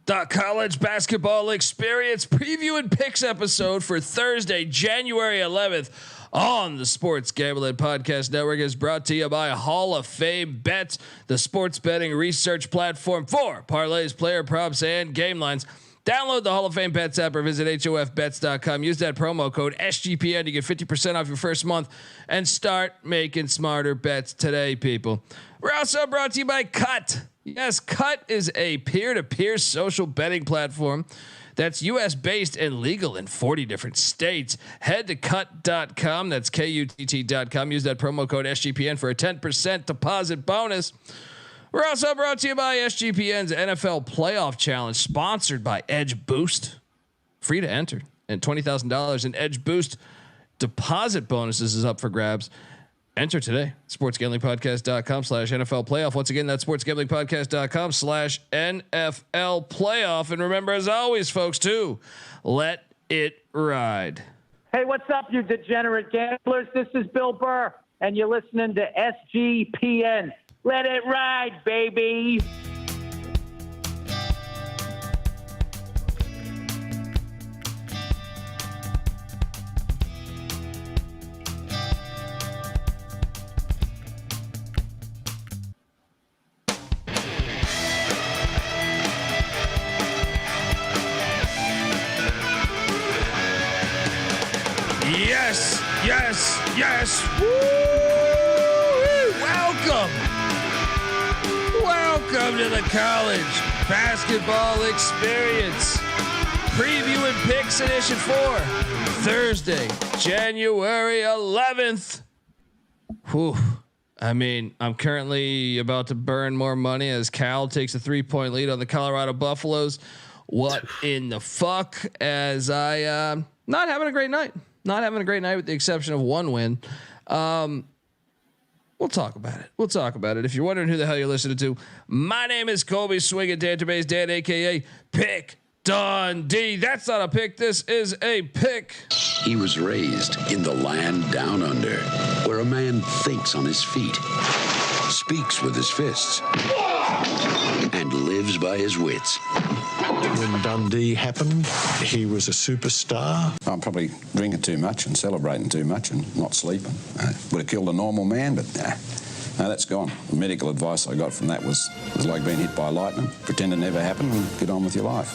The college basketball experience preview and picks episode for Thursday, January 11th on the Sports Gambling Podcast Network is brought to you by Hall of Fame Bets, the sports betting research platform for parlays, player props, and game lines. Download the Hall of Fame Bets app or visit hofbets.com. Use that promo code SGPN to get 50% off your first month and start making smarter bets today, people. We're also brought to you by Cut. Yes, Cut is a peer-to-peer social betting platform that's US based and legal in 40 different states. Head to cut.com. That's KUTT.com. Use that promo code SGPN for a 10% deposit bonus. We're also brought to you by SGPN's NFL Playoff Challenge, sponsored by Edge Boost. Free to enter, and $20,000 in Edge Boost deposit bonuses is up for grabs. Enter today. sportsgamblingpodcast.com/NFL playoff. Once again, that's sportsgamblingpodcast.com/NFL playoff. And remember, as always, folks, too, let it ride. Hey, what's up, you degenerate gamblers? This is Bill Burr, and you're listening to SGPN. Let it ride, baby. Yes, yes, yes. Woo! Welcome to the college basketball experience. Preview and picks edition for Thursday, January 11th. Whew. I mean, I'm currently about to burn more money as Cal takes a 3-point lead on the Colorado Buffaloes. What in the fuck? As I not having a great night. Not having a great night with the exception of one win. We'll talk about it. If you're wondering who the hell you're listening to, my name is Colby Swinging Database Dan, aka Pick Dundee. That's not a pick. This is a pick. He was raised in the land down under, where a man thinks on his feet, speaks with his fists, and lives by his wits. When Dundee happened, he was a superstar. I'm probably drinking too much and celebrating too much and not sleeping. Would have killed a normal man, but no, that's gone. The medical advice I got from that was like being hit by lightning. Pretend it never happened and get on with your life.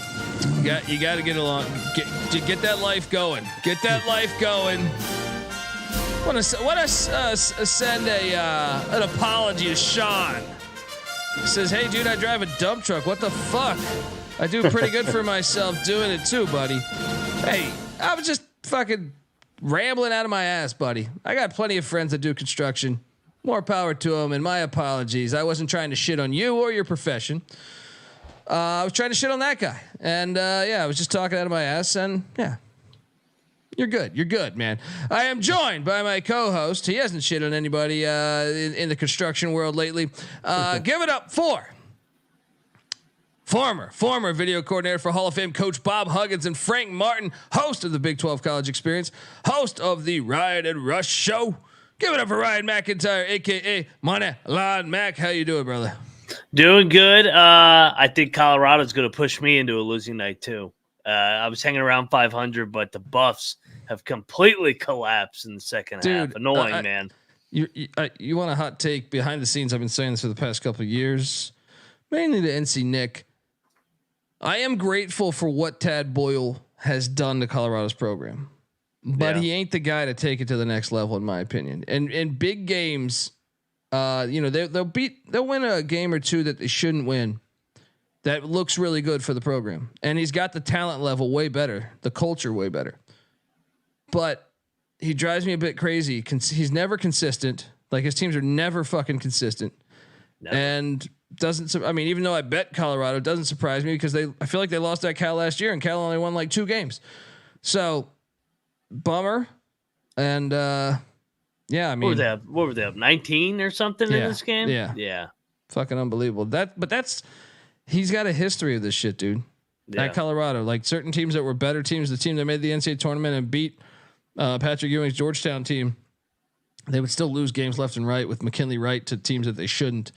You got to get along. Get that life going. Get that life going. Want to send an apology to Sean. He says, "Hey, dude, I drive a dump truck. What the fuck? I do pretty good for myself doing it too, buddy. Hey, I was just fucking rambling out of my ass, buddy. I got plenty of friends that do construction. More power to them, and my apologies. I wasn't trying to shit on you or your profession. I was trying to shit on that guy. And I was just talking out of my ass, and yeah. You're good, man. I am joined by my co-host. He hasn't shit on anybody in the construction world lately. Give it up for former video coordinator for Hall of Fame coach Bob Huggins and Frank Martin, host of the Big 12 College Experience, host of the Ryan and Rush Show. Give it up for Ryan McIntyre, aka Money Line Mac. How you doing, brother? Doing good. I think Colorado's going to push me into a losing night too. I was hanging around 500, but the Buffs have completely collapsed in the second half. Annoying, man. You want a hot take behind the scenes? I've been saying this for the past couple of years, mainly to NC Nick. I am grateful for what Tad Boyle has done to Colorado's program, but he ain't the guy to take it to the next level, in my opinion. And in big games, they'll win a game or two that they shouldn't win. That looks really good for the program, and he's got the talent level way better, the culture way better. But he drives me a bit crazy. He's never consistent. Like, his teams are never fucking consistent. Never. And doesn't. I mean, even though I bet Colorado, it doesn't surprise me because I feel like they lost at Cal last year, and Cal only won like 2 games. So, bummer. And I mean, what were they up 19 or something in this game? Yeah, fucking unbelievable. He's got a history of this shit, dude. At Colorado, like certain teams that were better teams, the team that made the NCAA tournament and beat Patrick Ewing's Georgetown team, they would still lose games left and right with McKinley Wright to teams that they shouldn't.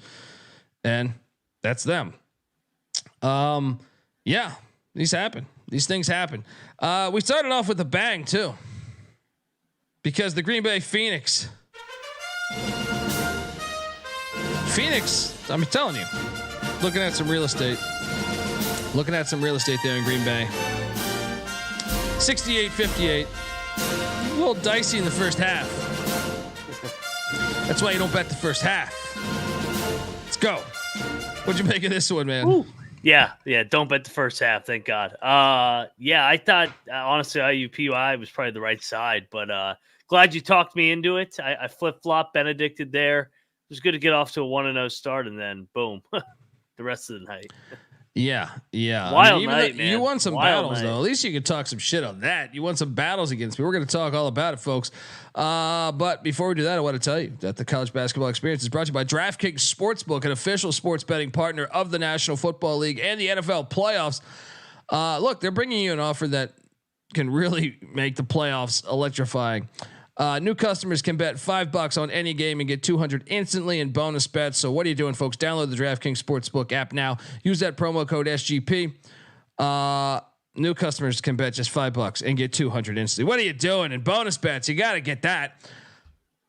And that's them. Yeah, these happen. These things happen. We started off with a bang too, because the Green Bay Phoenix, I'm telling you, looking at some real estate there in Green Bay. 68-58. A little dicey in the first half. That's why you don't bet the first half. Let's go. What'd you make of this one, man? Ooh. Yeah. Don't bet the first half. Thank God. I thought honestly IUPUI was probably the right side, but glad you talked me into it. I flip-flop Benedicted there. It was good to get off to a 1-0 start, and then boom, the rest of the night. Yeah. Wild night, man. You won some Wild battles, night. though. At least you could talk some shit on that. You won some battles against me. We're going to talk all about it, folks. But before we do that, I want to tell you that the college basketball experience is brought to you by DraftKings Sportsbook, an official sports betting partner of the National Football League and the NFL playoffs. Look, they're bringing you an offer that can really make the playoffs electrifying. New customers can bet $5 on any game and get $200 instantly in bonus bets. So what are you doing, folks? Download the DraftKings Sportsbook app now. Use that promo code SGP. New customers can bet just $5 and get $200 instantly. What are you doing? And bonus bets, you got to get that.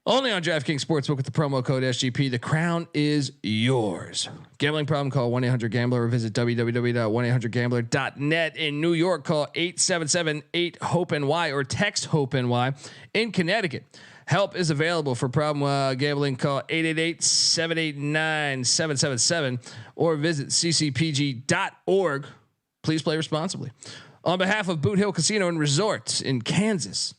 Only on DraftKings Sportsbook with the promo code SGP. The crown is yours. Gambling problem? Call 1-800-GAMBLER or visit www.1800gambler.net. In New York, call 877-8-HOPE-NY or text HOPE-NY. In Connecticut, help is available for problem gambling. Call 888-789-777 or visit ccpg.org. Please play responsibly. On behalf of Boot Hill Casino and Resort in Kansas,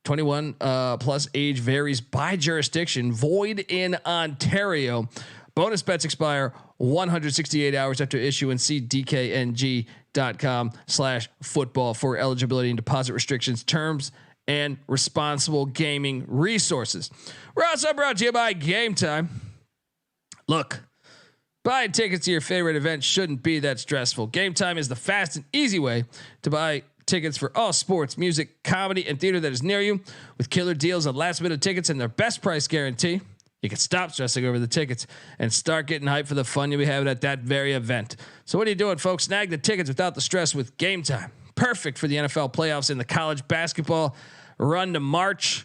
21 plus age varies by jurisdiction. Void in Ontario. Bonus bets expire 168 hours after issuance. See dkng.com/football for eligibility and deposit restrictions, terms, and responsible gaming resources. We're also brought to you by Game Time. Look, buying tickets to your favorite event shouldn't be that stressful. Game Time is the fast and easy way to buy tickets for all sports, music, comedy, and theater that is near you. With killer deals on last minute tickets and their best price guarantee, you can stop stressing over the tickets and start getting hyped for the fun you'll be having at that very event. So what are you doing, folks? Snag the tickets without the stress with Game Time. Perfect for the NFL playoffs and the college basketball run to March.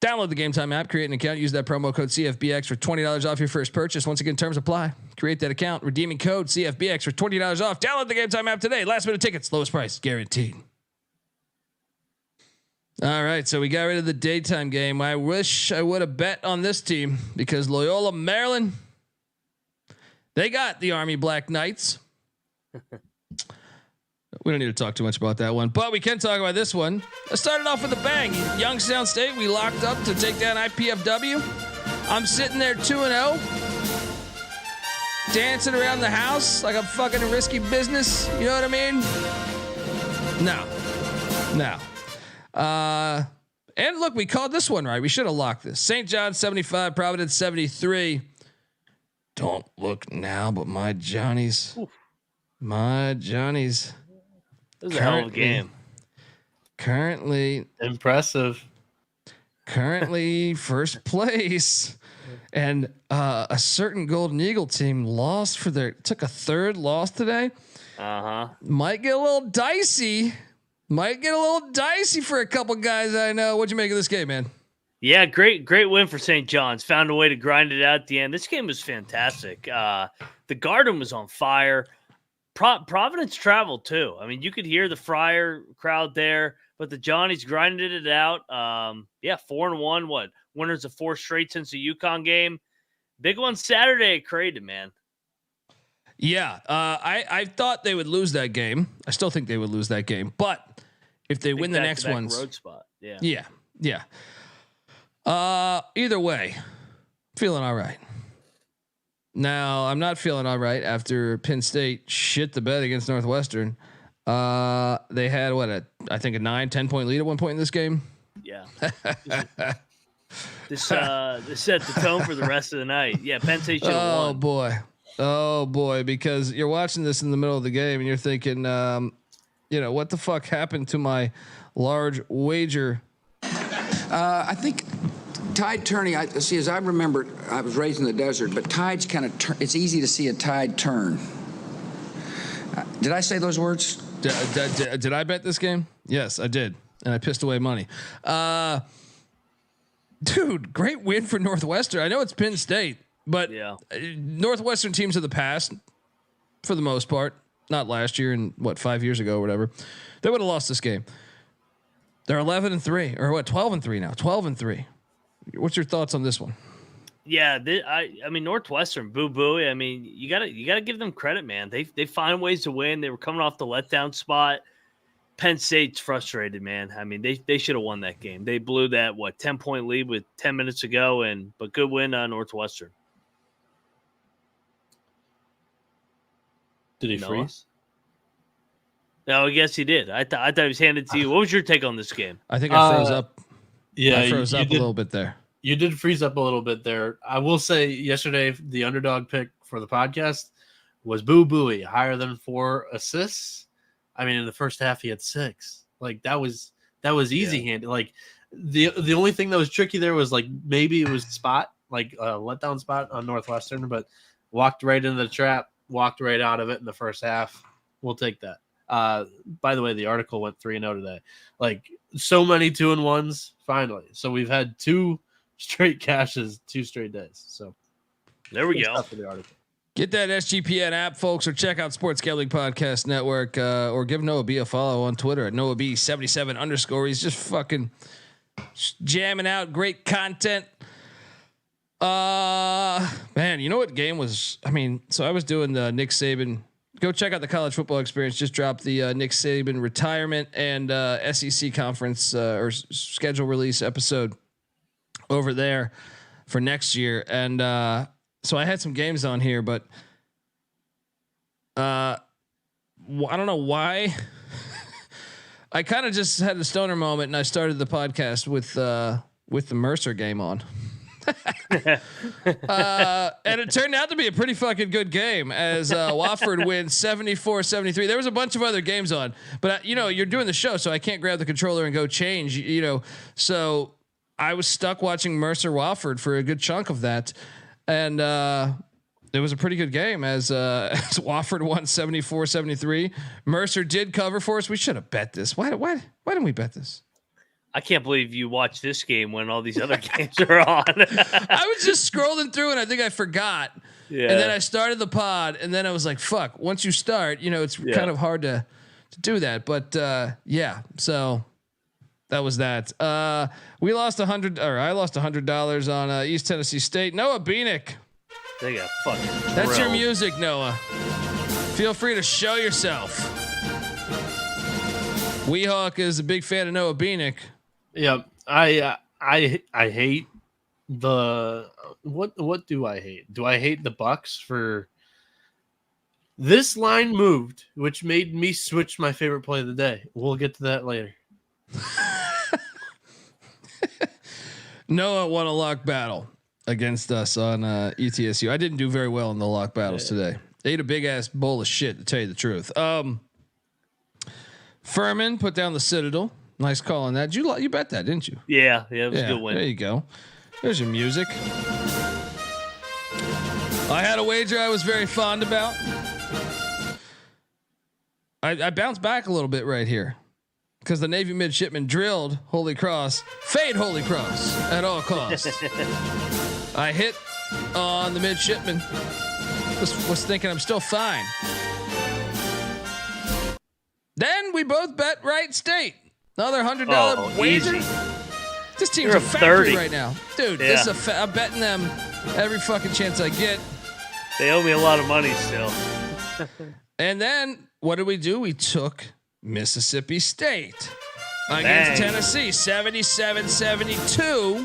Download the Game Time app, create an account, use that promo code CFBX for $20 off your first purchase. Once again, terms apply. Create that account, redeeming code CFBX for $20 off. Download the Game Time app today. Last minute tickets, lowest price guaranteed. All right, so we got rid of the daytime game. I wish I would have bet on this team because Loyola Maryland, they got the Army Black Knights. We don't need to talk too much about that one, but we can talk about this one. Let's start it off with a bang. Youngstown State, we locked up to take down IPFW. I'm sitting there 2-0, dancing around the house like I'm fucking risky business. You know what I mean? No. And look, we called this one right. We should have locked this. St. John's 75, Providence 73. Don't look now, but my Johnnies. This is a hell of a game. Currently impressive. Currently first place, and a certain Golden Eagle team took a third loss today. Might get a little dicey. For a couple guys I know. What'd you make of this game, man? Yeah, great win for St. John's. Found a way to grind it out at the end. This game was fantastic. The Garden was on fire. Providence traveled too. I mean, you could hear the Friar crowd there, but the Johnnies grinded it out. 4-1. What? Winners of 4 straight since the UConn game. Big one Saturday at Creighton, man. Yeah, I thought they would lose that game. I still think they would lose that game, but if they win the next ones, road spot. Yeah. Either way, feeling all right. Now, I'm not feeling all right after Penn State shit the bed against Northwestern. They had a 9-10 point lead at one point in this game. Yeah. This set the tone for the rest of the night. Yeah, Penn State should have won. Oh boy, because you're watching this in the middle of the game and you're thinking, what the fuck happened to my large wager? I think tide turning, as I remember, I was raised in the desert, but tides kind of it's easy to see a tide turn. Did I say those words? Did I bet this game? Yes, I did, and I pissed away money. Dude, great win for Northwestern. I know it's Penn State, but Northwestern teams of the past, for the most part, not last year and 5 years ago or whatever, they would have lost this game. They're 11-3 or 12-3 now. 12-3. What's your thoughts on this one? Yeah, I mean Northwestern, boo boo. I mean you gotta give them credit, man. They find ways to win. They were coming off the letdown spot. Penn State's frustrated, man. I mean they should have won that game. They blew that 10-point lead with 10 minutes to go, but good win on Northwestern. Did he freeze? No, I guess he did. I thought he was handed to you. What was your take on this game? I think I froze up. Yeah, I froze up a little bit there. You did freeze up a little bit there. I will say yesterday, the underdog pick for the podcast was Boo Booey, higher than 4 assists. I mean, in the first half, he had 6. Like that was easy handed. Like the only thing that was tricky there was like maybe it was spot, like a letdown spot on Northwestern, but walked right into the trap, walked right out of it in the first half. We'll take that. By the way, the article went 3-0 today. Like so many 2-1s finally. So we've had 2 straight cashes, 2 straight days. So there we go. For the article. Get that SGPN app, folks, or check out Sports Gambling Podcast Network, or give Noah B a follow on Twitter at NoahB77_. He's just fucking jamming out great content. Man, you know what game was? I mean, so I was doing the Nick Saban. Go check out the College Football Experience. Just dropped the Nick Saban retirement and SEC conference or schedule release episode over there for next year. And so I had some games on here, but I don't know why. I kind of just had a stoner moment and I started the podcast with the Mercer game on. And it turned out to be a pretty fucking good game as Wofford wins 74-73. There was a bunch of other games on, but you're doing the show, so I can't grab the controller and go change, so I was stuck watching Mercer Wofford for a good chunk of that. And it was a pretty good game as Wofford won 74-73. Mercer did cover for us. We should have bet this. Why didn't we bet this? I can't believe you watched this game when all these other games are on. I was just scrolling through and I think I forgot. Yeah. And then I started the pod and then I was like, fuck, once you start, it's kind of hard to do that. But so that was that. We lost I lost $100 on East Tennessee State. Noah Bieniek. They got fucking That's your drilled. music, Noah. Feel free to show yourself. Weehawk is a big fan of Noah Bieniek. Yeah, I hate the what do I hate? Do I hate the Bucks for this line moved, which made me switch my favorite play of the day. We'll get to that later. Noah won a lock battle against us on ETSU. I didn't do very well in the lock battles today. Ate a big ass bowl of shit, to tell you the truth. Furman put down the Citadel. Nice call on that. You bet that, didn't you? Yeah, it was a good win. There you go. There's your music. I had a wager I was very fond about. I bounced back a little bit right here because the Navy midshipman drilled Holy Cross, fade Holy Cross at all costs. I hit on the midshipman. Was thinking I'm still fine. Then we both bet Wright State. Another $100 wager. Easy. This team's You're a factory 30 right now, dude. Yeah. This is I'm betting them every fucking chance I get. They owe me a lot of money still. And then what did we do? We took Mississippi State against Tennessee, 77-72.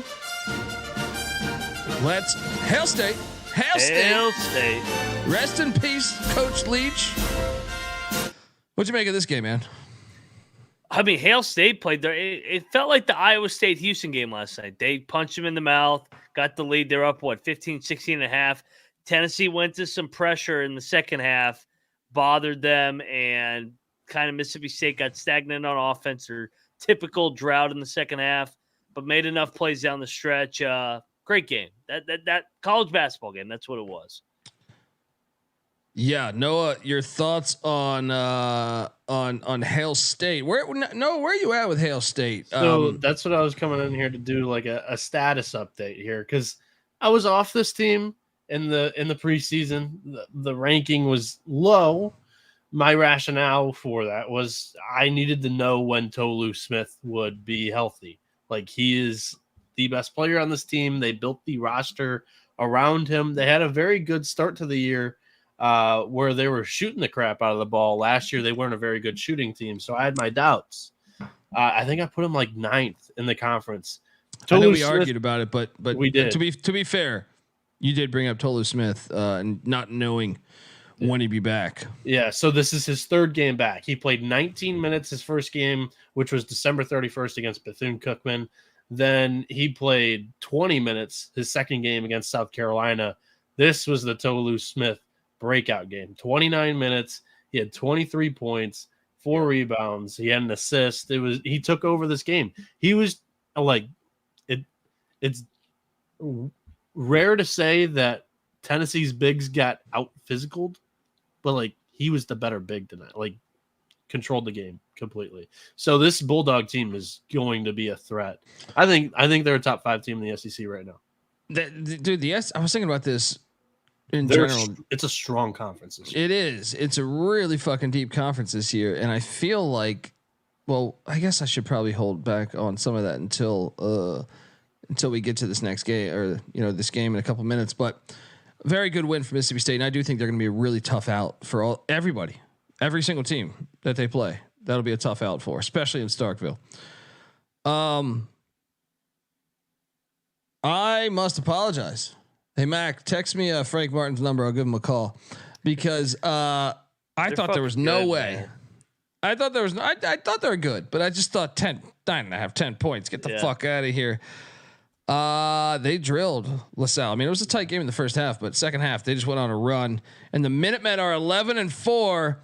Let's Hail State. Hail State. Rest in peace, Coach Leach. What'd you make of this game, man? I mean, Hail State played there. It felt like the Iowa State-Houston game last night. They punched him in the mouth, got the lead. They're up, 15, 16 and a half. Tennessee went to some pressure in the second half, bothered them, and kind of Mississippi State got stagnant on offense or typical drought in the second half, but made enough plays down the stretch. Great game. That college basketball game, that's what it was. Yeah, Noah, your thoughts on Hail State? Where are you at with Hail State? So that's what I was coming in here to do, like a status update here, because I was off this team in the preseason. The ranking was low. My rationale for that was I needed to know when Tolu Smith would be healthy. Like, he is the best player on this team. They built the roster around him. They had a very good start to the year where they were shooting the crap out of the ball. Last year, they weren't a very good shooting team, so I had my doubts. I think I put him like 9th in the conference. I know we argued about it, but we did. To be fair, you did bring up Tolu Smith and not knowing when he'd be back. Yeah, so this is his 3rd game back. He played 19 minutes his first game, which was December 31st against Bethune-Cookman. Then he played 20 minutes his second game against South Carolina. This was the Tolu Smith breakout game. 29 minutes. He had 23 points, 4 rebounds. He had an assist. He took over this game. He was like, it's rare to say that Tennessee's bigs got out physicaled, but like, he was the better big tonight. Like, controlled the game completely. So this Bulldog team is going to be a threat. I think they're a top 5 team in the SEC right now. I was thinking about this in general. It's a strong conference this year. It is. It's a really fucking deep conference this year, and I feel like, well, I guess I should probably hold back on some of that until we get to this next game, or this game in a couple minutes. But very good win for Mississippi State, and I do think they're going to be a really tough out for everybody. Every single team that they play, that'll be a tough out for, especially in Starkville. I must apologize. Hey, Mac, text me Frank Martin's number. I'll give him a call, because I thought there was no way. Man. I thought there was. I thought they were good, but I just thought 10 points. Get the fuck out of here. They drilled LaSalle. I mean, it was a tight game in the first half, but second half they just went on a run. And the Minutemen are 11-4.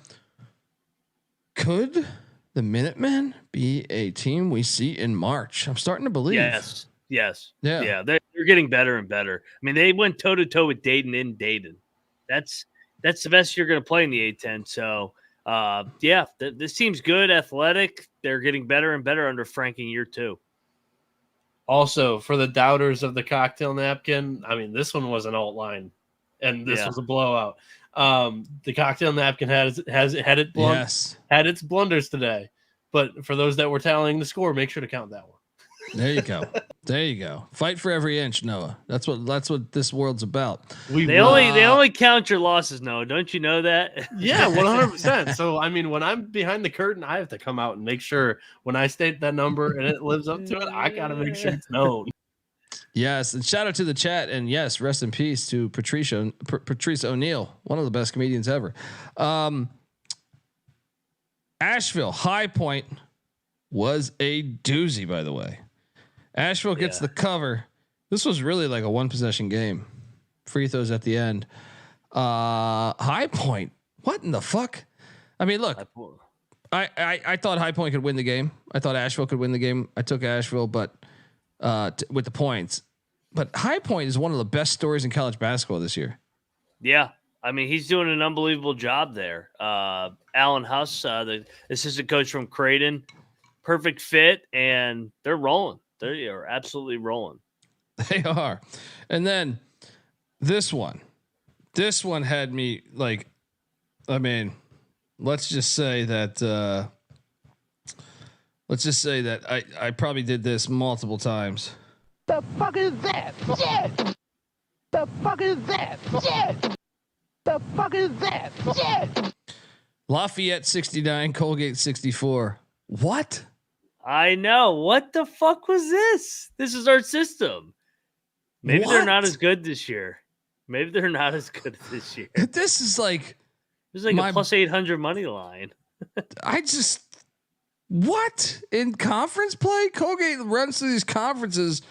Could the Minutemen be a team we see in March? I'm starting to believe. Yes. Yeah. They're getting better and better. I mean, they went toe to toe with Dayton in Dayton. That's the best you're going to play in the A-10. So, this team's good, athletic. They're getting better and better under Frank in year 2. Also, for the doubters of the cocktail napkin, I mean, this one was an alt line, and this was a blowout. The cocktail napkin had its blunders today, but for those that were tallying the score, make sure to count that one. There you go. Fight for every inch, Noah. That's what this world's about. They only count your losses, Noah. Don't you know that? Yeah, 100%. So I mean, when I'm behind the curtain, I have to come out and make sure when I state that number and it lives up to it, I gotta make sure it's known. Yes, and shout out to the chat, and yes, rest in peace to Patrice O'Neal, one of the best comedians ever. Asheville High Point was a doozy, by the way. Asheville gets the cover. This was really like a 1-possession game. Free throws at the end. High Point, what in the fuck? I mean, look, I thought High Point could win the game. I thought Asheville could win the game. I took Asheville, but with the points. But High Point is one of the best stories in college basketball this year. Yeah. I mean, he's doing an unbelievable job there. Alan Huss, the assistant coach from Creighton, perfect fit, and they're rolling. They are absolutely rolling. They are. And then this one had me like, I mean, let's just say that I probably did this multiple times. The fuck is that? Shit! The fuck is that? Shit! The fuck is that? Shit! Lafayette 69, Colgate 64. What? I know. What the fuck was this? This is our system. Maybe they're not as good this year. This is like, there's like a plus 800 money line. What in conference play? Colgate runs through these conferences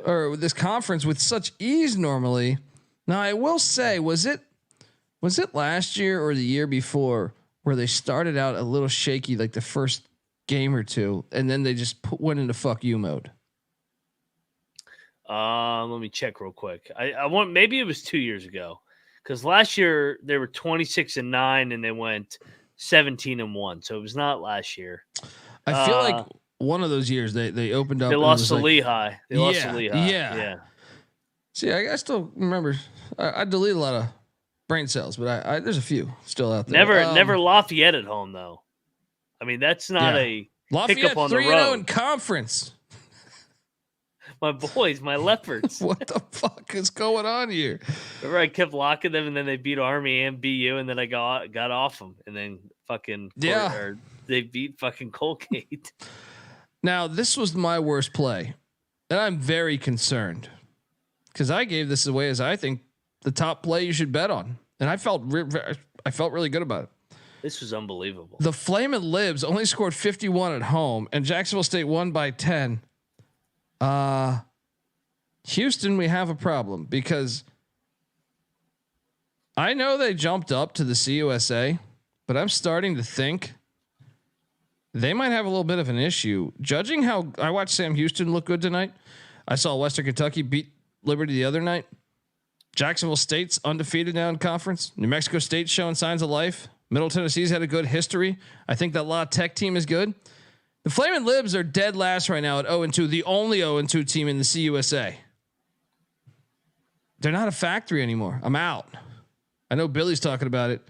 or this conference with such ease normally. Now I will say, was it last year or the year before where they started out a little shaky, like the first game or two, and then they just went into fuck you mode? Let me check real quick. I want, maybe it was 2 years ago, Because last year they were 26-9 and they went 17-1. So it was not last year. I feel like one of those years they opened up. They lost to like, Lehigh. They lost to Lehigh. Yeah. See, I still remember. I deleted a lot of brain cells, but I there's a few still out there. Never Lafayette at home though. I mean, that's not a Lafayette hiccup on the 3-0 road. in conference. My boys, my leopards. What the fuck is going on here? Remember, I kept locking them, and then they beat Army and BU, and then I got off them, and then fucking they beat fucking Colgate. Now, this was my worst play, and I'm very concerned because I gave this away as I think the top play you should bet on, and I felt really good about it. This was unbelievable. The Flamin' Libs only scored 51 at home, and Jacksonville State won by 10. Houston, we have a problem because I know they jumped up to the CUSA, but I'm starting to think they might have a little bit of an issue. Judging how I watched Sam Houston look good tonight, I saw Western Kentucky beat Liberty the other night. Jacksonville State's undefeated now in conference. New Mexico State showing signs of life. Middle Tennessee's had a good history. I think that La Tech team is good. The Flamin' Libs are dead last right now at 0-2, the only 0-2 team in the CUSA. They're not a factory anymore. I'm out. I know Billy's talking about it.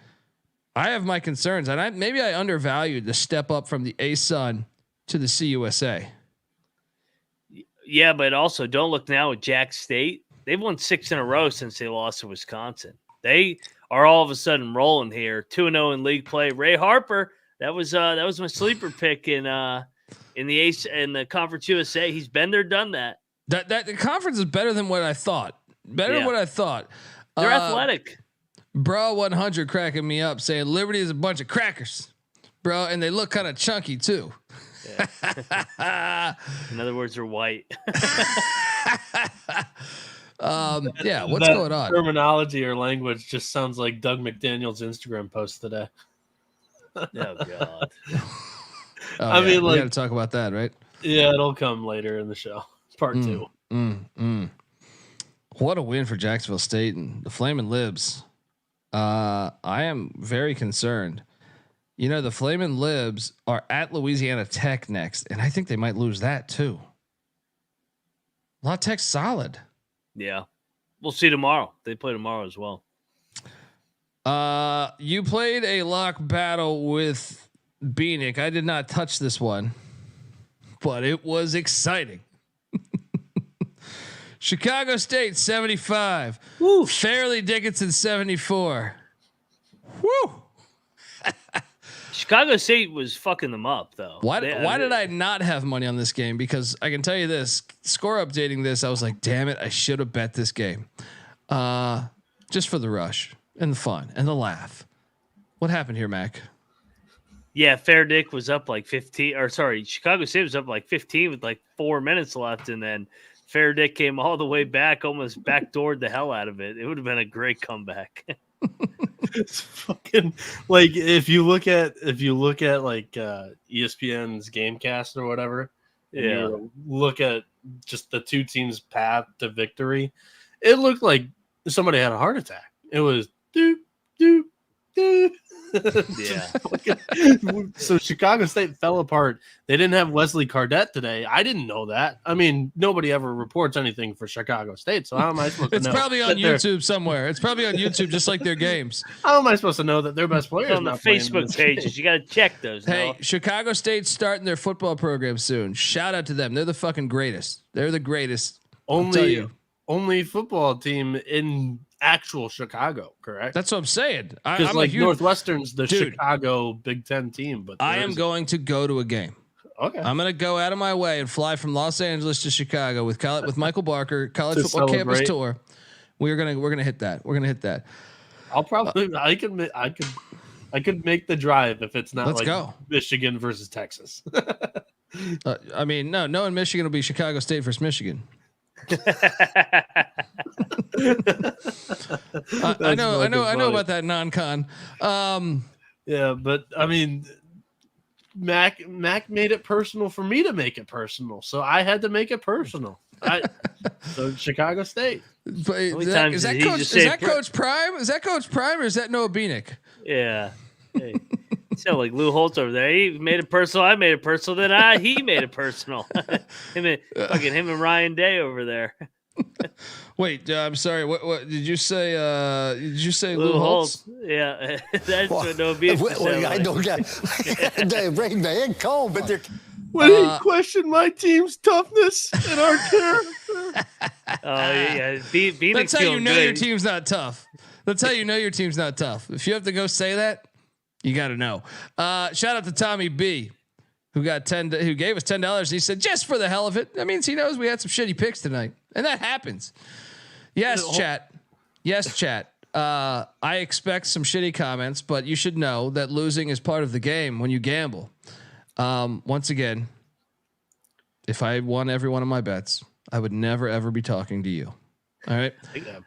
I have my concerns, and maybe I undervalued the step up from the ASUN to the CUSA. Yeah, but also don't look now at Jack State. They've won 6 in a row since they lost to Wisconsin. They are all of a sudden rolling here. 2-0 in league play. Ray Harper, that was my sleeper pick in the Conference USA. He's been there, done that. That the conference is better than what I thought. Than what I thought. They're athletic. Bro 100 cracking me up saying Liberty is a bunch of crackers, bro, and they look kind of chunky too. Yeah. In other words, they're white. What's going on? Terminology or language just sounds like Doug McDaniel's Instagram post today. Oh God. I mean, we got to talk about that, right? Yeah, it'll come later in the show. Part 2. What a win for Jacksonville State and the Flamin' Libs. I am very concerned. You know, the Flamin' Libs are at Louisiana Tech next, and I think they might lose that too. La Tech's solid. Yeah. We'll see tomorrow. They play tomorrow as well. You played a lock battle with Bieniek. I did not touch this one, but it was exciting. Chicago State 75. Woo. Fairleigh Dickinson 74. Woo. Chicago State was fucking them up though. Why did I not have money on this game? Because I can tell you this, score updating this, I was like, damn it, I should have bet this game. Just for the rush and the fun and the laugh. What happened here, Mac? Yeah, Fair Dick was up like 15, or sorry, Chicago State was up like 15 with like 4 minutes left, and then Fair Dick came all the way back, almost backdoored the hell out of it. It would have been a great comeback. It's fucking like if you look at like ESPN's Gamecast or whatever, and you look at just the two teams' path to victory, it looked like somebody had a heart attack. It was doop doop doop. Yeah. So Chicago State fell apart. They didn't have Wesley Cardette today. I didn't know that. I mean, nobody ever reports anything for Chicago State. So how am I supposed to know? It's probably on YouTube somewhere. It's probably on YouTube, just like their games. How am I supposed to know that their best player is on the not playing in Facebook this pages? game? You got to check those. Hey, Noah. Chicago State's starting their football program soon. Shout out to them. They're the fucking greatest. They're the greatest. Only football team in actual Chicago, correct? That's what I'm saying. Because like Northwestern's the Chicago Big Ten team, but I am going to go to a game. Okay, I'm going to go out of my way and fly from Los Angeles to Chicago with Michael Barker, college football campus tour. We're gonna hit that. We're gonna hit that. I'll probably I could make the drive if it's not go. Michigan versus Texas. I mean, no in Michigan will be Chicago State versus Michigan. I know about that non-con. Yeah, but I mean, Mac made it personal for me to make it personal, so I had to make it personal. So Chicago State. But is that Coach Prime? Is that Coach Prime or is that Noah Bieniek? Yeah. Hey. Sound like Lou Holtz over there. He made it personal. I made it personal. Then he made it personal. him and Ryan Day over there. Wait, I'm sorry. What did you say? Did you say Lou Holtz? Yeah, that's what Noah Bieniek I don't get. They bring me in cold, but they're. When he questioned my team's toughness and our character. Yeah. That's how you know your team's not tough. That's how you know your team's not tough. If you have to go say that, you got to know. Shout out to Tommy B, who gave us $10. He said, just for the hell of it. That means he knows we had some shitty picks tonight, and that happens. Yes, chat. Yes, chat. I expect some shitty comments, but you should know that losing is part of the game when you gamble. Once again, if I won every one of my bets, I would never ever be talking to you. All right.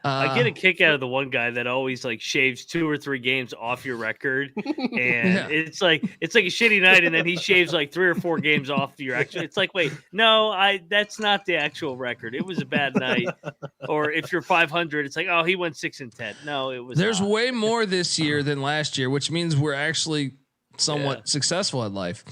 I get a kick out of the one guy that always like shaves 2 or 3 games off your record, and it's like a shitty night, and then he shaves like 3 or 4 games off your actual. It's like, wait, no, that's not the actual record. It was a bad night. Or if you're 500, it's like, oh, he went 6 and 10. No, it was. There's not. way more this year than last year, which means we're actually somewhat successful at life.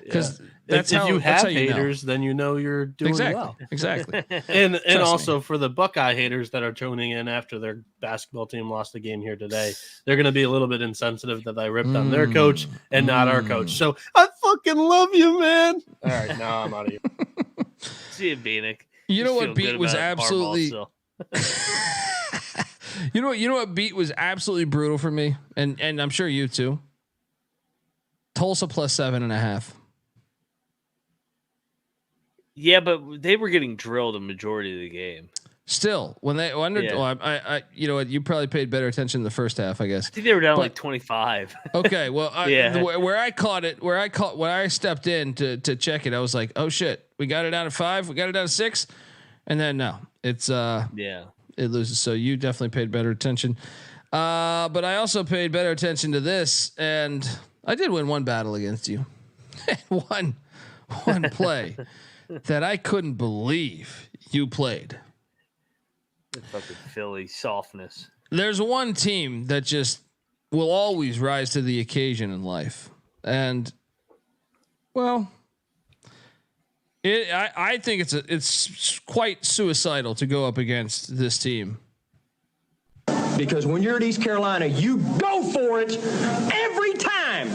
Because if you have haters, then you know you're doing well. Exactly. and also for the Buckeye haters that are tuning in after their basketball team lost the game here today, they're going to be a little bit insensitive that I ripped on their coach and not our coach. So I fucking love you, man. All right, now I'm out of here. See you, Bieniek. You know what beat was absolutely. You know what beat was absolutely brutal for me, and I'm sure you too. Tulsa plus 7.5. Yeah, but they were getting drilled a majority of the game. Still, when they wondered, I you know what, you probably paid better attention in the first half, I guess. I think they were down like 25. Okay, well, where I stepped in to check it, I was like, oh shit, we got it down to 5, we got it down to 6, and then no, it's it loses. So you definitely paid better attention, but I also paid better attention to this, and I did win one battle against you, one play. That I couldn't believe you played. Fucking Philly softness. There's one team that just will always rise to the occasion in life, and well, I think it's quite suicidal to go up against this team. Because when you're at East Carolina, you go for it every time.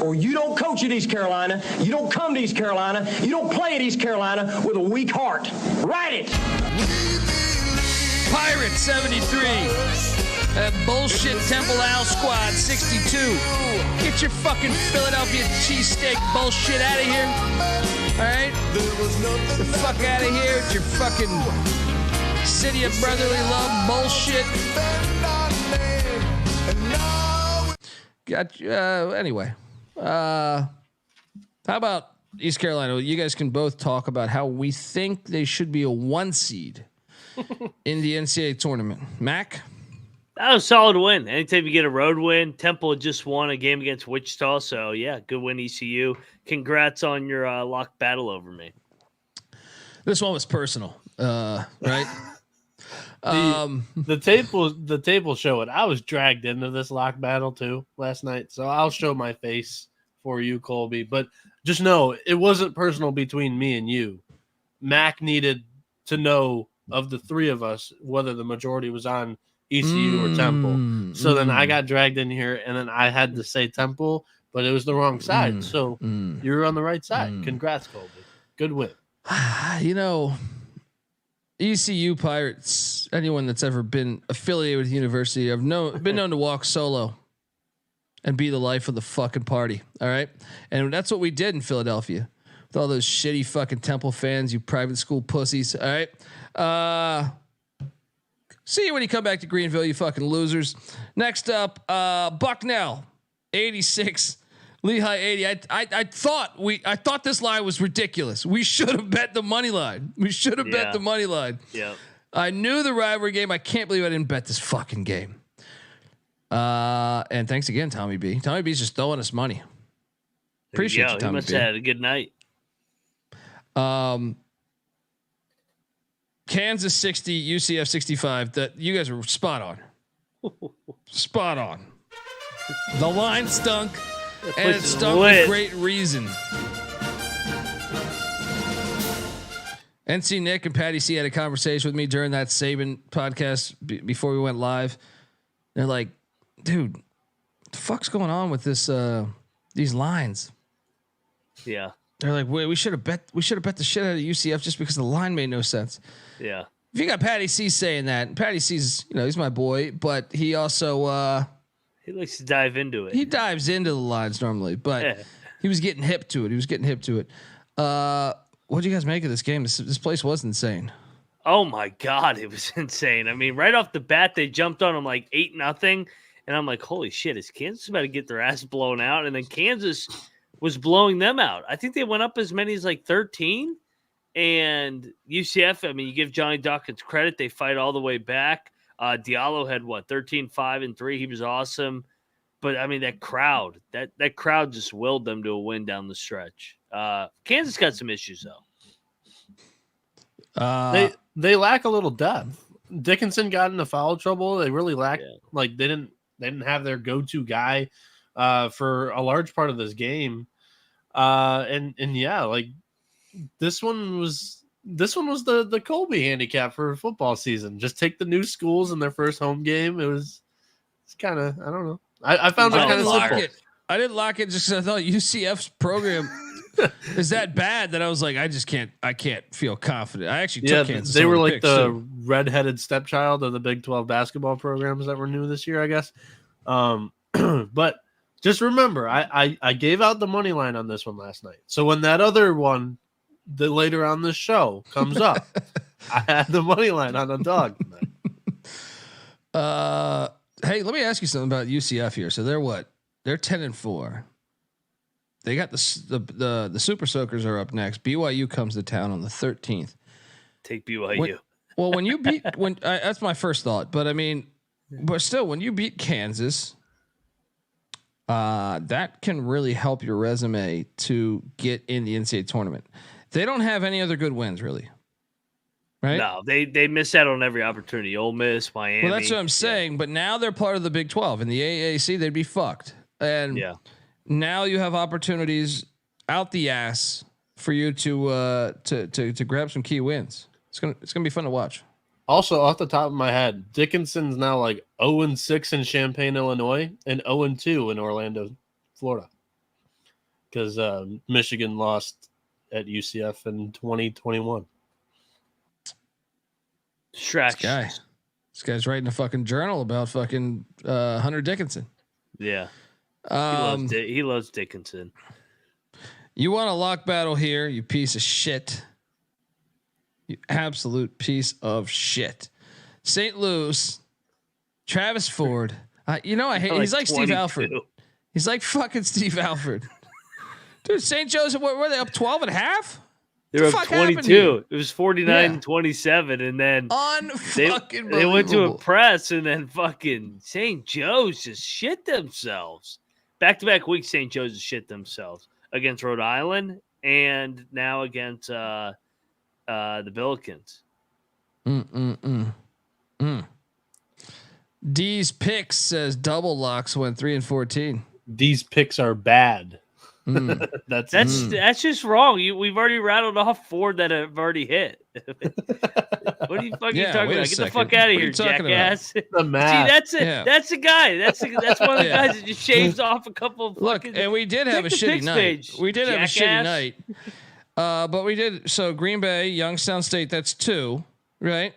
Or you don't coach at East Carolina, you don't come to East Carolina, you don't play at East Carolina with a weak heart. Write it. Pirate 73. Bullshit Temple Owl Squad 62. Get your fucking Philadelphia cheesesteak bullshit out of here. All right? Get the fuck out of here with your fucking City of Brotherly Love bullshit. Got you. Anyway. How about East Carolina? You guys can both talk about how we think they should be a 1 seed in the NCAA tournament. Mac? That was a solid win. Anytime you get a road win, Temple just won a game against Wichita. So, yeah, good win, ECU. Congrats on your locked battle over me. This one was personal, right? The tape will show it. I was dragged into this lock battle too last night, so I'll show my face for you, Colby. But just know it wasn't personal between me and you. Mac needed to know of the 3 of us whether the majority was on ECU or Temple. So then I got dragged in here, and then I had to say Temple, but it was the wrong side. So you're on the right side. Congrats, Colby. Good win. You know, ECU Pirates, anyone that's ever been affiliated with the university, have been known to walk solo and be the life of the fucking party. All right. And that's what we did in Philadelphia with all those shitty fucking Temple fans, you private school pussies. All right. See you when you come back to Greenville, you fucking losers. Next up, Bucknell, 86, Lehigh 80. I thought this line was ridiculous. We should have bet the money line. Bet the money line. Yeah. I knew the rivalry game. I can't believe I didn't bet this fucking game. And thanks again, Tommy B. Tommy B's just throwing us money. Appreciate you, Tommy B. He must have had a good night. Kansas 60, UCF 65. That you guys were spot on. Spot on. The line stunk, and it stunk with great reason. NC Nick and Patty C had a conversation with me during that Saban podcast before we went live. They're like, dude, what the fuck's going on with this these lines? Yeah. They're like, wait, we should have bet the shit out of UCF just because the line made no sense. Yeah. If you got Patty C saying that, Patty C's, he's my boy, but he also he likes to dive into it. He dives into the lines normally, but he was getting hip to it. What do you guys make of this game? This place was insane. Oh my God, it was insane. I mean, right off the bat, they jumped on them like 8-0, and I'm like, holy shit, is Kansas about to get their ass blown out? And then Kansas was blowing them out. I think they went up as many as like 13. And UCF, I mean, you give Johnny Dawkins credit; they fight all the way back. Diallo had 13-5-3. He was awesome. But I mean, that crowd just willed them to a win down the stretch. Kansas got some issues though. They lack a little depth. Dickinson got into foul trouble. They really lack they didn't have their go-to guy for a large part of this game. This one was the Colby handicap for football season. Just take the new schools in their first home game. It's kind of, I don't know. I found it kind of simple. I didn't lock it just because I thought UCF's program is that bad that I was like, I can't feel confident. I actually took Kansas. They were like the redheaded stepchild of the Big 12 basketball programs that were new this year, I guess. But just remember, I gave out the money line on this one last night. So when that other one that later on this show comes up, I had the money line on a dog tonight. Hey, let me ask you something about UCF here. So they're what? They're 10-4. They got the Super Soakers are up next. BYU comes to town on the 13th. Take BYU. When you beat that's my first thought, but I mean, but still, when you beat Kansas, that can really help your resume to get in the NCAA tournament. They don't have any other good wins, really. Right? No, they miss out on every opportunity. Ole Miss, Miami. Well, that's what I'm saying. But now they're part of the Big 12. In the AAC, they'd be fucked. And now you have opportunities out the ass for you to grab some key wins. It's gonna be fun to watch. Also, off the top of my head, Dickinson's now like 0-6 in Champaign, Illinois, and 0-2 in Orlando, Florida, because Michigan lost at UCF in 2021. This guy's writing a fucking journal about fucking Hunter Dickinson. Yeah, he loves Dickinson. You want a lock battle here, you piece of shit. You absolute piece of shit. St. Louis, Travis Ford. I hate. He's like 22. Steve Alford. He's like fucking Steve Alford. Dude, St. Joseph, what were they up 12.5? They were up 22. It was 49-27, and then they went to a press, and then fucking St. Joe's just shit themselves. Back-to-back weeks, St. Joe's just shit themselves against Rhode Island, and now against the Billikens. D's picks says double locks went 3-14. These picks are bad. That's just wrong. We've already rattled off 4 that have already hit. What are you fucking talking about? Get the fuck out of here, jackass. The math. See, that's the guy. That's one of the guys that just shaves off a couple of fucking. Look, and we did have a shitty night. We did have a shitty night. But we did. So Green Bay, Youngstown State, that's 2, right?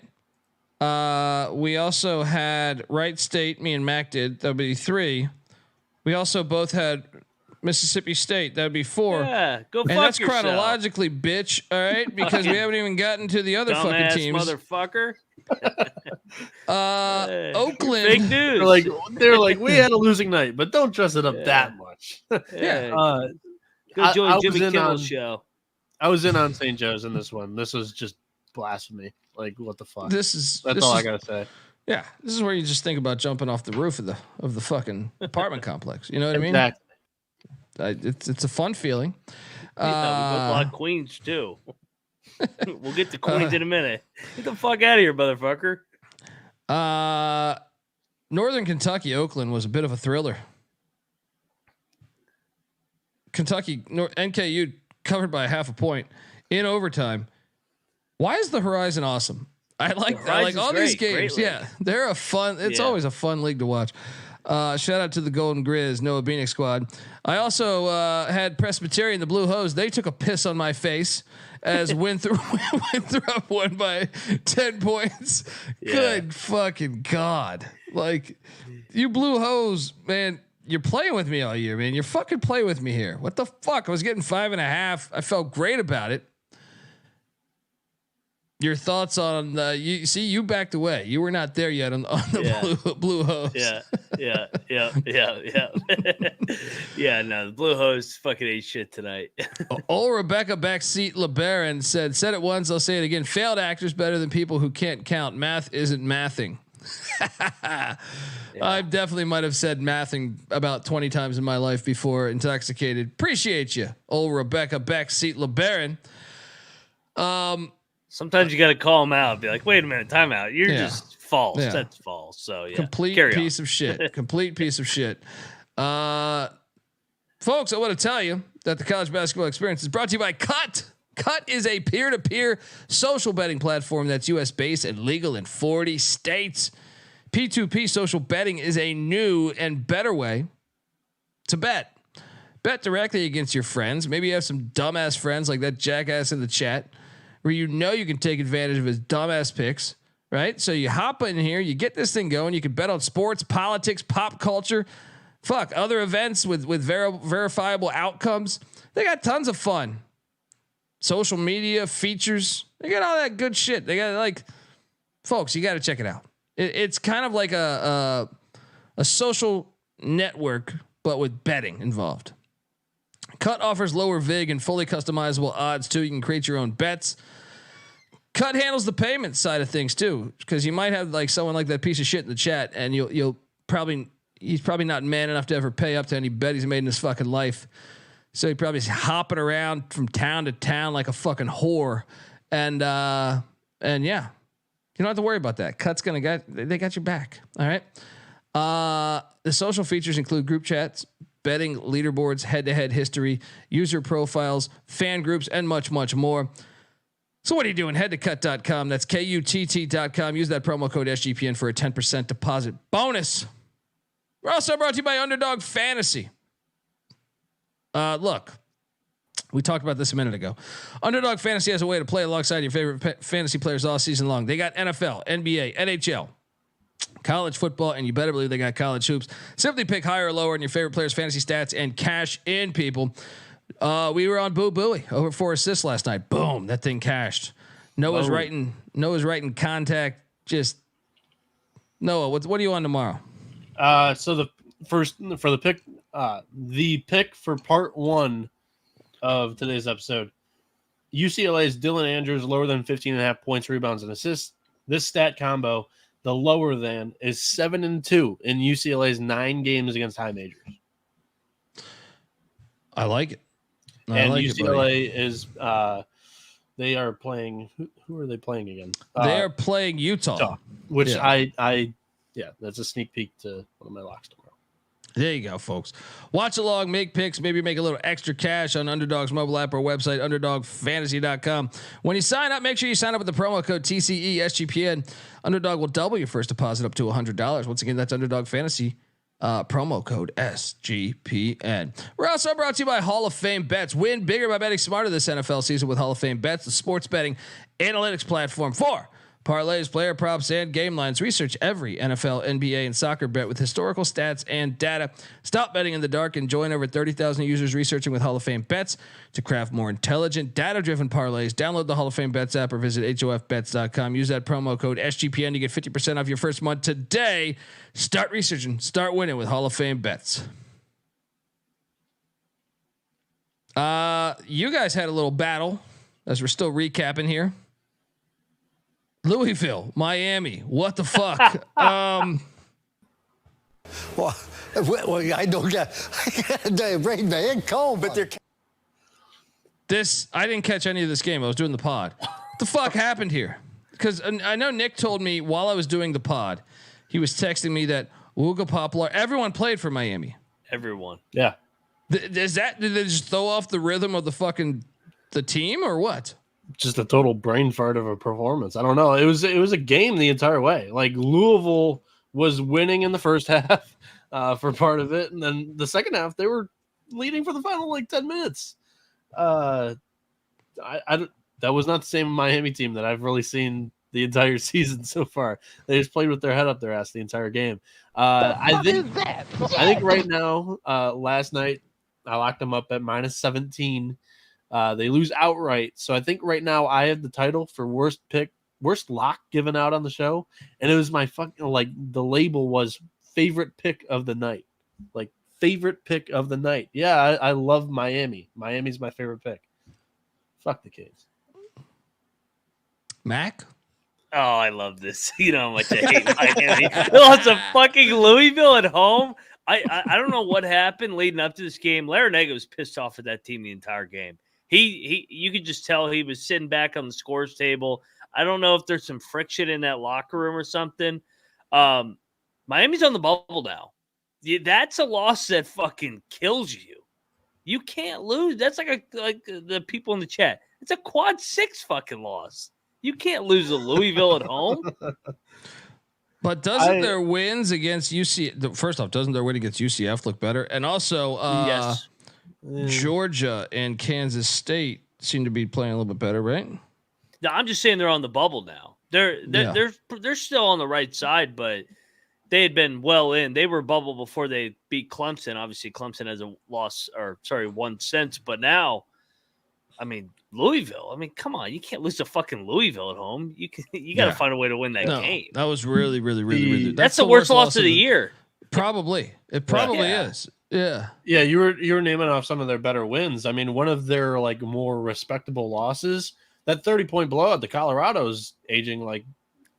We also had Wright State. Me and Mac did. That would be 3. We also both had Mississippi State. That would be 4. Yeah, go fuck and that's yourself. Chronologically, bitch. All right, because we haven't even gotten to the other fucking teams. Motherfucker. Oakland. Fake news. They're like, we had a losing night, but don't dress it up that much. Go join Jimmy Kimmel's show. I was in on St. Joe's in this one. This was just blasphemy. Like, what the fuck? That's all I gotta say. Yeah, this is where you just think about jumping off the roof of the fucking apartment complex. You know what I mean? Exactly. It's a fun feeling. We both like Queens too. We'll get the coins in a minute. Get the fuck out of here, motherfucker. Northern Kentucky, Oakland was a bit of a thriller. Kentucky, NKU covered by 0.5 point in overtime. Why is the Horizon awesome? I like all these games. Yeah, they're a fun. It's always a fun league to watch. Shout out to the Golden Grizz, Noah Bieniek squad. I also had Presbyterian, the Blue Hose. They took a piss on my face as Winthrop won by 10 points. Yeah. Good fucking God. Like, you Blue Hose, man, you're playing with me all year, man. You're fucking playing with me here. What the fuck? I was getting 5.5. I felt great about it. Your thoughts on you backed away. You were not there yet on the blue Hose. Yeah. Yeah, no, the Blue Hose fucking ate shit tonight. Old Rebecca Backseat LeBaron said it once, I'll say it again. Failed actors better than people who can't count. Math isn't mathing. I definitely might have said mathing about 20 times in my life before intoxicated. Appreciate you, old Rebecca Backseat LeBaron. Sometimes you got to call them out. Be like, wait a minute, time out. You're just false. Yeah. That's false. So yeah, complete piece of shit. Complete piece of shit. Folks, I want to tell you that the college basketball experience is brought to you by Cut. Cut is a peer-to-peer social betting platform that's U.S. based and legal in 40 states. P2P social betting is a new and better way to bet. Bet directly against your friends. Maybe you have some dumbass friends like that jackass in the chat, where you can take advantage of his dumbass picks, right? So you hop in here, you get this thing going. You can bet on sports, politics, pop culture, other events with verifiable outcomes. They got tons of fun. Social media features, they got all that good shit. They got folks, you got to check it out. It's kind of like a social network, but with betting involved. Cut offers lower vig and fully customizable odds too. You can create your own bets. Cut handles the payment side of things too, because you might have someone like that piece of shit in the chat, and he's probably not man enough to ever pay up to any bet he's made in his fucking life. So he probably is hopping around from town to town like a fucking whore, and yeah, you don't have to worry about that. Cut's they got your back. All right. The social features include group chats, betting leaderboards, head-to-head history, user profiles, fan groups, and much, much more. So what are you doing? Head to cut.com. That's KUTT.com. Use that promo code SGPN for a 10% deposit bonus. We're also brought to you by Underdog Fantasy. Look, we talked about this a minute ago. Underdog Fantasy has a way to play alongside your favorite fantasy players all season long. They got NFL, NBA, NHL, college football, and you better believe they got college hoops. Simply pick higher or lower in your favorite players' fantasy stats and cash in, people. We were on Boo Buoy over 4 assists last night. Boom, that thing cashed. Noah's writing contact. Just Noah, what are you on tomorrow? So the pick for part 1 of today's episode, UCLA's Dylan Andrews lower than 15.5 points, rebounds, and assists. This stat combo, the lower than, is 7-2 in UCLA's 9 games against high majors. I like it. UCLA is they are playing. Who are they playing again? They are playing Utah, which that's a sneak peek to one of my locks tomorrow. There you go, folks. Watch along, make picks, maybe make a little extra cash on Underdog's mobile app or website, underdogfantasy.com. When you sign up, make sure you sign up with the promo code TCE SGPN. Underdog will double your first deposit up to $100. Once again, that's Underdog Fantasy. Promo code SGPN. We're also brought to you by Hall of Fame Bets. Win bigger by betting smarter this NFL season with Hall of Fame Bets, the sports betting analytics platform for parlays, player props, and game lines. Research every NFL, NBA, and soccer bet with historical stats and data. Stop betting in the dark and join over 30,000 users researching with Hall of Fame Bets to craft more intelligent, data-driven parlays. Download the Hall of Fame Bets app or visit HOFBets.com. Use that promo code SGPN to get 50% off your first month today. Start researching, start winning with Hall of Fame Bets. You guys had a little battle as we're still recapping here. Louisville, Miami, what the fuck? Well, I don't get. I got to break my head cold, but they're. I didn't catch any of this game. I was doing the pod. What the fuck happened here? Because I know Nick told me while I was doing the pod, he was texting me that Wooga Poplar, everyone played for Miami. Everyone. Yeah. Did they just throw off the rhythm of the team or what? Just a total brain fart of a performance. I don't know. It was a game the entire way. Like Louisville was winning in the first half for part of it, and then the second half they were leading for the final 10 minutes. That was not the same Miami team that I've really seen the entire season so far. They just played with their head up their ass the entire game. I think right now, last night I locked them up at -17. They lose outright. So I think right now I have the title for worst lock given out on the show. And it was my the label was favorite pick of the night. Favorite pick of the night. Yeah, I love Miami. Miami's my favorite pick. Fuck the Caves. Mac? Oh, I love this. You know how much I hate Miami. Lots of fucking Louisville at home. I don't know what happened leading up to this game. Larinaga was pissed off at that team the entire game. You could just tell he was sitting back on the scores table. I don't know if there's some friction in that locker room or something. Miami's on the bubble now. That's a loss that fucking kills you. You can't lose. That's like the people in the chat. It's a quad 6 fucking loss. You can't lose to Louisville at home. But doesn't their wins against UC? First off, doesn't their win against UCF look better? And also, yes, Georgia and Kansas State seem to be playing a little bit better, right? No, I'm just saying they're on the bubble now. They're still on the right side, but they had been well in. They were bubble before they beat Clemson. Obviously, Clemson has won since, but now, I mean, Louisville. I mean, come on, you can't lose to fucking Louisville at home. You got to find a way to win that game. That was really, really, really, really. That's the worst loss of the year. Probably, it probably is. Yeah, yeah. You were naming off some of their better wins. I mean, one of their more respectable losses, that 30-point blowout to Colorado's aging like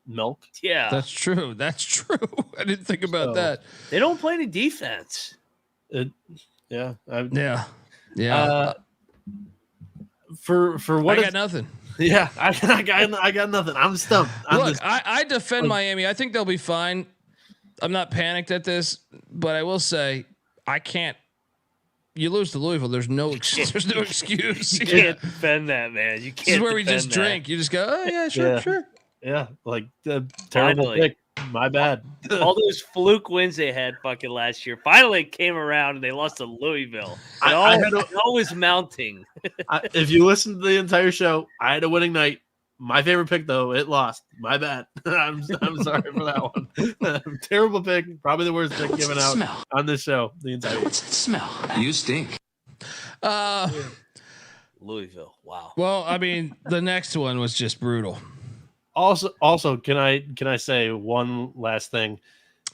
milk. Yeah, that's true. That's true. I didn't think about that. They don't play any defense. Yeah. For what I got nothing. Yeah, I got nothing. I'm stumped. I defend Miami. I think they'll be fine. I'm not panicked at this, but I will say I can't. You lose to Louisville. There's no excuse. You can't defend that, man. You can't. This is where we just drink. You just go, oh yeah, sure. Yeah, the terrible pick. My bad. All those fluke wins they had fucking last year finally came around and they lost to Louisville. It always mounting. If you listen to the entire show, I had a winning night. My favorite pick, though, it lost. My bad. I'm sorry for that one. Terrible pick. Probably the worst pick given out on this show. The entire What's that smell? You stink. Louisville. Wow. Well, I mean, the next one was just brutal. Also, can I say one last thing?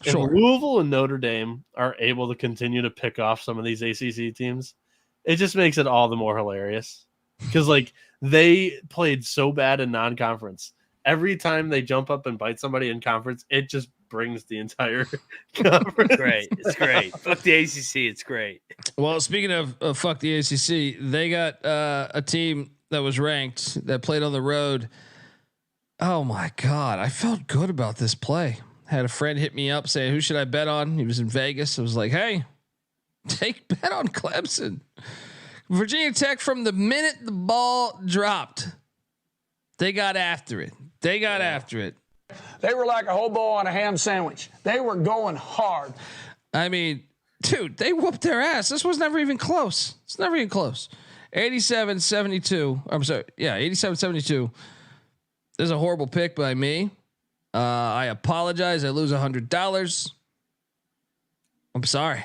Sure. If Louisville and Notre Dame are able to continue to pick off some of these ACC teams, it just makes it all the more hilarious. Because they played so bad in non-conference. Every time they jump up and bite somebody in conference, it just brings the entire conference. It's great. Fuck the ACC. It's great. Well, speaking of fuck the ACC, they got a team that was ranked that played on the road. Oh my God. I felt good about this play. Had a friend hit me up saying, who should I bet on? He was in Vegas. I was like, hey, bet on Clemson. Virginia Tech, from the minute the ball dropped, they got after it. They were like a hobo on a ham sandwich. They were going hard. I mean, dude, they whooped their ass. This was never even close. It's never even close. 87-72. I'm sorry. Yeah, 87-72. This is a horrible pick by me. I apologize. I lose $100. I'm sorry.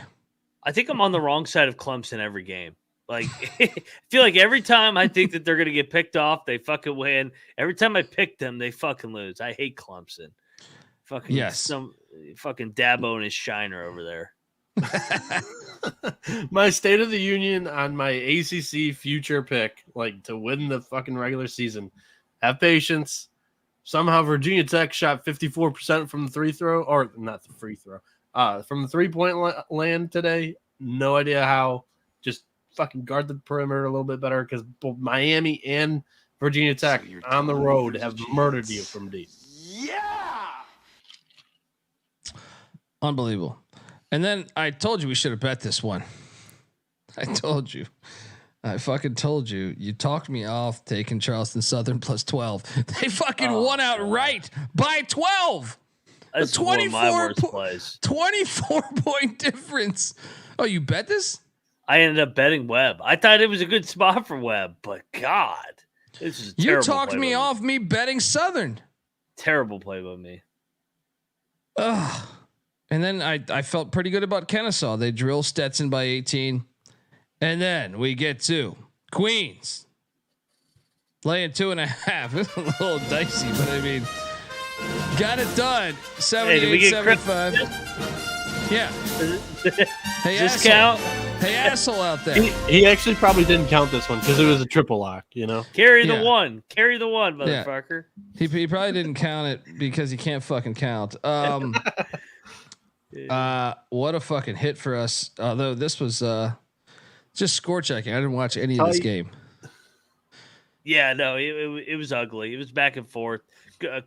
I think I'm on the wrong side of Clemson every game. I feel like every time I think that they're going to get picked off, they fucking win. Every time I pick them, they fucking lose. I hate Clemson. Fucking some fucking Dabo and his shiner over there. My State of the Union on my ACC future pick, to win the fucking regular season. Have patience. Somehow Virginia Tech shot 54% from the free throw, or not the free throw, from the 3-point land today. No idea how. Just fucking guard the perimeter a little bit better because both Miami and Virginia Tech on the road have murdered you from deep. Unbelievable. And then I told you we should have bet this one. I told you. I fucking told you. You talked me off taking Charleston Southern plus 12. They fucking won outright by 12. That's 24 point difference. Oh, you bet this? I ended up betting Webb. I thought it was a good spot for Webb, but God, this is a terrible. You talked me off me betting Southern. Terrible play by me. Ugh. And then I felt pretty good about Kennesaw. They drill Stetson by 18. And then we get to Queens laying 2.5. It's a little dicey, but I mean, got it done. 78-75. Yeah. Hey, does this count? Hey, asshole out there. He actually probably didn't count this one because it was a triple lock, you know? Carry the one, motherfucker. Yeah. He probably didn't count it because he can't fucking count. What a fucking hit for us. Although this was just score checking. I didn't watch any of this game. Yeah, no, it was ugly. It was back and forth.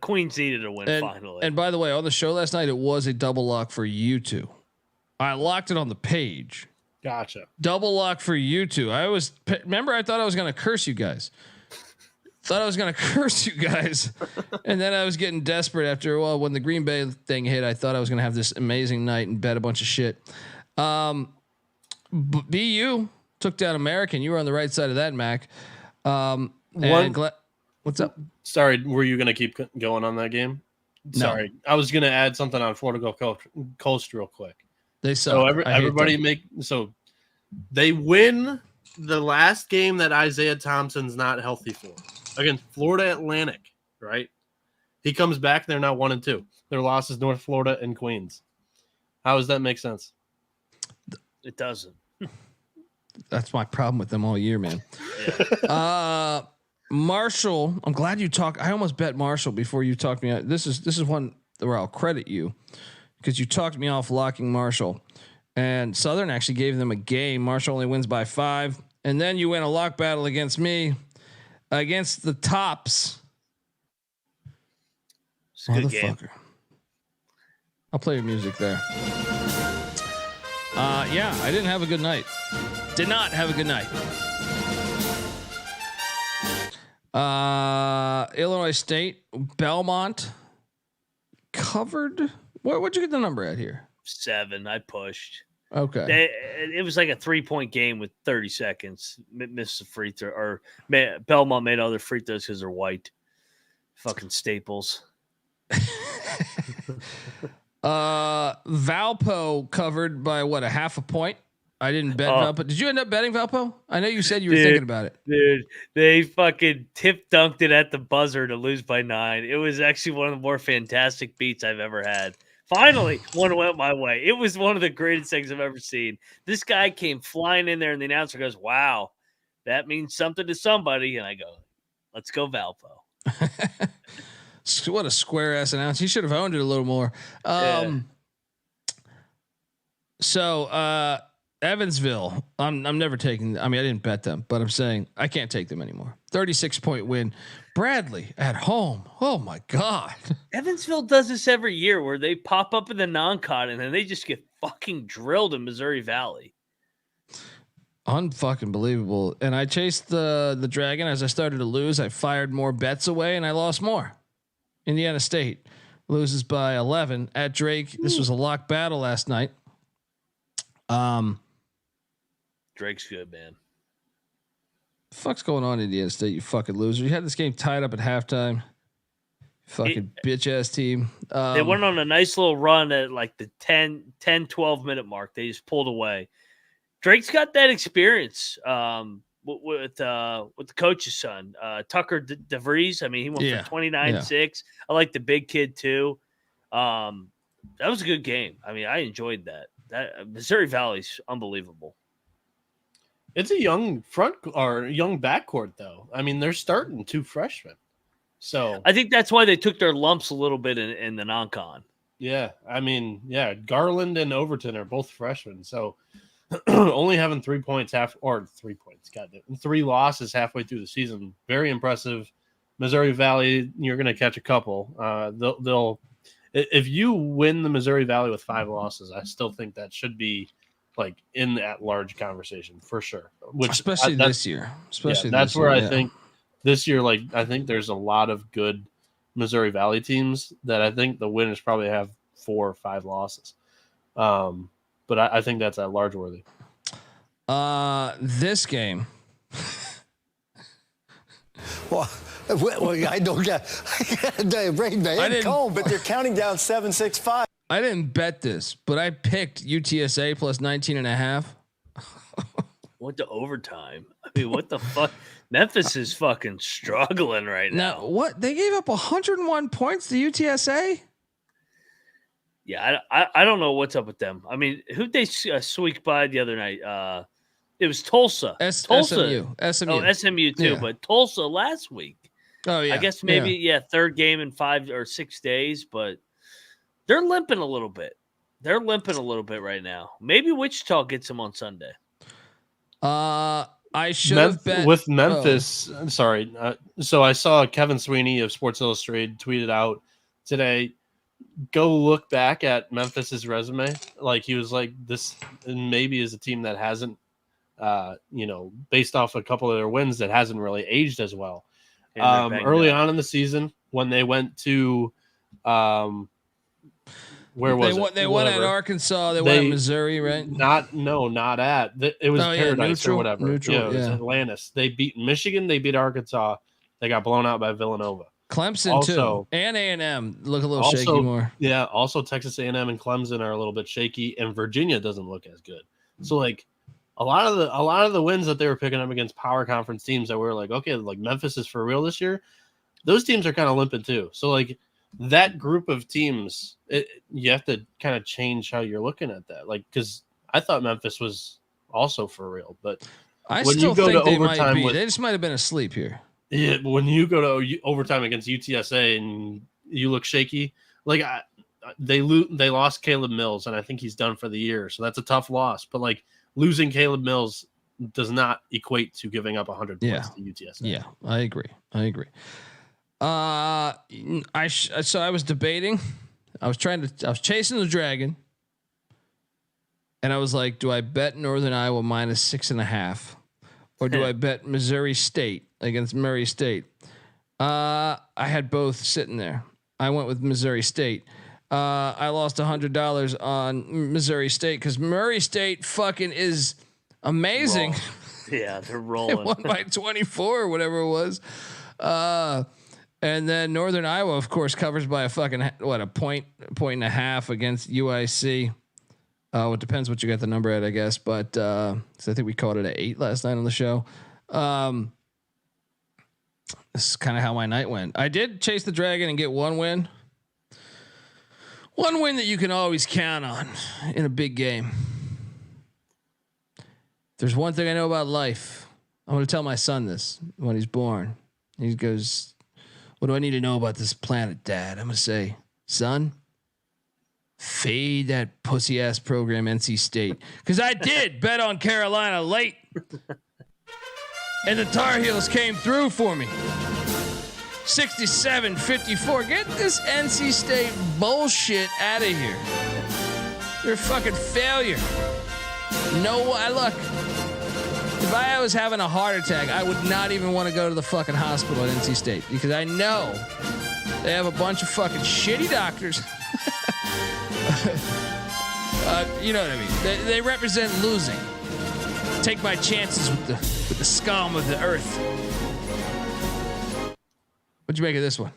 Queens needed a win finally. And by the way, on the show last night, it was a double lock for you two. I locked it on the page. Gotcha. Double lock for you two. I thought I was going to curse you guys. And then I was getting desperate after, when the Green Bay thing hit, I thought I was going to have this amazing night and bet a bunch of shit. BU took down American. You were on the right side of that, Mac. What's up? Sorry, were you going to keep going on that game? No. Sorry. I was going to add something on Florida Gulf Coast real quick. They suck. So they win the last game that Isaiah Thompson's not healthy for against Florida Atlantic, right? He comes back. They're now 1-2. Their loss is North Florida and Queens. How does that make sense? It doesn't. That's my problem with them all year, man. Yeah. Marshall, I'm glad you talked. I almost bet Marshall before you talked me out. This is one where I'll credit you because you talked me off locking Marshall, and Southern actually gave them a game. Marshall only wins by 5, and then you win a lock battle against me, against the Tops. It's a good game. I'll play your music there. Yeah, I didn't have a good night. Did not have a good night. Illinois State, Belmont covered. What'd you get the number at here? 7. I pushed. Okay. It was like a 3-point game with 30 seconds. Missed a free throw, or Belmont made other free throws because they're white. Fucking staples. Valpo covered by a half a point. I didn't bet Valpo. Did you end up betting Valpo? I know you said you were thinking about it. Dude, they fucking tip dunked it at the buzzer to lose by 9. It was actually one of the more fantastic beats I've ever had. Finally, one went my way. It was one of the greatest things I've ever seen. This guy came flying in there, and the announcer goes, "Wow, that means something to somebody." And I go, "Let's go, Valpo." What a square ass announcer. He should have owned it a little more. So Evansville, I'm never taking. I mean, I didn't bet them, but I'm saying I can't take them anymore. 36-point win. Bradley at home. Oh my God. Evansville does this every year where they pop up in the non-con and then they just get fucking drilled in Missouri Valley. Unfucking believable. And I chased the Dragon. As I started to lose, I fired more bets away and I lost more. Indiana State loses by 11 at Drake. This was a lock battle last night. Drake's good, man. Fuck's going on, Indiana State? You fucking loser. You had this game tied up at halftime. Fucking bitch ass team. They went on a nice little run at like the 10-12 minute mark. They just pulled away. Drake's got that experience with the coach's son, Tucker DeVries. I mean, he went for 29-6. I like the big kid too. That was a good game. I mean, I enjoyed that. That Missouri Valley's unbelievable. It's a young front or young backcourt, though. I mean, they're starting 2 freshmen, so I think that's why they took their lumps a little bit in the non-con. Yeah, I mean, Garland and Overton are both freshmen, so only having 3 losses halfway through the season, very impressive. Missouri Valley, you're going to catch a couple. They'll if you win the Missouri Valley with 5 losses, I still think that should be like in that large conversation for sure. Especially this year. That's where I think this year, like I think there's a lot of good Missouri Valley teams that I think the winners probably have 4 or 5 losses. But I think that's at large worthy. This game. Well, I don't get brain man comb, but they're counting down 7-6-5. I didn't bet this, but I picked UTSA plus 19.5. What the overtime? I mean, what the fuck? Memphis is fucking struggling right now. What? They gave up 101 points to UTSA? Yeah, I don't know what's up with them. I mean, who'd they squeak by the other night? It was Tulsa. SMU. Oh, SMU too, but Tulsa last week. Oh, yeah. I guess maybe, third game in 5 or 6 days, but they're limping a little bit. They're limping a little bit right now. Maybe Wichita gets them on Sunday. I should have bet with Memphis. I'm sorry. So I saw Kevin Sweeney of Sports Illustrated tweeted out today, go look back at Memphis's resume. Like he was like, this maybe is a team that hasn't, based off a couple of their wins that hasn't really aged as well. Early on in the season when they went to, where was it? They won at Arkansas. They won at Missouri, right? Not at. It was Paradise neutral, or whatever. Neutral, it was Atlantis. They beat Michigan. They beat Arkansas. They got blown out by Villanova. Clemson also, too, and A&M look a little shaky more. Yeah, also Texas A&M and Clemson are a little bit shaky, and Virginia doesn't look as good. So like a lot of the wins that they were picking up against power conference teams that were like, okay, like Memphis is for real this year. Those teams are kind of limping too. So like that group of teams, you have to kind of change how you're looking at that. Like because I thought Memphis was also for real, but I still think they might be. They just might have been asleep here. Yeah, but when you go to overtime against UTSA and you look shaky, like they lost Caleb Mills, and I think he's done for the year. So that's a tough loss. But like losing Caleb Mills does not equate to giving up 100 points to UTSA. Yeah, I agree. So I was debating. I was chasing the dragon, and I was like, do I bet Northern Iowa minus 6.5, or do I bet Missouri State against Murray State? I had both sitting there. I went with Missouri State. I lost $100 on Missouri State because Murray State fucking is amazing. Yeah, they're rolling. They won by 24 or whatever it was. And then Northern Iowa, of course, covers by a fucking a point and a half against UIC. It depends what you got the number at, I guess. But so I think we called it at 8 last night on the show. This is kind of how my night went. I did chase the dragon and get one win. One win that you can always count on in a big game. There's one thing I know about life. I'm going to tell my son this when he's born. He goes, "What do I need to know about this planet, Dad?" I'm going to say, "Son, fade that pussy ass program, NC State." Because I did bet on Carolina late. And the Tar Heels came through for me. 67-54. Get this NC State bullshit out of here. You're a fucking failure. No, look. If I was having a heart attack, I would not even want to go to the fucking hospital at NC State because I know they have a bunch of fucking shitty doctors. You know what I mean? They represent losing. Take my chances with the scum of the earth. What'd you make of this one?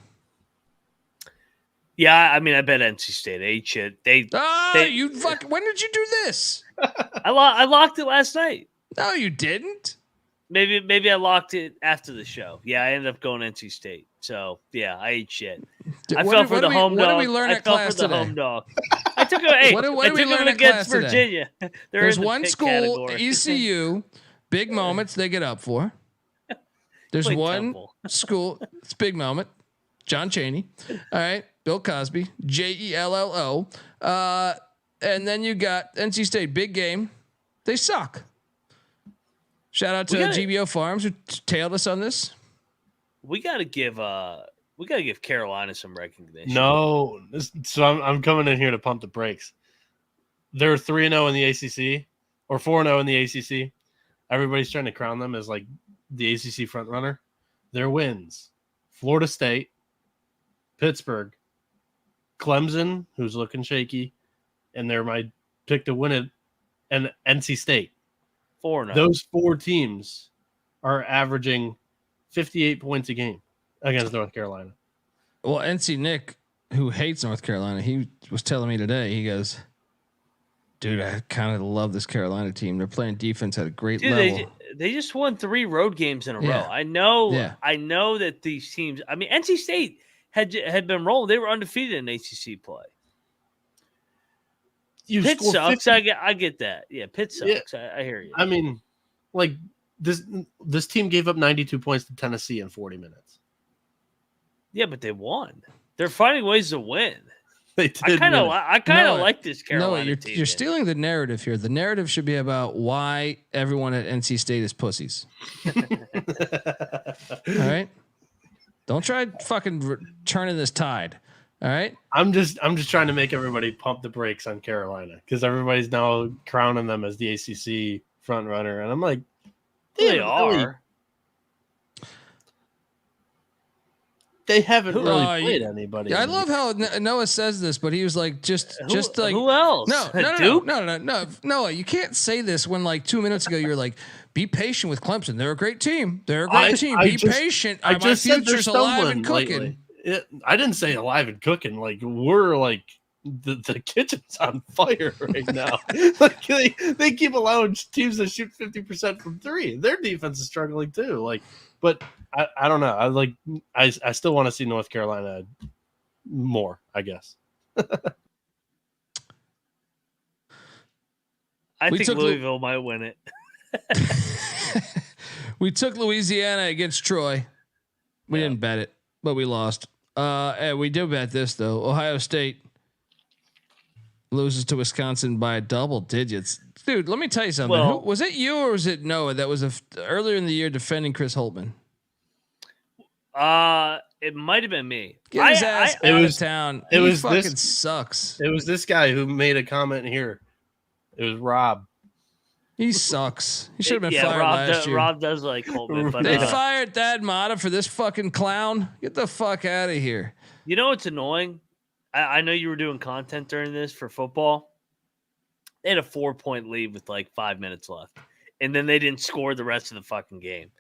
Yeah, I mean, I bet NC State ate shit. You fuck. When did you do this? I locked it last night. No, you didn't. Maybe I locked it after the show. Yeah, I ended up going NC State. So yeah, I ate shit. I fell for the home dog. What did we learn at class today? Home dog. I took it. What did we learn against Virginia? There's one school, ECU, big moments they get up for. There's one school, it's big moment. John Chaney. All right. Bill Cosby, JELLO. And then you got NC State, big game. They suck. Shout out to GBO Farms who tailed us on this. We gotta give Carolina some recognition. No, so I'm coming in here to pump the brakes. They're 3-0 in the ACC or 4-0 in the ACC. Everybody's trying to crown them as like the ACC front runner. Their wins: Florida State, Pittsburgh, Clemson, who's looking shaky, and they're my pick to win it, and NC State. 4-0. Those 4 teams are averaging 58 points a game against North Carolina. Well, NC Nick, who hates North Carolina, he was telling me today, he goes, dude, I kind of love this Carolina team. They're playing defense at a great level. They just won 3 road games in a row. I know that these teams, I mean, NC State had been rolling. They were undefeated in ACC play. Pitt sucks. I get that. Yeah, Pitt sucks. Yeah. I hear you. I mean, like this team gave up 92 points to Tennessee in 40 minutes. Yeah, but they won. They're finding ways to win. They did. I kind of like this Carolina team. You're stealing the narrative here. The narrative should be about why everyone at NC State is pussies. All right. Don't try fucking turning this tide. All right. I'm just trying to make everybody pump the brakes on Carolina because everybody's now crowning them as the ACC front runner, and I'm like, they are. They haven't really played anybody. Yeah, I love how Noah says this, but he was like, just like who else? No, Noah, you can't say this when like 2 minutes ago you were like, be patient with Clemson. They're a great team. Be patient. My future's alive and cooking. I didn't say alive and cooking. Like we're like the kitchen's on fire right now. Like they keep allowing teams to shoot 50% from 3. Their defense is struggling too. Like, but I don't know. I still want to see North Carolina more, I guess. I think Louisville might win it. We took Louisiana against Troy. We didn't bet it, but we lost. And we did bet this though. Ohio State loses to Wisconsin by double digits. Dude, let me tell you something. Well, was it you or was it Noah that was earlier in the year defending Chris Holtman? It might have been me. Get his ass out of town. It was fucking sucks. It was this guy who made a comment here. It was Rob. He sucks. He should have been fired last year. Rob does like Holtman, but they fired Thad Matta for this fucking clown. Get the fuck out of here. You know what's annoying? I know you were doing content during this for football. They had a 4-point lead with like 5 minutes left, and then they didn't score the rest of the fucking game.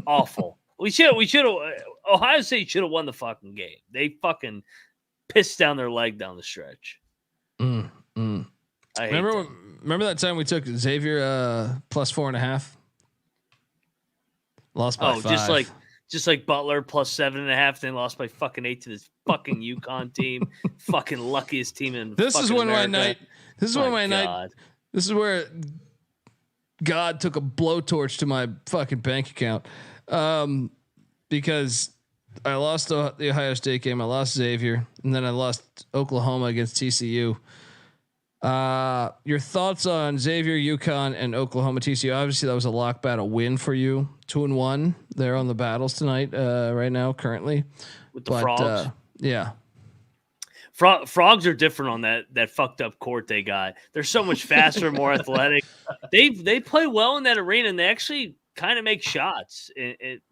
Awful. We should have. Ohio State should have won the fucking game. They fucking pissed down their leg down the stretch. Remember that time we took Xavier plus 4.5? Lost by 5. Just like Butler plus 7.5. Then lost by fucking 8 to this fucking UConn team. Fucking luckiest team in this is when America. my night. This is when my night. This is where God took a blowtorch to my fucking bank account. Because I lost the Ohio State game, I lost Xavier, and then I lost Oklahoma against TCU. Your thoughts on Xavier, UConn, and Oklahoma TCU? Obviously, that was a lock battle win for you. 2-1. They're on the battles tonight, right now, currently. With the Frogs, yeah. Frogs are different on that fucked up court they got. They're so much faster, more athletic. They play well in that arena, and they actually kind of make shots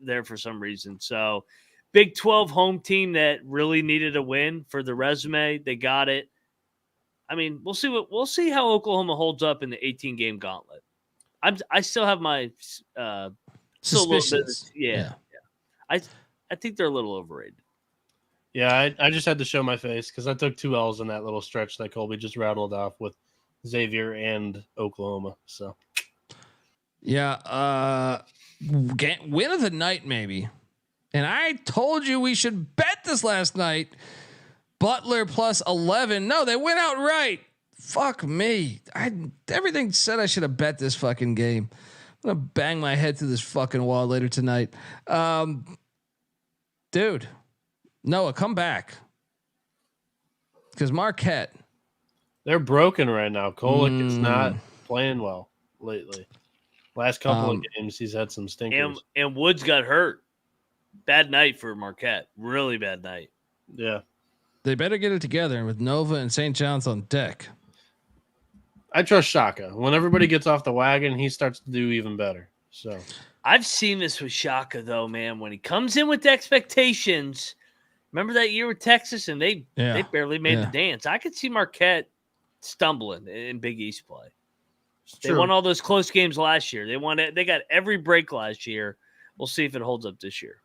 there for some reason. So, Big 12 home team that really needed a win for the resume. They got it. I mean, we'll see how Oklahoma holds up in the 18-game gauntlet. I still have my suspicions. Yeah. I think they're a little overrated. Yeah, I just had to show my face because I took 2 L's in that little stretch that Colby just rattled off with Xavier and Oklahoma. So, yeah, win of the night maybe. And I told you we should bet this last night. Butler plus 11. No, they went out right. Fuck me. Everything said I should have bet this fucking game. I'm gonna bang my head through this fucking wall later tonight. Dude, Noah, come back. Because Marquette. They're broken right now. Kolek is not playing well. lately. Last couple of games, he's had some stinkers. And Woods got hurt. Bad night for Marquette. Really bad night. Yeah. They better get it together with Nova and St. John's on deck. I trust Shaka. When everybody gets off the wagon, he starts to do even better. So I've seen this with Shaka, though, man. When he comes in with expectations, remember that year with Texas, and they barely made the dance. I could see Marquette stumbling in Big East play. They won all those close games last year. They got every break last year. We'll see if it holds up this year.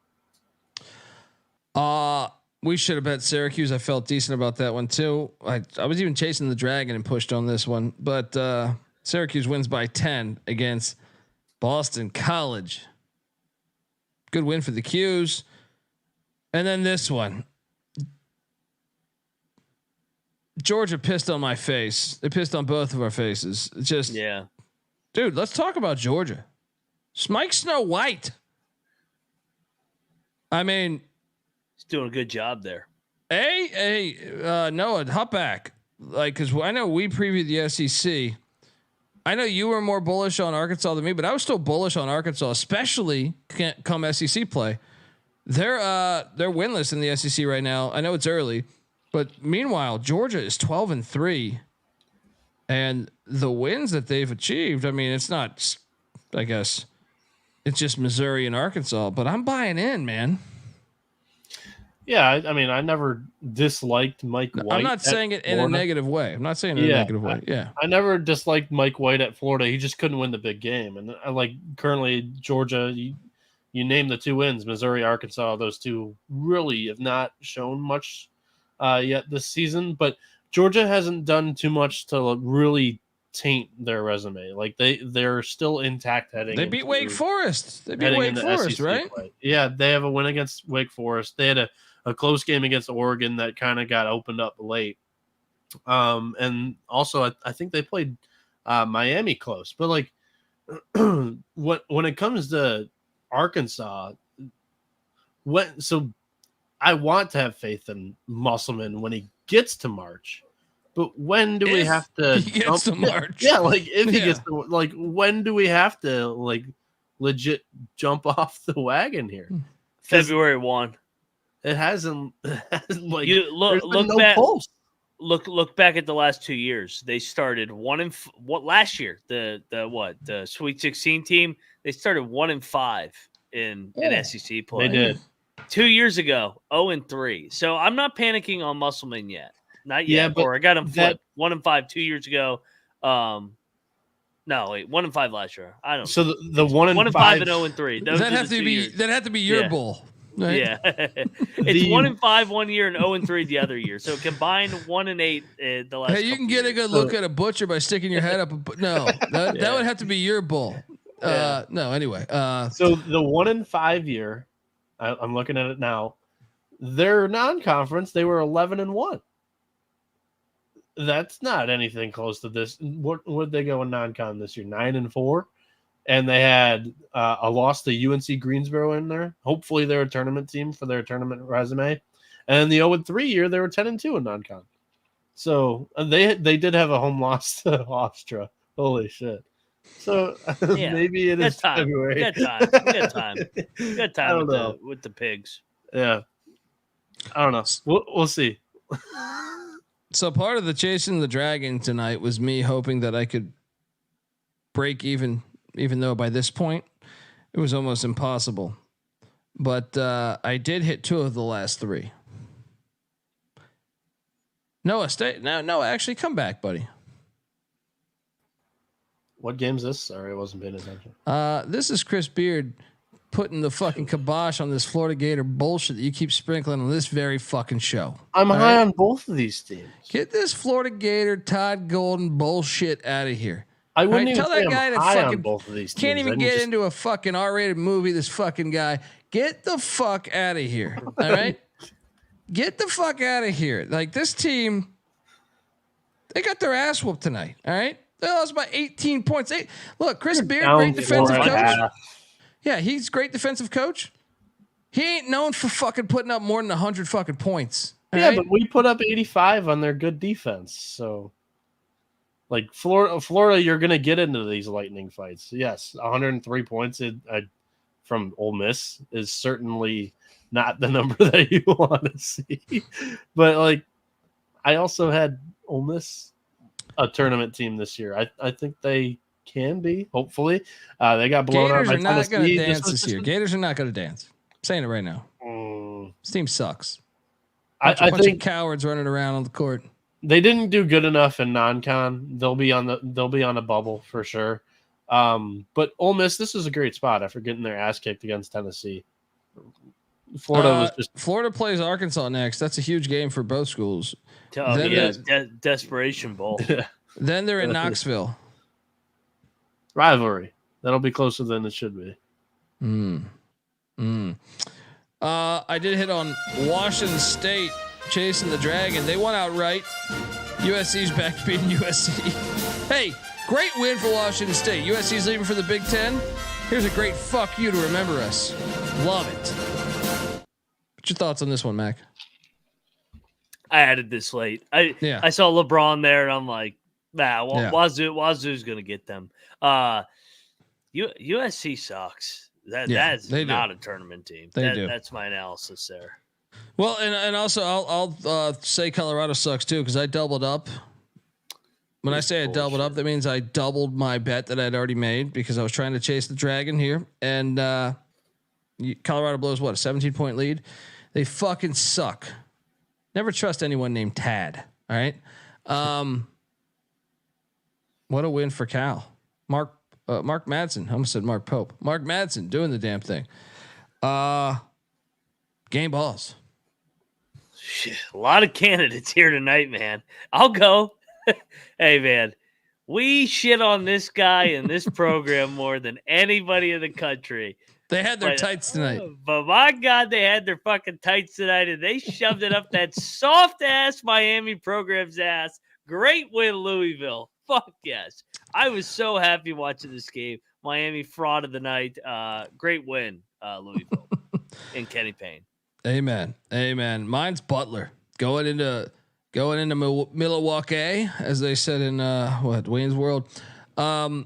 We should have bet Syracuse. I felt decent about that one too. I was even chasing the Dragon and pushed on this one, but Syracuse wins by 10 against Boston College. Good win for the Qs. And then this one. Georgia pissed on my face. They pissed on both of our faces. It's just, dude, let's talk about Georgia. Smike Snow White. I mean, he's doing a good job there. Noah, hop back. Like, cause I know we previewed the SEC. I know you were more bullish on Arkansas than me, but I was still bullish on Arkansas, especially come SEC play. They're winless in the SEC right now. I know it's early. But meanwhile, Georgia is 12-3, and the wins that they've achieved, I mean, it's not, I guess it's just Missouri and Arkansas, but I'm buying in, man. Yeah. I mean, I never disliked Mike White. I'm not saying it in a negative way. I'm not saying it in a negative way. I never disliked Mike White at Florida. He just couldn't win the big game. And I like currently Georgia, you name the two wins, Missouri, Arkansas, those two really have not shown much yet this season, but Georgia hasn't done too much to really taint their resume. Like they're still intact heading. They beat Wake Forest. They beat Wake Forest, right? Play. Yeah, they have a win against Wake Forest. They had a close game against Oregon that kind of got opened up late. And also I think they played Miami close. But like when it comes to Arkansas, I want to have faith in Musselman when he gets to March, but when do we have to? He gets to March. Yeah, like if he gets to, like, when do we have to like legit jump off the wagon here? February 1. It hasn't like you look back. Pulse. Look back at the last 2 years. They started last year. The Sweet 16 team. They started 1-5 in SEC play. They did. 2 years ago, 0-3. So I'm not panicking on Musselman yet. Not yet. Or I got him flipped. 1-5 2 years ago. No, wait, 1-5 last year. I don't. So the 1-5 and 0-3. That have to be your bowl. Right? Yeah, it's 1-5 1 year and 0-3 the other year. So combined 1-8 the last. Hey, you can get a good look at a butcher by sticking your head up. No, that would have to be your bowl. No, anyway. So the 1-5 year. I'm looking at it now. Their non-conference, they were 11-1. That's not anything close to this. What would they go in non-con this year? 9-4, and they had a loss to UNC Greensboro in there. Hopefully, they're a tournament team for their tournament resume. And the 0-3 year, they were 10-2 in non-con. So they did have a home loss to Hofstra. Holy shit! So maybe it is February. Good time with the pigs. Yeah, I don't know. We'll see. So part of the chasing the dragon tonight was me hoping that I could break even though by this point it was almost impossible. But I did hit 2 of the last 3. Noah, stay now. Noah, actually come back, buddy. What game's this? Sorry, I wasn't paying attention. This is Chris Beard putting the fucking kibosh on this Florida Gator bullshit that you keep sprinkling on this very fucking show. I'm high on both of these teams. Get this Florida Gator Todd Golden bullshit out of here. I wouldn't even tell that guy that fucking both of these teams. Can't even get into a fucking R-rated movie. This fucking guy, get the fuck out of here. All right, get the fuck out of here. Like this team, they got their ass whooped tonight. All right. They lost by 18 points. Look, Chris Beard, great defensive coach. Yeah, he's great defensive coach. He ain't known for fucking putting up more than 100 fucking points. Yeah, right? But we put up 85 on their good defense. So Like Florida, you're going to get into these lightning fights. Yes, 103 points from Ole Miss is certainly not the number that you want to see. But like, I also had Ole Miss a tournament team this year. I think they can be. Hopefully, they got blown out. Gators are not going to dance this year. Gators are not going to dance. I'm saying it right now. This team sucks. I think cowards running around on the court. They didn't do good enough in non-con. They'll be on a bubble for sure. But Ole Miss, this is a great spot after getting their ass kicked against Tennessee. Florida plays Arkansas next. That's a huge game for both schools. Desperation bowl. Then they're in Knoxville. Rivalry. That'll be closer than it should be. I did hit on Washington State chasing the Dragon. They won outright. USC's back to beating USC. Hey, great win for Washington State. USC's leaving for the Big Ten. Here's a great fuck you to remember us. Love it. What's your thoughts on this one, Mac? I added this late. I saw LeBron there, and I'm like, Wazoo's going to get them. USC sucks. That's not a tournament team. That's my analysis there. Well, and also I'll say Colorado sucks too because I doubled up. When I say I doubled up, that means I doubled my bet that I'd already made because I was trying to chase the Dragon here. And Colorado blows what, a 17-point lead? They fucking suck. Never trust anyone named Tad. All right. What a win for Cal. Mark Madsen. I almost said Mark Pope. Mark Madsen doing the damn thing. Game balls. Shit, a lot of candidates here tonight, man. I'll go. Hey, man, we shit on this guy in this program more than anybody in the country. They had their tights tonight. But my God, they had their fucking tights tonight, and they shoved it up that soft-ass Miami program's ass. Great win, Louisville. Fuck yes. I was so happy watching this game. Miami fraud of the night. Great win, Louisville and Kenny Payne. Amen. Mine's Butler going into Milwaukee, as they said in Wayne's World. Thad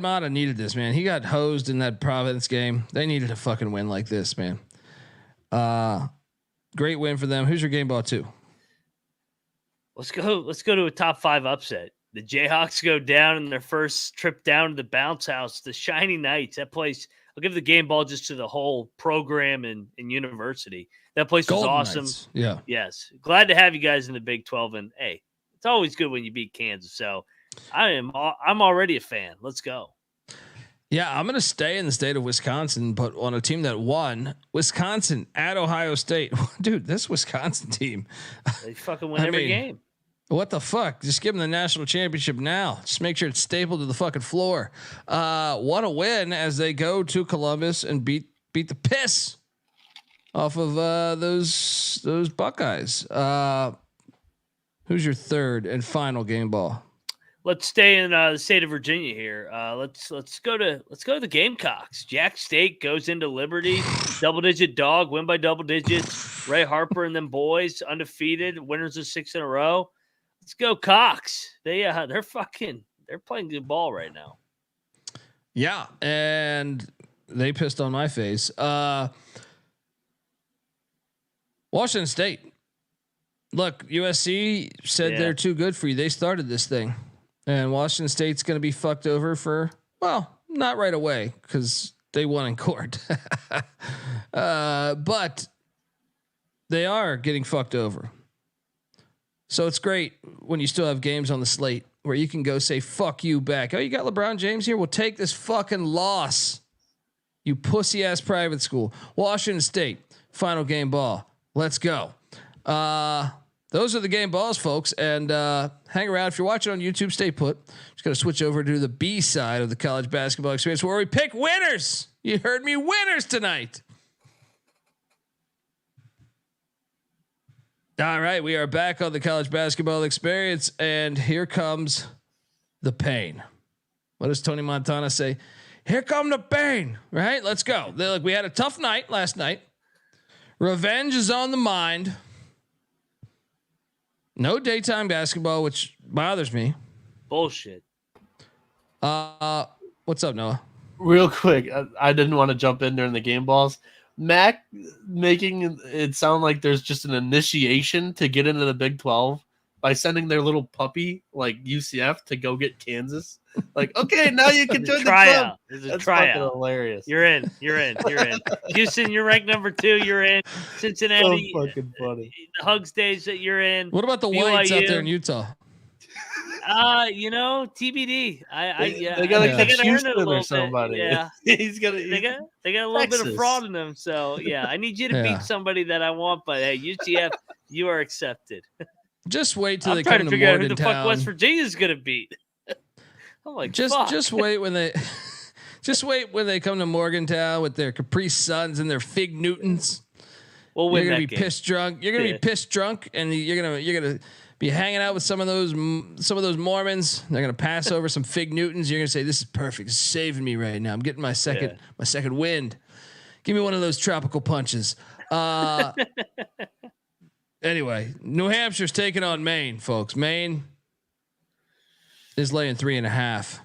Matta needed this, man. He got hosed in that Providence game. They needed a fucking win like this, man. Great win for them. Who's your game ball too? Let's go to a top 5 upset. The Jayhawks go down in their first trip down to the bounce house. The Shiny Knights. That place. I'll give the game ball just to the whole program and university. That place was awesome. Knights. Yeah. Yes. Glad to have you guys in the Big 12. And hey, it's always good when you beat Kansas. So I'm already a fan. Let's go. Yeah, I'm going to stay in the state of Wisconsin, but on a team that won. Wisconsin at Ohio State. Dude, this Wisconsin team. They fucking win every game. What the fuck? Just give them the national championship now. Just make sure it's stapled to the fucking floor. What a win as they go to Columbus and beat the piss off of those Buckeyes. Who's your third and final game ball? Let's stay in the state of Virginia here. Let's go to the Gamecocks. Jack State goes into Liberty, double-digit dog, win by double digits. Ray Harper and them boys undefeated, winners of 6 in a row. Let's go Cox. They're playing good ball right now. Yeah, and they pissed on my face. Washington State. Look, USC said they're too good for you. They started this thing. And Washington State's going to be fucked over for, well, not right away because they won in court. But they are getting fucked over. So it's great when you still have games on the slate where you can go say, fuck you back. Oh, you got LeBron James here? We'll take this fucking loss. You pussy ass private school. Washington State, final game ball. Let's go. Those are the game balls, folks. And hang around. If you're watching on YouTube, stay put. Just going to switch over to the B side of the college basketball experience where we pick winners. You heard me, winners tonight. All right, we are back on the college basketball experience, and here comes the pain. What does Tony Montana say? Here come the pain, right? Let's go. Look, we had a tough night last night. Revenge is on the mind. No daytime basketball, which bothers me. Bullshit. What's up, Noah? Real quick, I didn't want to jump in during the game balls. Mac making it sound like there's just an initiation to get into the Big 12 by sending their little puppy like UCF to go get Kansas. Like, okay, now you can join the club. There's a tryout. Hilarious. You're in. Houston, you're ranked number 2. You're in. Cincinnati, So fucking funny. Hugs days that you're in. What about the Whites out there in Utah? TBD. They got like Houston or somebody. Yeah, they got a little bit of fraud in them. So yeah, I need you to beat somebody that I want. But hey, UCF, you are accepted. Just wait till I'm they trying come to to figure out who the Morgantown. fuck West Virginia's gonna beat. I'm like, just wait when they, just wait when they come to Morgantown with their Capri Suns and their Fig Newtons. We'll win. You're gonna that be game. pissed drunk. You're gonna be pissed drunk, and you're gonna be hanging out with some of those Mormons. They're gonna pass over some Fig Newtons. You're gonna say, "This is perfect. It's saving me right now. I'm getting my second wind. Give me one of those tropical punches." Anyway, New Hampshire's taking on Maine, folks. Maine is laying 3.5.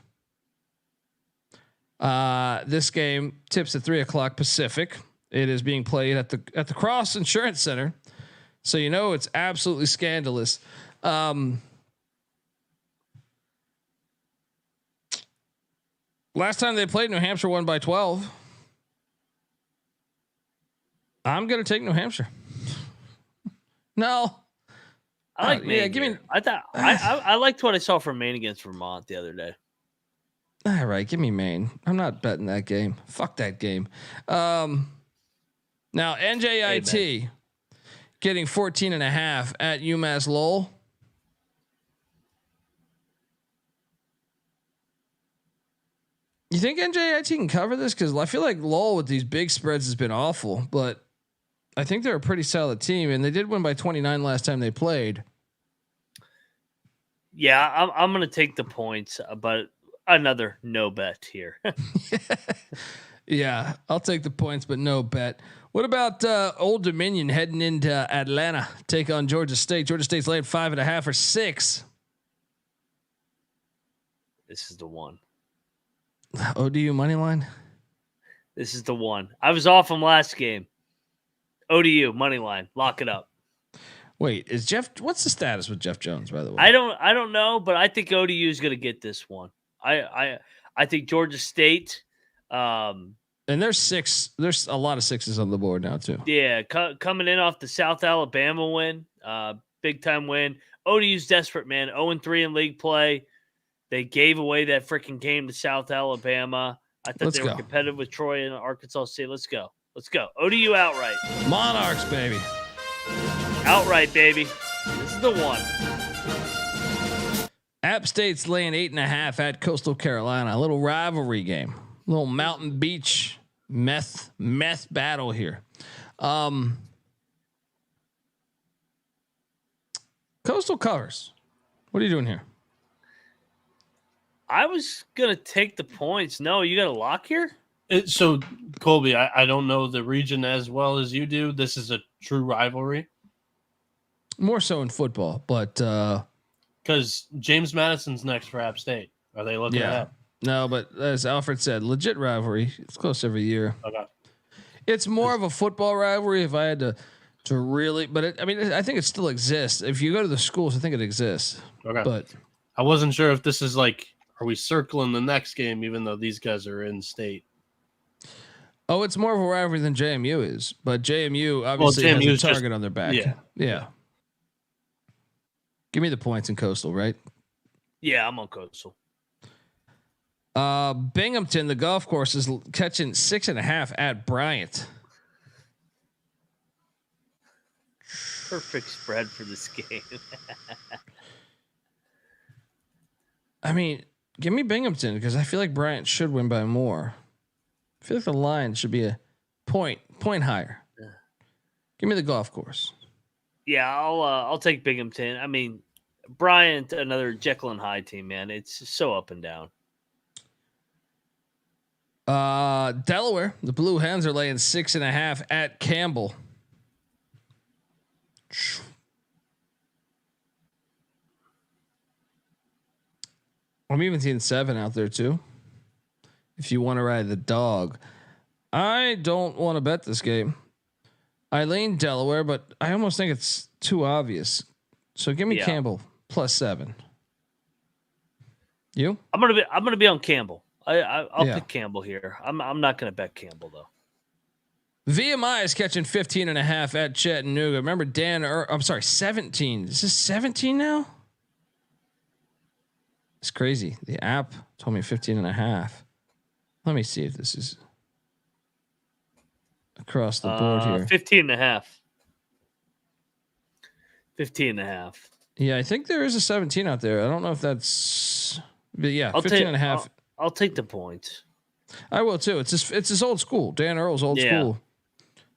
This game tips at 3:00 Pacific. It is being played at the Cross Insurance Center, so it's absolutely scandalous. Last time they played, New Hampshire won by 12. I'm gonna take New Hampshire. No, I like Maine. Yeah, give me. I thought I liked what I saw from Maine against Vermont the other day. All right, give me Maine. I'm not betting that game. Fuck that game. Now NJIT getting 14.5 at UMass Lowell. You think NJIT can cover this? Because I feel like Lowell with these big spreads has been awful, but I think they're a pretty solid team, and they did win by 29 last time they played. Yeah, I'm going to take the points, but another no bet here. Yeah, I'll take the points, but no bet. What about Old Dominion heading into Atlanta, take on Georgia State? Georgia State's laying 5.5 or 6. This is the one. ODU money line. This is the one. I was off them last game. ODU money line. Lock it up. Wait, is Jeff? What's the status with Jeff Jones? By the way, I don't know, but I think ODU is going to get this one. I think Georgia State. And there's 6. There's a lot of 6s on the board now too. Yeah, coming in off the South Alabama win, big time win. ODU's desperate, man. 0-3 in league play. They gave away that freaking game to South Alabama. I thought they were competitive with Troy and Arkansas State. Let's go. ODU outright. Monarchs, baby. Outright, baby. This is the one. App State's laying 8.5 at Coastal Carolina. A little rivalry game. A little Mountain Beach meth battle here. Coastal covers. What are you doing here? I was going to take the points. No, you got a lock here? So, Colby, I don't know the region as well as you do. This is a true rivalry. More so in football, but because James Madison's next for App State. Are they looking at that? No, but as Alfred said, legit rivalry. It's close every year. Okay. It's more of a football rivalry if I had to really, but I think it still exists. If you go to the schools, I think it exists. Okay. But I wasn't sure if this is like, are we circling the next game even though these guys are in state? Oh, it's more of a rivalry than JMU is, but JMU obviously has a target on their back. Yeah. Give me the points in Coastal, right? Yeah, I'm on Coastal. Binghamton, the golf course, is catching 6.5 at Bryant. Perfect spread for this game. I mean, give me Binghamton because I feel like Bryant should win by more. I feel like the line should be a point higher. Give me the golf course. Yeah, I'll take Binghamton. I mean, Bryant, another Jekyll and Hyde team, man. It's so up and down. Delaware, the Blue Hens are laying 6.5 at Campbell. I'm even seeing 7 out there too. If you want to ride the dog, I don't want to bet this game. I lean Delaware, but I almost think it's too obvious. So give me Campbell +7. You? I'm gonna be on Campbell. I'll pick Campbell here. I'm not gonna bet Campbell though. VMI is catching 15.5 at Chattanooga. Remember I'm sorry, 17. Is this 17 now? It's crazy. The app told me 15.5. Let me see if this is across the board here. 15.5. 15.5. Yeah, I think there is a 17 out there. I don't know if that's, but yeah, 15.5. I'll take the points. I will too. It's his old school. Dan Earl's old school.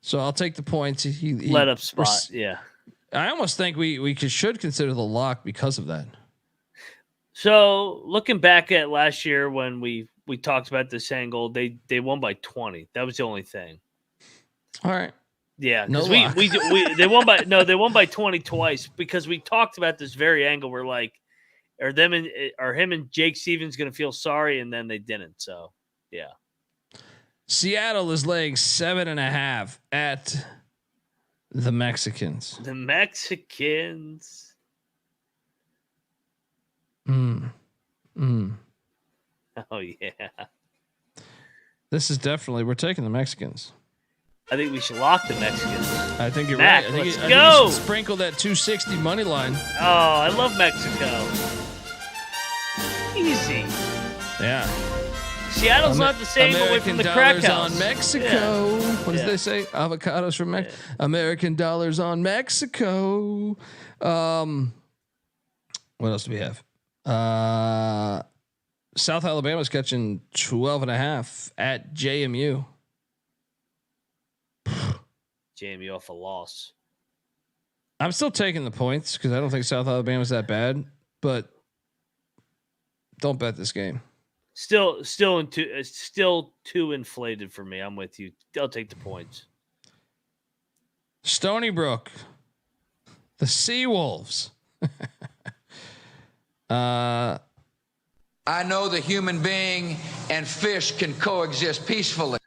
So I'll take the points. He let up spot. Yeah. I almost think we should consider the lock because of that. So looking back at last year when we talked about this angle, they won by 20. That was the only thing. All right. Yeah, because they won by 20 twice because we talked about this very angle. We're like, are him and Jake Stevens going to feel sorry? And then they didn't. So yeah. Seattle is laying 7.5 at the Mexicans. The Mexicans. Oh yeah. This is definitely, we're taking the Mexicans. I think we should lock the Mexicans. I think you're Mac, right. I think go. You should sprinkle that 260 money line. Oh, I love Mexico. Easy. Yeah. Seattle's not the same away from the crack house. On Mexico. Yeah. What did they say? Avocados from Mexico. Yeah. American dollars on Mexico. What else do we have? South Alabama's catching 12.5 at JMU. JMU off a loss. I'm still taking the points because I don't think South Alabama's that bad, but don't bet this game. Still too inflated for me. I'm with you. I'll take the points. Stony Brook, the Seawolves. I know the human being and fish can coexist peacefully.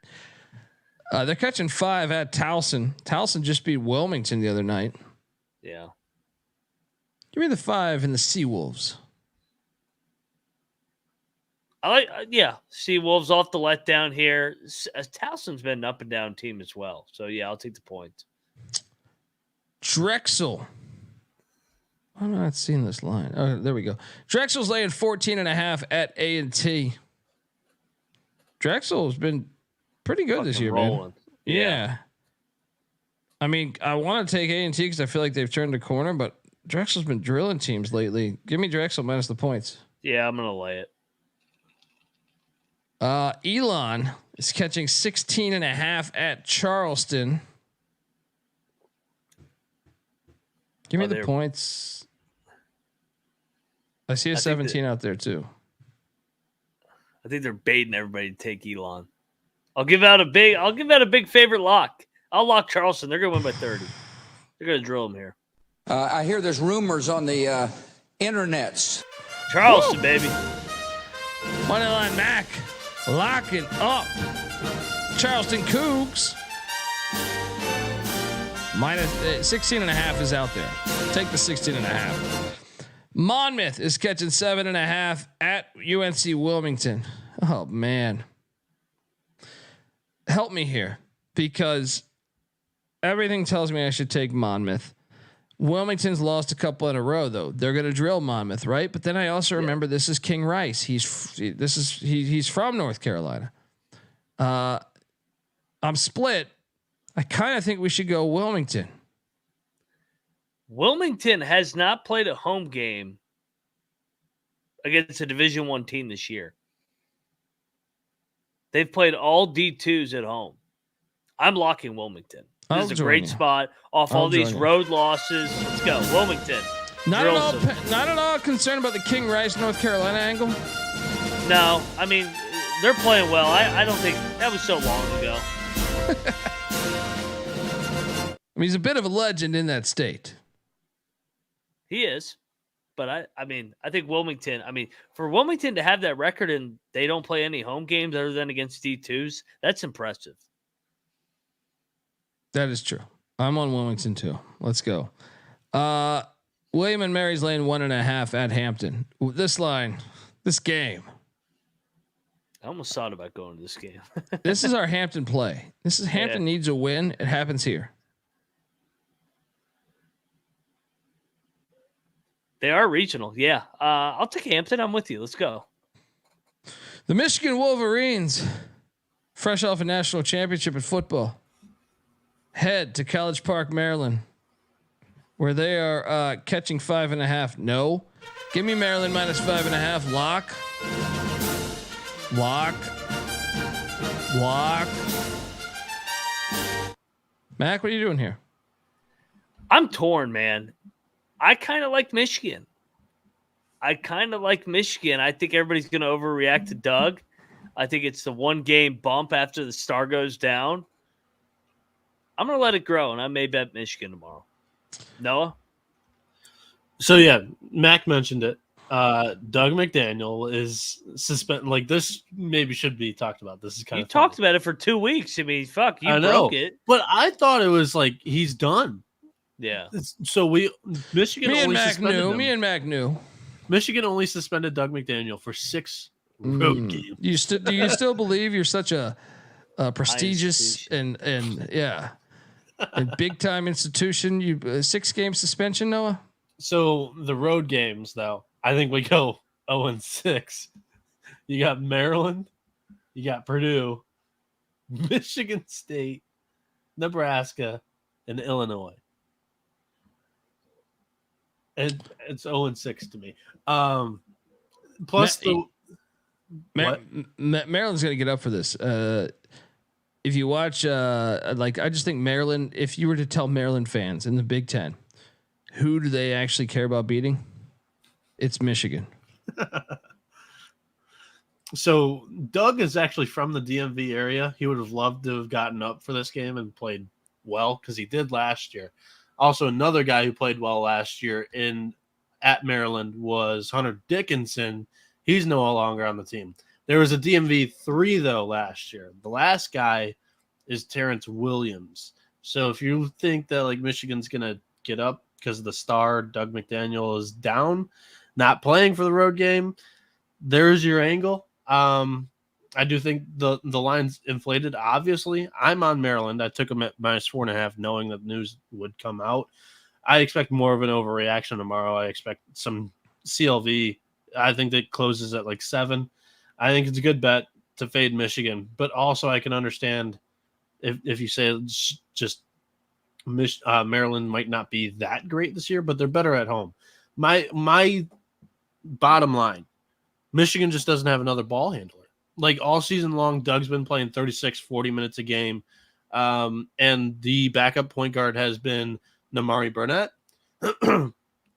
They're catching 5 at Towson. Towson just beat Wilmington the other night. Yeah. Give me the 5 in the Seawolves. Seawolves off the letdown here. Towson's been an up and down team as well. So yeah, I'll take the points. Drexel. I'm not seeing this line. Oh, there we go. Drexel's laying 14.5 at A&T. Drexel's been pretty good this year, rolling. Man. Yeah. I mean, I want to take A&T because I feel like they've turned a corner, but Drexel's been drilling teams lately. Give me Drexel minus the points. Yeah, I'm gonna lay it. Elon is catching 16.5 at Charleston. Give me the points. I see a 17 out there too. I think they're baiting everybody to take Elon. I'll give out a big favorite lock. I'll lock Charleston. They're gonna win by 30. They're gonna drill them here. I hear there's rumors on the internets. Charleston, baby. Moneyline Mac locking up Charleston Cougs. Minus 16.5 is out there. Take the 16.5. Monmouth is catching 7.5 at UNC Wilmington. Oh man. Help me here because everything tells me I should take Monmouth. Wilmington's lost a couple in a row though. They're going to drill Monmouth, right? But then I also remember this is King Rice. He's from North Carolina. I'm split. I kind of think we should go Wilmington. Wilmington has not played a home game against a Division I team this year. They've played all D2s at home. I'm locking Wilmington. This is a great spot off all these road losses. Let's go, Wilmington. Not at all concerned about the King Rice, North Carolina angle. No, I mean they're playing well. I don't think that was so long ago. I mean, he's a bit of a legend in that state. He is. But I mean, I think Wilmington. I mean, for Wilmington to have that record and they don't play any home games other than against D2s, that's impressive. That is true. I'm on Wilmington too. Let's go. William and Mary's laying 1.5 at Hampton. This game. I almost thought about going to this game. This is our Hampton play. Hampton needs a win. It happens here. They are regional. Yeah. I'll take Hampton. I'm with you. Let's go. The Michigan Wolverines, fresh off a national championship in football, head to College Park, Maryland, where they are catching 5.5. No. Give me Maryland minus 5.5. Lock. Mac, what are you doing here? I'm torn, man. I kind of like Michigan. I think everybody's going to overreact to Doug. I think it's the one game bump after the star goes down. I'm going to let it grow, and I may bet Michigan tomorrow. Noah? So, yeah, Mac mentioned it. Doug McDaniel is suspended. Like, this maybe should be talked about. This is kind of talked about it for 2 weeks. I mean, fuck, you broke it. But I thought it was like he's done. Yeah. So Michigan Me and only Mac suspended knew. him. Me and Mac knew. Michigan only suspended Doug McDaniel for 6 road games. Do you still believe you're such a prestigious and big time institution? You 6-game suspension, Noah? So the road games, though, I think we go 0-6. You got Maryland, you got Purdue, Michigan State, Nebraska, and Illinois. And it's 0-6 to me. Plus Maryland's going to get up for this. If you watch, I just think Maryland. If you were to tell Maryland fans in the Big Ten, who do they actually care about beating? It's Michigan. So Doug is actually from the DMV area. He would have loved to have gotten up for this game and played well because he did last year. Also, another guy who played well last year at Maryland was Hunter Dickinson. He's no longer on the team. There was a DMV 3 though last year. The last guy is Terrence Williams. So if you think that like Michigan's gonna get up because the star Doug McDaniel is down, not playing for the road game, there's your angle. I do think the line's inflated. Obviously, I'm on Maryland. I took them at minus 4.5, knowing that the news would come out. I expect more of an overreaction tomorrow. I expect some CLV. I think that closes at like 7. I think it's a good bet to fade Michigan, but also I can understand if you say it's just Maryland might not be that great this year, but they're better at home. My bottom line, Michigan just doesn't have another ball handler. Like all season long, Doug's been playing 36, 40 minutes a game. And the backup point guard has been Namari Burnett.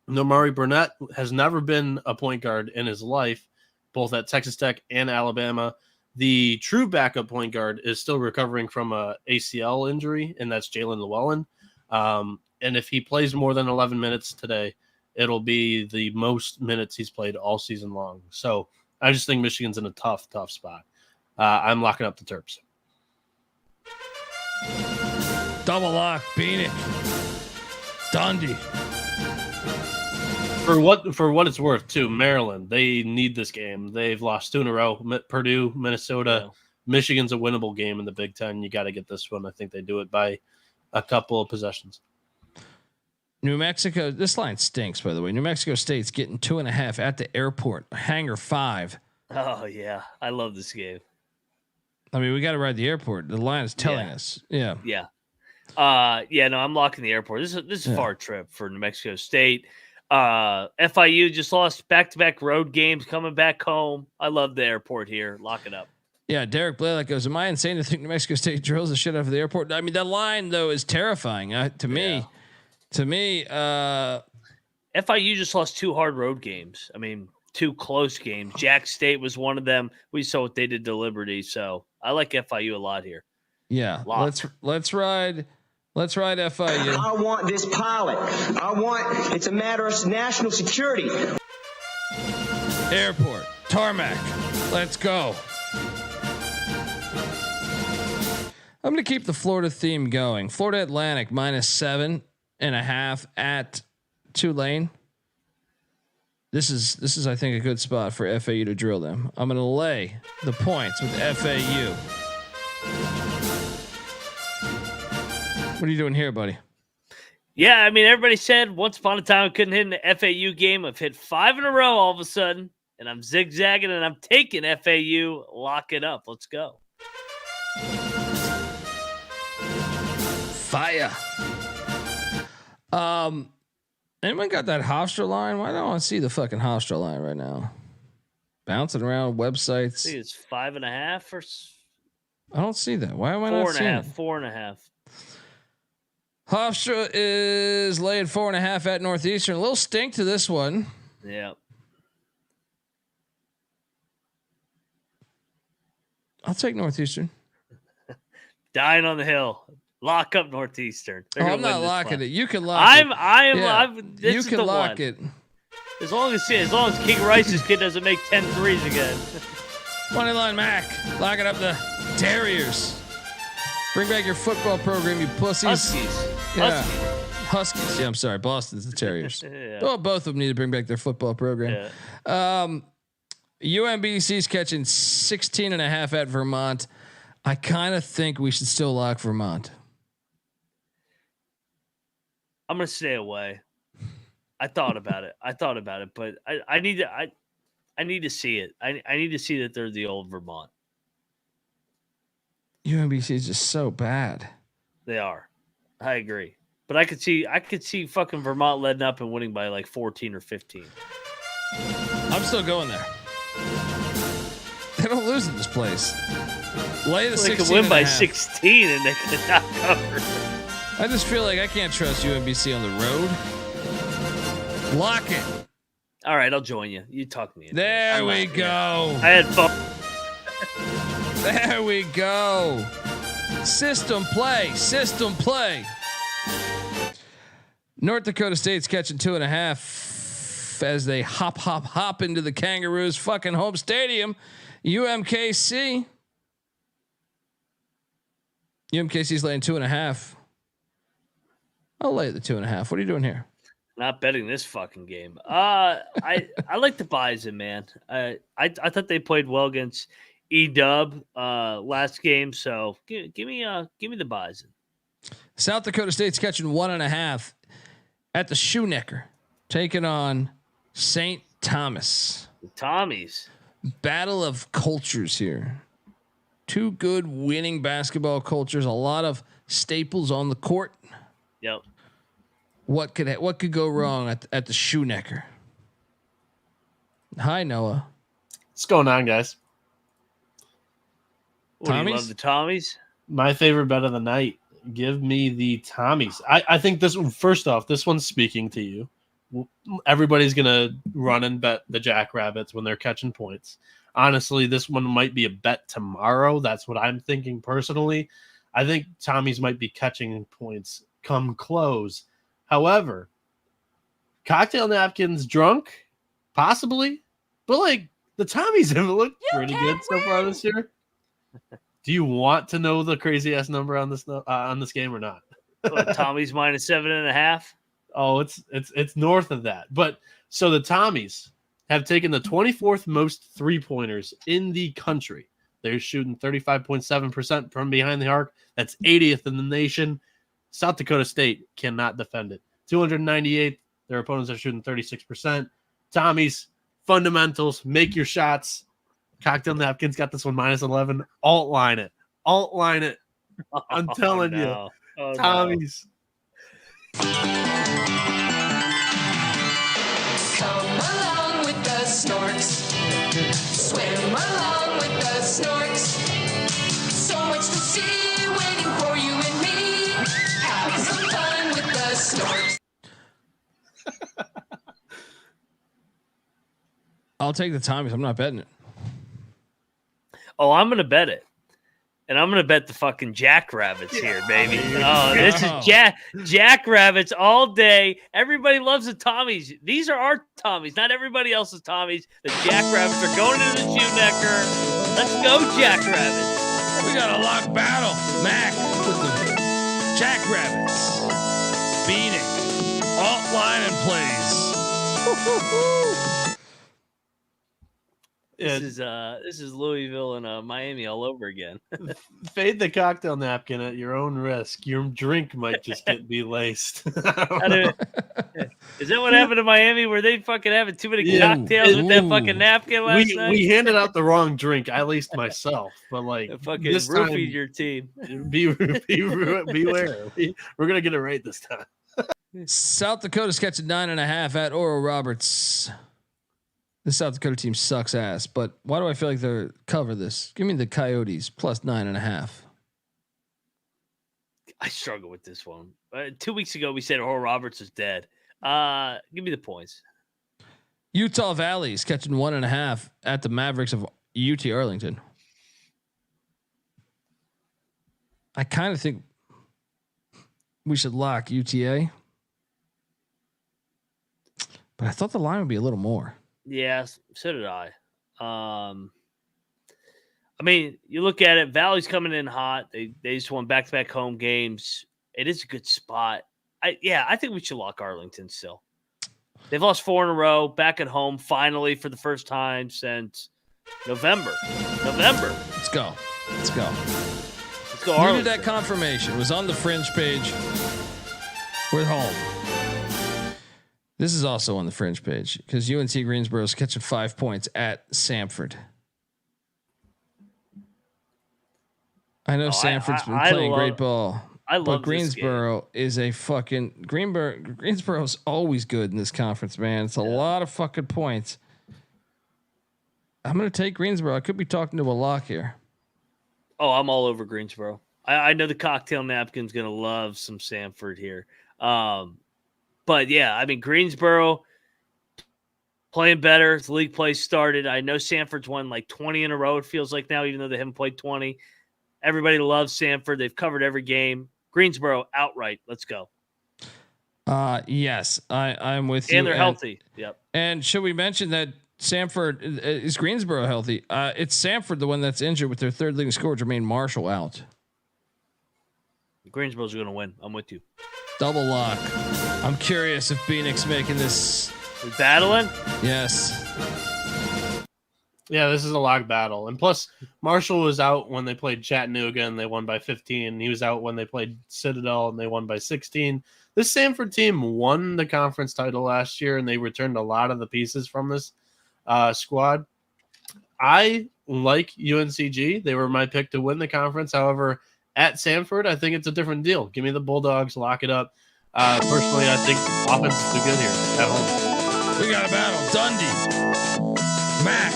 Namari Burnett has never been a point guard in his life, both at Texas Tech and Alabama. The true backup point guard is still recovering from a ACL injury, and that's Jalen Llewellyn. And if he plays more than 11 minutes today, it'll be the most minutes he's played all season long. So I just think Michigan's in a tough spot. I'm locking up the Terps. Double lock, Bieniek, Dundee. For what it's worth, too, Maryland, they need this game. They've lost 2 in a row. Purdue, Minnesota, Michigan's a winnable game in the Big Ten. You got to get this one. I think they do it by a couple of possessions. New Mexico, this line stinks, by the way. New Mexico State's getting 2.5 at the airport. Hangar 5. Oh, yeah. I love this game. I mean, we got to ride the airport. The line is telling us. Yeah. Yeah. No, I'm locking the airport. This is a far trip for New Mexico State. FIU just lost back-to-back road games coming back home. I love the airport here. Lock it up. Yeah, Derek Blaylock goes, am I insane to think New Mexico State drills the shit out of the airport? I mean, that line, though, is terrifying. To me, FIU just lost 2 hard road games. I mean, 2 close games. Jack State was one of them. We saw what they did to Liberty, so I like FIU a lot here. Yeah, let's ride Let's ride FIU. I want this pilot. It's a matter of national security. Airport, tarmac. Let's go. I'm going to keep the Florida theme going. Florida Atlantic -7.5 at Tulane. This is I think a good spot for FAU to drill them. I'm going to lay the points with FAU. What are you doing here, buddy? Yeah, I mean, everybody said once upon a time I couldn't hit in the FAU game. I've hit 5 in a row all of a sudden, and I'm zigzagging, and I'm taking FAU. Lock it up. Let's go. Fire. Anyone got that Hofstra line? Why don't I see the fucking Hofstra line right now? Bouncing around websites. I think it's 5.5 or. I don't see that. Why am I not seeing it? 4.5. Hofstra is laying 4.5 at Northeastern. A little stink to this one. Yeah. I'll take Northeastern. Dying on the hill. Lock up Northeastern. I'm not locking it. You can lock it. You can lock it. As long as King Rice's kid doesn't make 10 threes again. Money line Mac. Locking up the Terriers. Bring back your football program, you pussies. Huskies. Yeah. Huskies. Yeah, I'm sorry. Boston's the Terriers. Yeah. Well, both of them need to bring back their football program. Yeah. UMBC's catching 16.5 at Vermont. I kind of think we should still lock Vermont. I'm gonna stay away. I thought about it, but I need to see it. I need to see that they're the old Vermont. UMBC is just so bad. They are. I agree. But I could see fucking Vermont letting up and winning by like 14 or 15. I'm still going there. They don't lose in this place. Lay the 16. They could win by 16 and they could not cover. I just feel like I can't trust UMBC on the road. Lock it. All right, I'll join you. You talk me. There we go. I had fun. There we go. System play. North Dakota State's catching 2.5 as they hop into the Kangaroos' fucking home stadium. UMKC's laying 2.5. I'll lay the 2.5. What are you doing here? Not betting this fucking game. I like the Bison, man. I thought they played well against E-Dub last game, so give me the Bison. South Dakota State's catching 1.5 at the Shoenecker, taking on St. Thomas. The Tommies. Battle of cultures here. Two good winning basketball cultures. A lot of staples on the court. Yep. What could go wrong at the Shoenecker? Hi, Noah. What's going on, guys? Do you love the Tommies? My favorite bet of the night. Give me the Tommies. I think this one, first off, this one's speaking to you. Everybody's going to run and bet the Jackrabbits when they're catching points. Honestly, this one might be a bet tomorrow. That's what I'm thinking personally. I think Tommies might be catching points come close. However, cocktail napkins drunk, possibly, but like the Tommies have looked pretty good so far this year. Do you want to know the crazy ass number on this game or not? Tommies minus 7.5. Oh, it's north of that. But so the Tommies have taken the 24th most 3-pointers in the country. They're shooting 35.7% from behind the arc. That's 80th in the nation. South Dakota State cannot defend it. 298th. Their opponents are shooting 36%. Tommies, fundamentals, make your shots. Cocktail napkins got this one minus 11. Alt line it. I'm telling you. Tommies. Come along with the snorks. Swim along with the snorks. So much to see waiting for you and me. Have some fun with the snorks. I'll take the Tommies. I'm not betting it. Oh, I'm going to bet it. And I'm gonna bet the fucking Jackrabbits here, baby. Oh, this is Jackrabbits all day. Everybody loves the Tommies. These are our Tommies, not everybody else's Tommies. The Jackrabbits are going into the Shoemaker. Let's go, Jackrabbits. We got a lock battle. Mac with the Jackrabbits. Bieniek. Alt line and plays. This is Louisville and Miami all over again. Fade the cocktail napkin at your own risk. Your drink might just be laced. Is that what happened to Miami where they fucking having too many cocktails with that fucking napkin last night? We handed out the wrong drink. I laced myself, but like fucking this roofied time, your team. Beware. We're gonna get it right this time. South Dakota's catching 9.5 at Oral Roberts. The South Dakota team sucks ass, but why do I feel like they're cover this? Give me the Coyotes plus 9.5. I struggle with this one. 2 weeks ago, we said Oral Roberts is dead. Give me the points. Utah Valley's catching 1.5 at the Mavericks of UT Arlington. I kind of think we should lock UTA, but I thought the line would be a little more. Yeah, so did I. I mean, you look at it, Valley's coming in hot. They just won back-to-back home games. It is a good spot. I think we should lock Arlington still. They've lost 4 in a row, back at home finally for the first time since November. Let's go. Let's go Needed Arlington. that confirmation. It was on the fringe page. We're home. This is also on the fringe page because UNC Greensboro is catching 5 points at Samford. I know Samford's been playing great ball. But Greensboro is a fucking Greensboro's always good in this conference, man. It's a lot of fucking points. I'm gonna take Greensboro. I could be talking to a lock here. Oh, I'm all over Greensboro. I know the cocktail napkin's gonna love some Samford here. But yeah, I mean Greensboro playing better. The league play started. I know Samford's won like 20 in a row. It feels like now, even though they haven't played 20. Everybody loves Samford. They've covered every game. Greensboro outright. Let's go. Yes, I'm with you. And they're healthy. Yep. And should we mention that Samford is Greensboro healthy? It's Samford, the one that's injured with their third leading scorer, Jermaine Marshall, out. Greensboro's going to win. I'm with you. Double lock. I'm curious if Bieniek's making this. We're battling? Yes. Yeah, this is a lock battle. And plus, Marshall was out when they played Chattanooga and they won by 15. He was out when they played Citadel and they won by 16. This Samford team won the conference title last year and they returned a lot of the pieces from this squad. I like UNCG. They were my pick to win the conference. However, at Samford, I think it's a different deal. Give me the Bulldogs. Lock it up. Personally, I think offense is too good here at home. We got a battle. Dundee. Mac.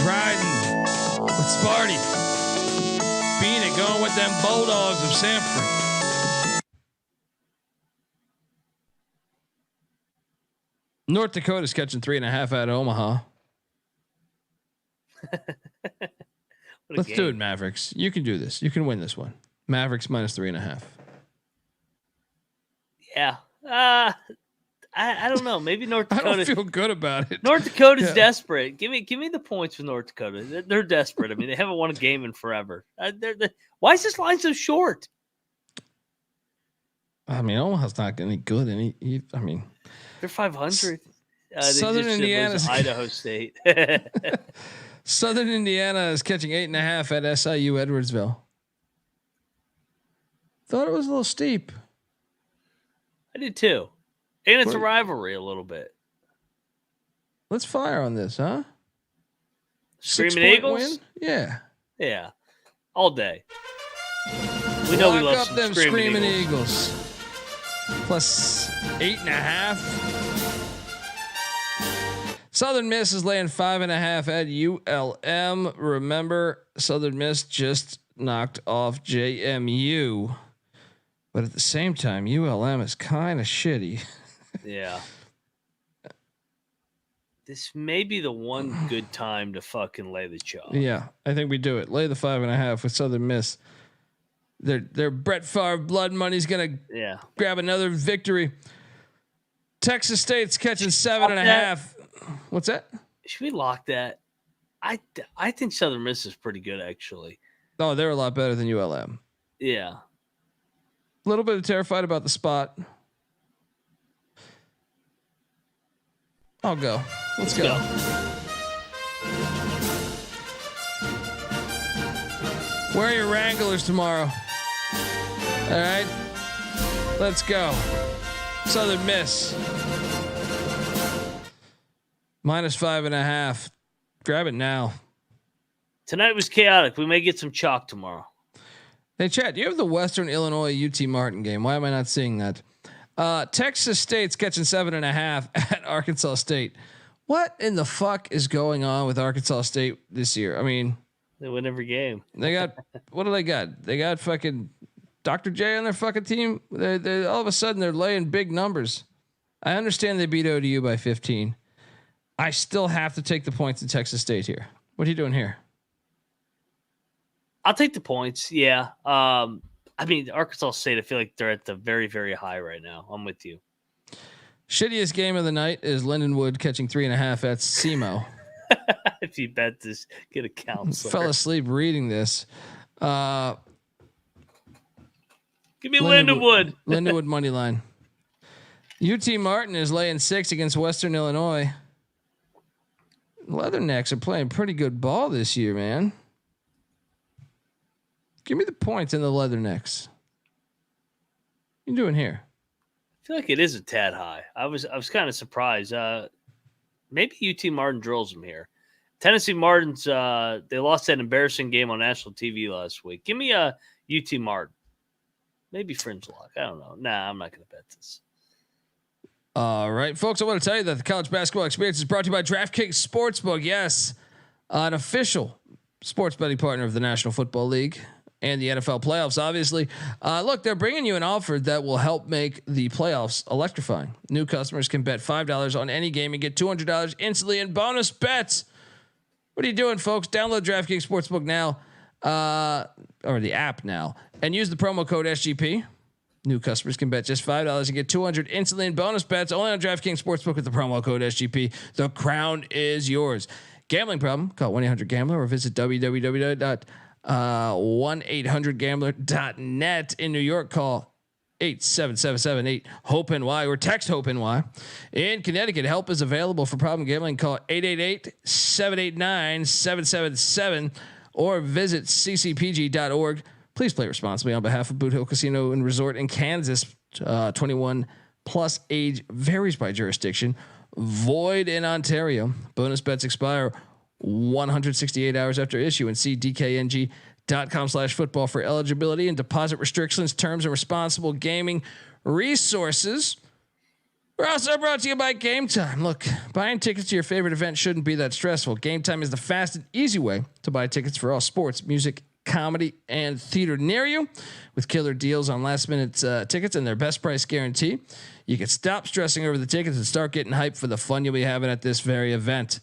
Riding with Sparty. Bieniek going with them Bulldogs of Samford. North Dakota's catching 3.5 out of Omaha. Let's do it, Mavericks. You can do this. You can win this one. Mavericks minus 3.5. Yeah. I don't know. Maybe North Dakota. I don't feel good about it. North Dakota's desperate. Give me the points for North Dakota. They're desperate. I mean, they haven't won a game in forever. Why is this line so short? I mean, Omaha's not any good. I mean, they're 500. Southern Indiana, Idaho State. Southern Indiana is catching 8.5 at SIU Edwardsville. Thought it was a little steep. I did too. And it's a rivalry a little bit. Let's fire on this, huh? Screaming Eagles? Win? Yeah. Yeah. All day. We know we love up some them Screaming Eagles. Plus 8.5. Southern Miss is laying 5.5 at ULM. Remember, Southern Miss just knocked off JMU. But at the same time, ULM is kind of shitty. Yeah. This may be the one good time to fucking lay the chalk. Yeah, I think we do it. Lay the 5.5 with Southern Miss. Their Brett Favre blood money's gonna grab another victory. Texas State's catching 7.5. What's that? Should we lock that? I think Southern Miss is pretty good, actually. Oh, they're a lot better than ULM. Yeah. A little bit terrified about the spot. I'll go. Let's go. Wear your Wranglers tomorrow. All right. Let's go. Southern Miss. -5.5. Grab it now. Tonight was chaotic. We may get some chalk tomorrow. Hey, Chad, you have the Western Illinois UT Martin game. Why am I not seeing that? Texas State's catching 7.5 at Arkansas State. What in the fuck is going on with Arkansas State this year? I mean, they win every game. They got what do they got? They got fucking Dr. J on their fucking team. They all of a sudden they're laying big numbers. I understand they beat ODU by 15. I still have to take the points in Texas State here. What are you doing here? I'll take the points. Yeah. I mean, Arkansas State, I feel like they're at the very, very high right now. I'm with you. Shittiest game of the night is Lindenwood catching 3.5 at SEMO. If you bet this, get a counselor. Fell asleep reading this. Give me Lindenwood. Lindenwood money line. UT Martin is laying 6 against Western Illinois. Leathernecks are playing pretty good ball this year, man. Give me the points in the Leathernecks. What are you doing here? I feel like it is a tad high. I was kind of surprised. Maybe UT Martin drills them here. Tennessee Martin's they lost that embarrassing game on national TV last week. Give me a UT Martin. Maybe fringe lock. I don't know. Nah, I'm not going to bet this. All right, folks, I want to tell you that the college basketball experience is brought to you by DraftKings Sportsbook. Yes, an official sports betting partner of the National Football League and the NFL playoffs, obviously. Look, they're bringing you an offer that will help make the playoffs electrifying. New customers can bet $5 on any game and get $200 instantly in bonus bets. What are you doing, folks? Download DraftKings Sportsbook now, or the app now, and use the promo code SGP. New customers can bet just $5 and get $200 instantly in bonus bets only on DraftKings Sportsbook with the promo code SGP. The crown is yours. Gambling problem? Call 1-800-GAMBLER or visit www.1800gambler.net. In New York, call 877-78-HOPE-NY or text HOPE-NY. In Connecticut, help is available for problem gambling. Call 888-789-777 or visit ccpg.org. Please play responsibly on behalf of Boot Hill Casino and Resort in Kansas. 21 plus age varies by jurisdiction. Void in Ontario. Bonus bets expire 168 hours after issuance. See dkng.com/football for eligibility and deposit restrictions, terms, and responsible gaming resources. We're also brought to you by Game Time. Look, buying tickets to your favorite event shouldn't be that stressful. Game Time is the fast and easy way to buy tickets for all sports, music, comedy, and theater near you, with killer deals on last minute tickets and their best price guarantee. You can stop stressing over the tickets and start getting hyped for the fun you'll be having at this very event.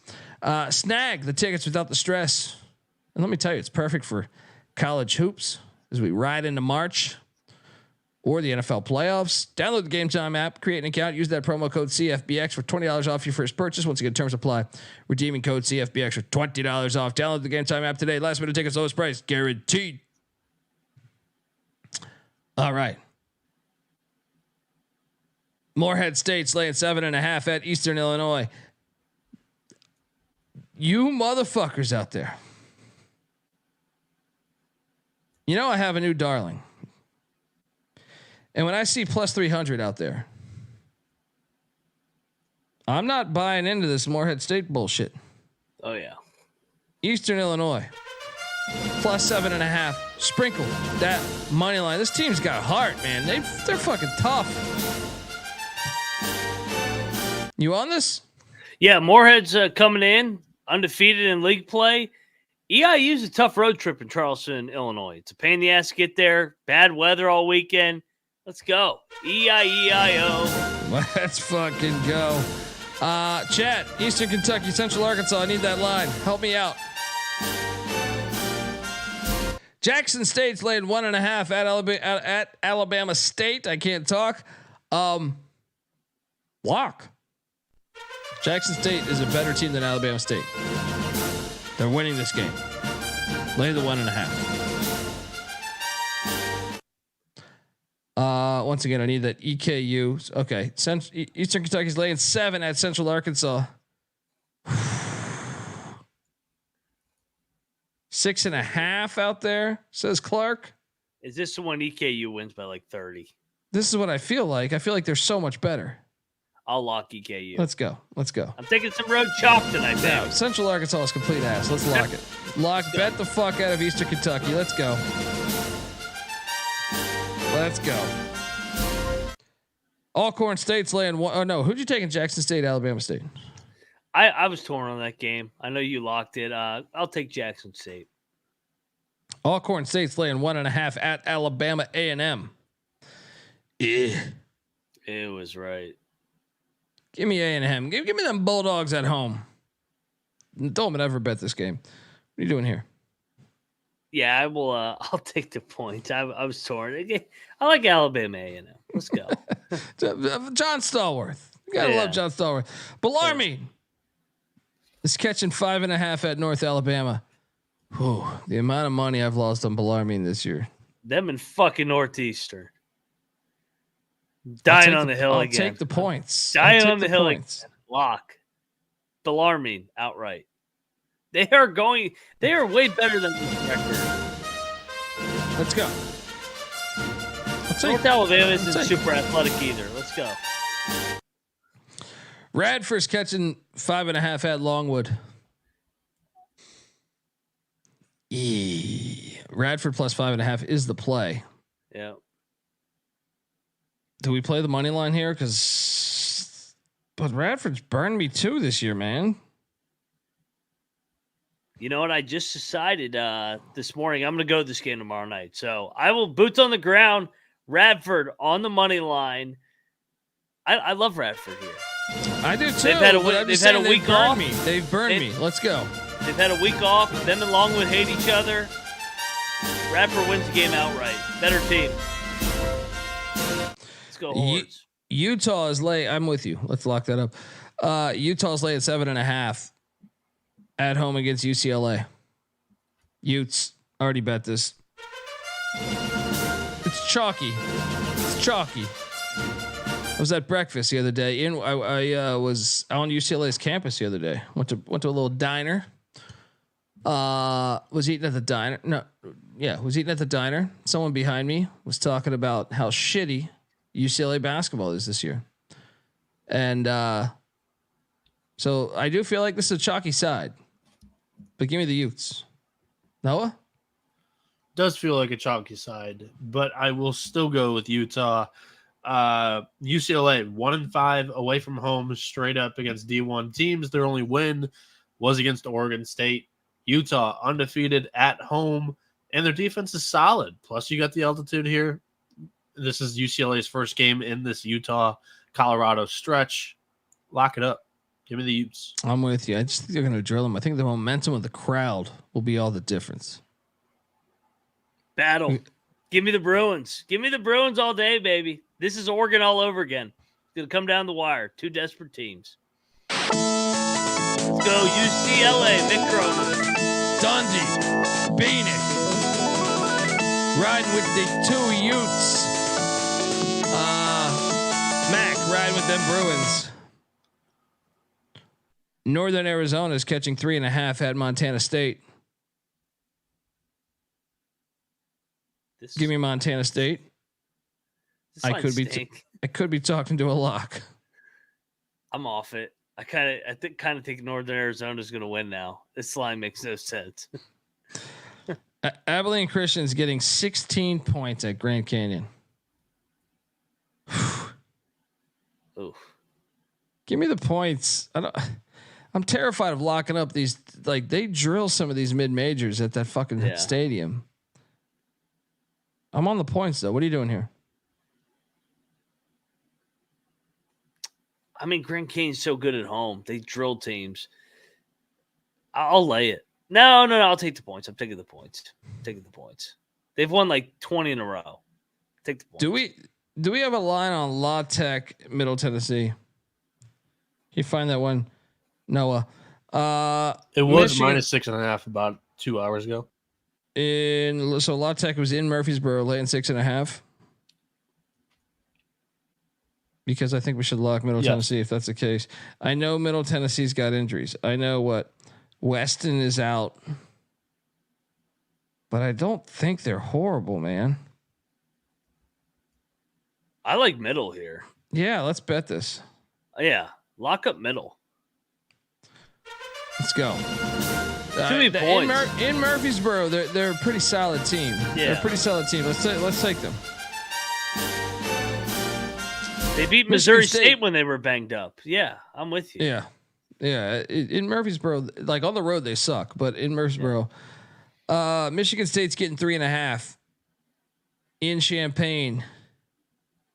Snag the tickets without the stress. And let me tell you, it's perfect for college hoops as we ride into March or the NFL playoffs. Download the Game Time app, create an account, use that promo code CFBX for $20 off your first purchase. Once again, terms apply. Redeeming code CFBX for $20 off. Download the Game Time app today. Last minute tickets, lowest price guaranteed. All right. Morehead State's laying 7.5 at Eastern Illinois. You motherfuckers out there. You know I have a new darling. And when I see plus 300 out there, I'm not buying into this Morehead State bullshit. Oh, yeah. Eastern Illinois, plus 7.5. Sprinkle that money line. This team's got heart, man. They're fucking tough. You on this? Yeah, Morehead's coming in, undefeated in league play. EIU's a tough road trip in Charleston, Illinois. It's a pain in the ass to get there. Bad weather all weekend. Let's go. EIEIO. Let's fucking go. Chat, Eastern Kentucky, Central Arkansas. I need that line. Help me out. Jackson State's laying 1.5 at Alabama State. I can't talk. Lock. Jackson State is a better team than Alabama State. They're winning this game. Lay the 1.5. Once again, I need that EKU. Okay, Eastern Kentucky's laying 7 at Central Arkansas. 6.5 out there, says Clark. Is this the one EKU wins by like 30? This is what I feel like. I feel like they're so much better. I'll lock EKU. Let's go. I'm taking some road chalk tonight, man. No, Central Arkansas is complete ass. Let's lock it. Bet the fuck out of Eastern Kentucky. Let's go. Alcorn State's laying 1. Oh no, who'd you take in Jackson State, Alabama State? I was torn on that game. I know you locked it. I'll take Jackson State. Alcorn State's laying 1.5 at Alabama A&M. It was right. Give me A&M. Give me them Bulldogs at home. Don't ever bet this game. What are you doing here? Yeah, I will. I'll take the point. I was torn. I like Alabama A&M. Let's go. John Stallworth. You gotta love John Stallworth. Bellarmine is catching 5.5 at North Alabama. Whew, the amount of money I've lost on Bellarmine this year. Them and fucking Northeastern. Dying on the hill again. I'll take the points. Dying on the hill again. Lock. Bellarmine outright. They are way better than this record. Let's go. North Alabama isn't super athletic either. Let's go. Radford's catching 5.5 at Longwood. Radford plus 5.5 is the play. Yeah. Do we play the money line here? But Radford's burned me too this year, man. You know what? I just decided this morning I'm going to go to this game tomorrow night. So I will boots on the ground. Radford on the money line. I love Radford here. I do too. They've had a week off. They've burned me. Let's go. They've had a week off. Them and Longwood hate each other. Radford wins the game outright. Better team. Let's go Horns. Utah is late. I'm with you. Let's lock that up. Utah's late at 7.5 at home against UCLA. Utes already bet this. It's chalky. I was at breakfast the other day. I was on UCLA's campus the other day. Went to a little diner. Was eating at the diner. Was eating at the diner. Someone behind me was talking about how shitty UCLA basketball is this year. And so I do feel like this is a chalky side. But give me the Utes. Noah? Does feel like a chalky side, but I will still go with Utah. UCLA 1-5 away from home, straight up against D1 teams. Their only win was against Oregon State. Utah undefeated at home, and their defense is solid. Plus, you got the altitude here. This is UCLA's first game in this Utah-Colorado stretch. Lock it up. Give me the Utes. I'm with you. I just think they're going to drill them. I think the momentum of the crowd will be all the difference. Battle. Give me the Bruins. Give me the Bruins all day, baby. This is Oregon all over again. It's going to come down the wire. Two desperate teams. Let's go UCLA. Mick Cronin. Dundee. Bieniek. Riding with the two Utes. Mac riding with them Bruins. Northern Arizona is catching 3.5 at Montana State. Give me Montana State. I could be talking to a lock. I'm off it. I kind of think Northern Arizona is going to win now. This line makes no sense. Abilene Christian's getting 16 points at Grand Canyon. Oof. Give me the points. I'm terrified of locking up these. Like they drill some of these mid majors at that fucking stadium. I'm on the points though. What are you doing here? I mean, Grand Cane's so good at home. They drill teams. I'll lay it. No. I'll take the points. I'm taking the points. They've won like 20 in a row. Take the points. Do we have a line on La Tech, Middle Tennessee? You find that one, Noah? It was minus 6.5 about 2 hours ago. So La Tech was in Murfreesboro, laying 6.5. Because I think we should lock Middle Tennessee if that's the case. I know Middle Tennessee's got injuries. I know what Weston is out, but I don't think they're horrible, man. I like Middle here. Yeah, let's bet this. Yeah, lock up Middle. Let's go. Too many points in Murfreesboro. They're a pretty solid team. Yeah, they're a pretty solid team. Let's take them. They beat Missouri State when they were banged up. Yeah, I'm with you. Yeah. In Murfreesboro, like on the road, they suck, but in Murfreesboro, Michigan State's getting 3.5 in Champaign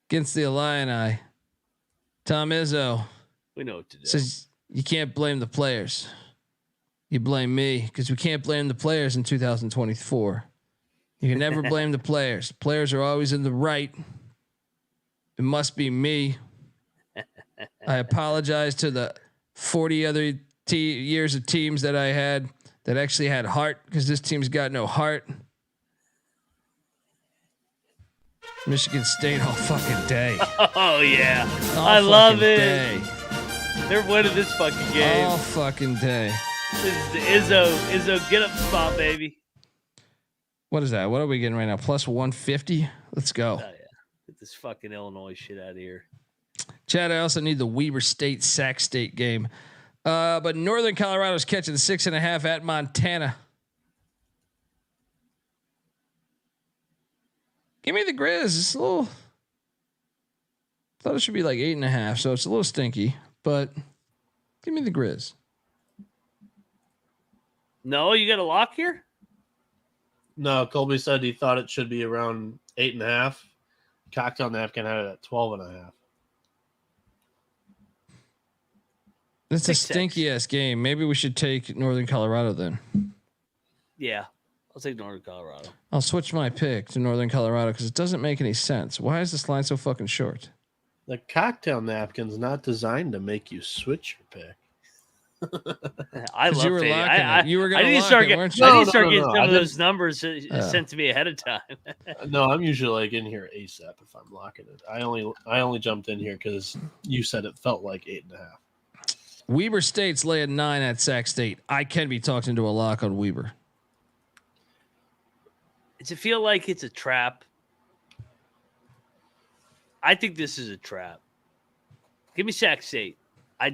against the Illini. Tom Izzo, we know what to do. Says you can't blame the players. You blame me because we can't blame the players in 2024. You can never blame the players. Players are always in the right. It must be me. I apologize to the 40 other years of teams that I had that actually had heart, because this team's got no heart. Michigan State all fucking day. Oh yeah, I love it. Day. They're winning this fucking game all fucking day. This is the Izzo get up spot, baby. What is that? What are we getting right now? Plus 150. Let's go. Oh, yeah. Get this fucking Illinois shit out of here. Chad, I also need the Weber State Sac State game. But Northern Colorado's catching 6.5 at Montana. Give me the Grizz. It's a little. Thought it should be like 8.5, so it's a little stinky. But give me the Grizz. No, you got a lock here? No, Colby said he thought it should be around 8.5. Cocktail napkin had it at 12.5. It's a stinky ass game. Maybe we should take Northern Colorado then. Yeah, I'll take Northern Colorado. I'll switch my pick to Northern Colorado because it doesn't make any sense. Why is this line so fucking short? The cocktail napkin's not designed to make you switch your pick. I love it. You were going to start getting some of those numbers sent to me ahead of time. No, I'm usually like in here ASAP if I'm locking it. I only jumped in here because you said it felt like 8.5. Weber State's laying 9 at Sac State. I can be talked into a lock on Weber. Does it feel like it's a trap? I think this is a trap. Give me Sac State. I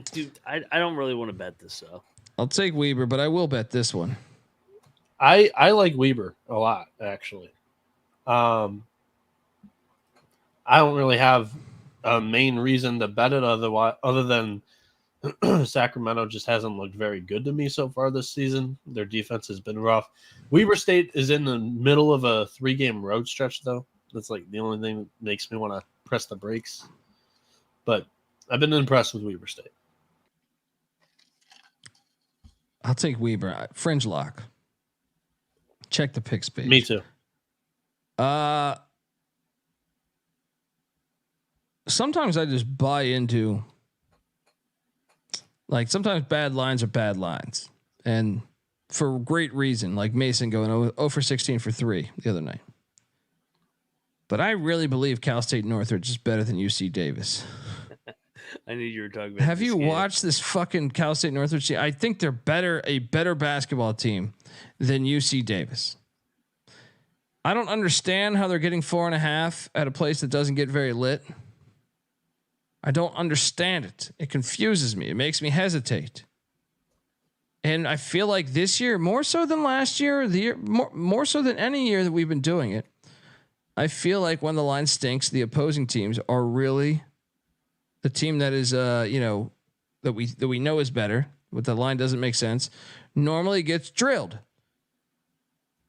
don't really want to bet this though. I'll take Weber, but I will bet this one. I like Weber a lot, actually. I don't really have a main reason to bet it other than Sacramento just hasn't looked very good to me so far this season. Their defense has been rough. Weber State is in the middle of a 3-game road stretch, though. That's like the only thing that makes me want to press the brakes. But I've been impressed with Weber State. I'll take Weber. Fringe lock. Check the picks page. Me too. Sometimes I just buy into, like, sometimes bad lines are bad lines, and for great reason. Like Mason going 0 for 16 for 3 the other night. But I really believe Cal State Northridge is better than UC Davis. I knew you were talking about. Have you watched this fucking Cal State Northridge team? I think they're a better basketball team than UC Davis. I don't understand how they're getting 4.5 at a place that doesn't get very lit. I don't understand it. It confuses me. It makes me hesitate. And I feel like this year, more so than last year, the year more so than any year that we've been doing it, I feel like when the line stinks, the opposing teams are really the team that is, that we know is better. But the line doesn't make sense. Normally gets drilled.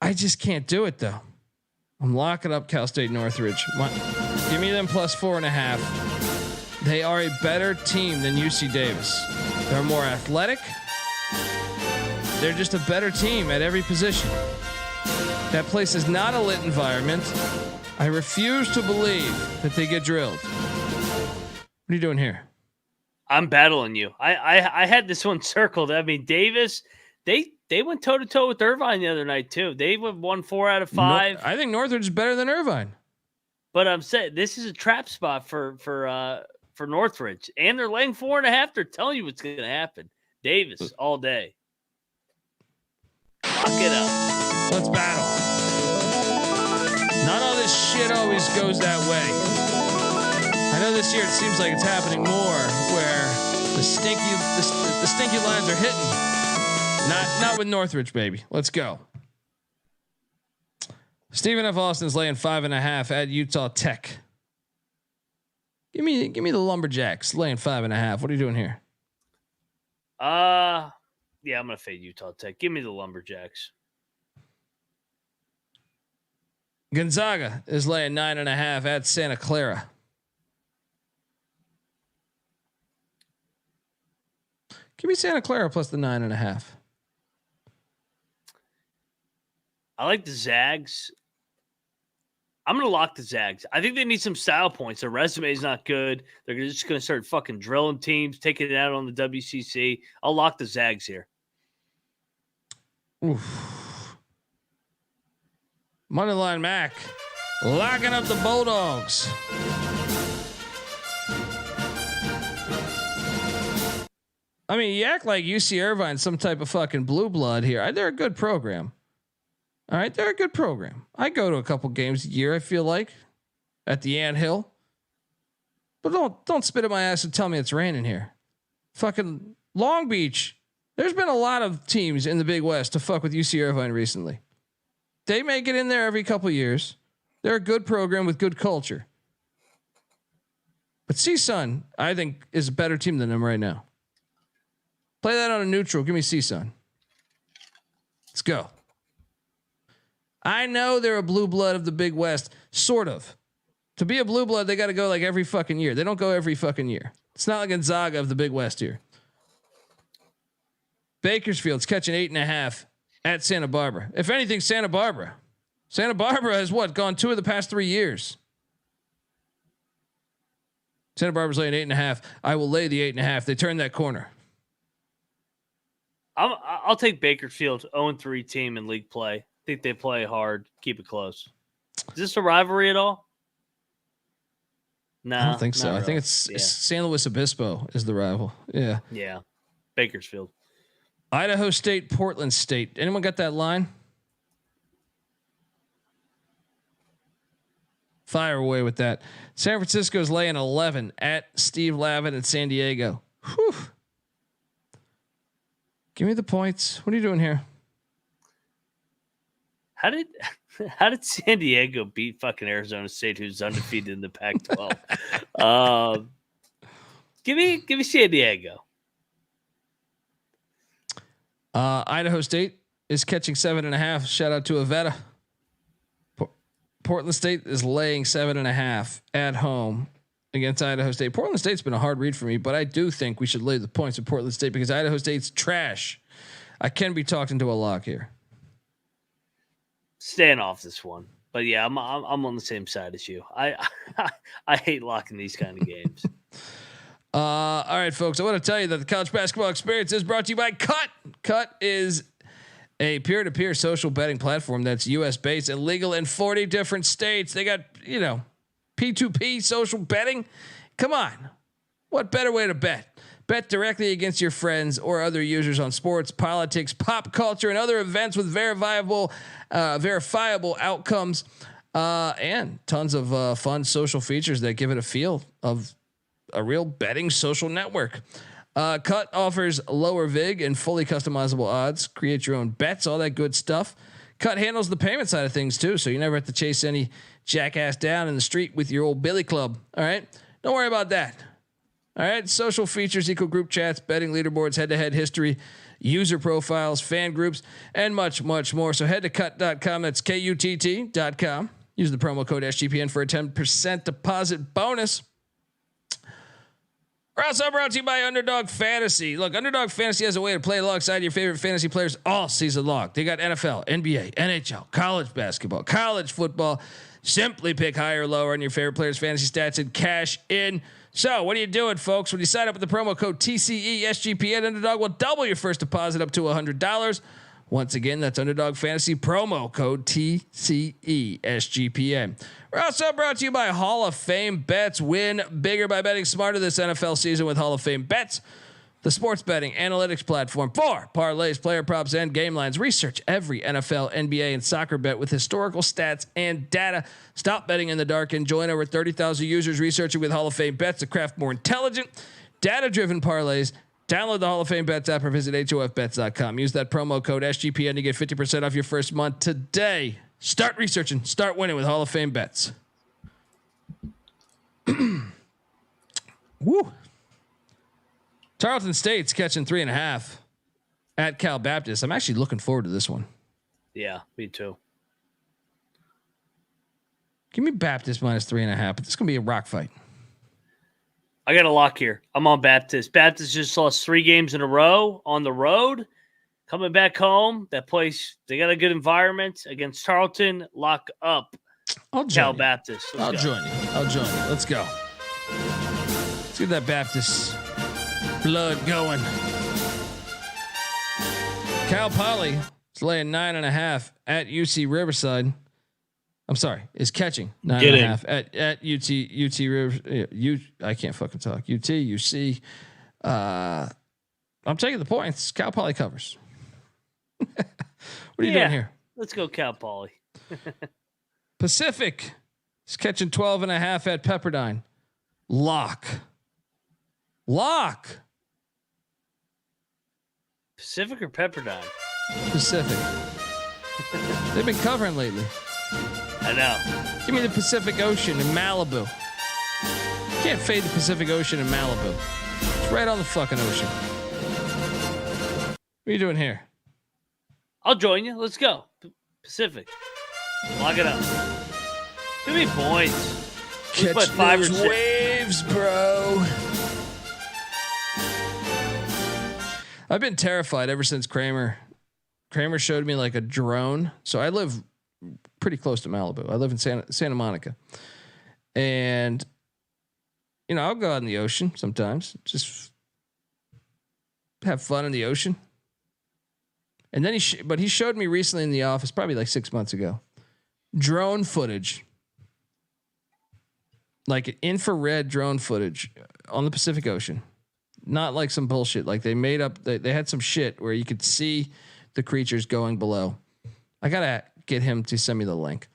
I just can't do it though. I'm locking up Cal State Northridge. Give me them plus 4.5. They are a better team than UC Davis. They're more athletic. They're just a better team at every position. That place is not a lit environment. I refuse to believe that they get drilled. What are you doing here? I'm battling you. I had this one circled. I mean, Davis, they went toe to toe with Irvine the other night too. They won 4 out of 5. I think Northridge is better than Irvine. But I'm saying this is a trap spot for Northridge, and they're laying 4.5. They're telling you what's going to happen. Davis all day. Lock it up. Let's battle. Not all this shit always goes that way. I know this year it seems like it's happening more where the stinky lines are hitting. Not with Northridge, baby. Let's go. Stephen F. Austin's laying 5.5 at Utah Tech. Give me the Lumberjacks laying 5.5. What are you doing here? Yeah, I'm gonna fade Utah Tech. Give me the Lumberjacks. Gonzaga is laying 9.5 at Santa Clara. Give me Santa Clara plus the 9.5. I like the Zags. I'm going to lock the Zags. I think they need some style points. Their resume is not good. They're just going to start fucking drilling teams, taking it out on the WCC. I'll lock the Zags here. Oof. Moneyline Mac locking up the Bulldogs. I mean, you act like UC Irvine's some type of fucking blue blood here. They're a good program. All right, they're a good program. I go to a couple games a year, I feel like, at the Ant Hill. But don't spit at my ass and tell me it's raining here. Fucking Long Beach. There's been a lot of teams in the Big West to fuck with UC Irvine recently. They make it in there every couple years. They're a good program with good culture. But CSUN, I think, is a better team than them right now. Play that on a neutral. Give me CSUN. Let's go. I know they're a blue blood of the Big West, sort of. To be a blue blood, they got to go like every fucking year. They don't go every fucking year. It's not like Gonzaga of the Big West here. Bakersfield's catching 8.5 at Santa Barbara. If anything, Santa Barbara has gone 2 of the past 3 years. Santa Barbara's laying 8.5. I will lay the 8.5. They turned that corner. I'll take Bakersfield 0-3 team in league play. I think they play hard, keep it close. Is this a rivalry at all? No, I don't think so. Really. I think it's San Luis Obispo is the rival. Yeah. Yeah. Bakersfield. Idaho State, Portland State. Anyone got that line? Fire away with that. San Francisco's laying 11 at Steve Lavin in San Diego. Whew. Give me the points. What are you doing here? How did San Diego beat fucking Arizona State, who's undefeated in the Pac-12? Give me San Diego. Idaho State is catching 7.5. Shout out to Avetta. Portland State is laying 7.5 at home against Idaho State. Portland State's been a hard read for me, but I do think we should lay the points with Portland State because Idaho State's trash. I can be talked into a lock here. Staying off this one, but yeah, I'm on the same side as you. I hate locking these kind of games. All right, folks. I want to tell you that the college basketball experience is brought to you by Cut. Cut is a peer-to-peer social betting platform that's U.S. based and legal in 40 different states. They got P2P social betting. Come on, what better way to bet? Bet directly against your friends or other users on sports, politics, pop culture, and other events with verifiable outcomes, and tons of fun social features that give it a feel of a real betting social network. Cut offers lower vig and fully customizable odds. Create your own bets, all that good stuff. Cut handles the payment side of things too, so you never have to chase any jackass down in the street with your old billy club. All right, don't worry about that. All right, social features equal group chats, betting leaderboards, head-to-head history, user profiles, fan groups, and much, much more. So head to cut.com. That's KUTT.com. Use the promo code SGPN for a 10% deposit bonus. We're also brought to you by Underdog Fantasy. Look, Underdog Fantasy has a way to play alongside your favorite fantasy players all season long. They got NFL, NBA, NHL, college basketball, college football. Simply pick higher or lower on your favorite players' fantasy stats and cash in. So what are you doing, folks? When you sign up with the promo code TCESGPN, Underdog will double your first deposit up to $100. Once again, that's Underdog Fantasy promo code TCESGPN. We're also brought to you by Hall of Fame Bets. Win bigger by betting smarter this NFL season with Hall of Fame Bets, the sports betting analytics platform for parlays, player props, and game lines. Research every NFL, NBA, and soccer bet with historical stats and data. Stop betting in the dark and join over 30,000 users researching with Hall of Fame Bets to craft more intelligent, data-driven parlays. Download the Hall of Fame Bets app or visit HOFBets.com. Use that promo code SGPN to get 50% off your first month today. Start researching, start winning with Hall of Fame Bets. Woo. Tarleton State's catching 3.5 at Cal Baptist. I'm actually looking forward to this one. Yeah, me too. Give me Baptist minus 3.5, but this is going to be a rock fight. I got a lock here. I'm on Baptist. Baptist just lost 3 games in a row on the road. Coming back home, that place, they got a good environment against Tarleton. Lock up. Cal Baptist. I'll join you. Let's go. Let's get that Baptist blood going. Cal Poly is laying 9.5 at UC Riverside. I'm sorry, is catching 9.5 at UT River. I can't fucking talk. UT, UC. I'm taking the points. Cal Poly covers. What are you doing here? Let's go Cal Poly. Pacific is catching 12.5 at Pepperdine. Lock. Pacific or Pepperdine? Pacific. They've been covering lately. I know. Give me the Pacific Ocean in Malibu. You can't fade the Pacific Ocean in Malibu. It's right on the fucking ocean. What are you doing here? I'll join you. Let's go. Pacific. Lock it up. Too many points. Catch 5 those waves, bro. I've been terrified ever since Kramer showed me like a drone. So I live pretty close to Malibu. I live in Santa Monica. And, I'll go out in the ocean sometimes. Just have fun in the ocean. And then he showed me recently in the office, probably like 6 months ago, drone footage, like infrared drone footage on the Pacific Ocean. Not like some bullshit. Like they made up, they had some shit where you could see the creatures going below. I gotta get him to send me the link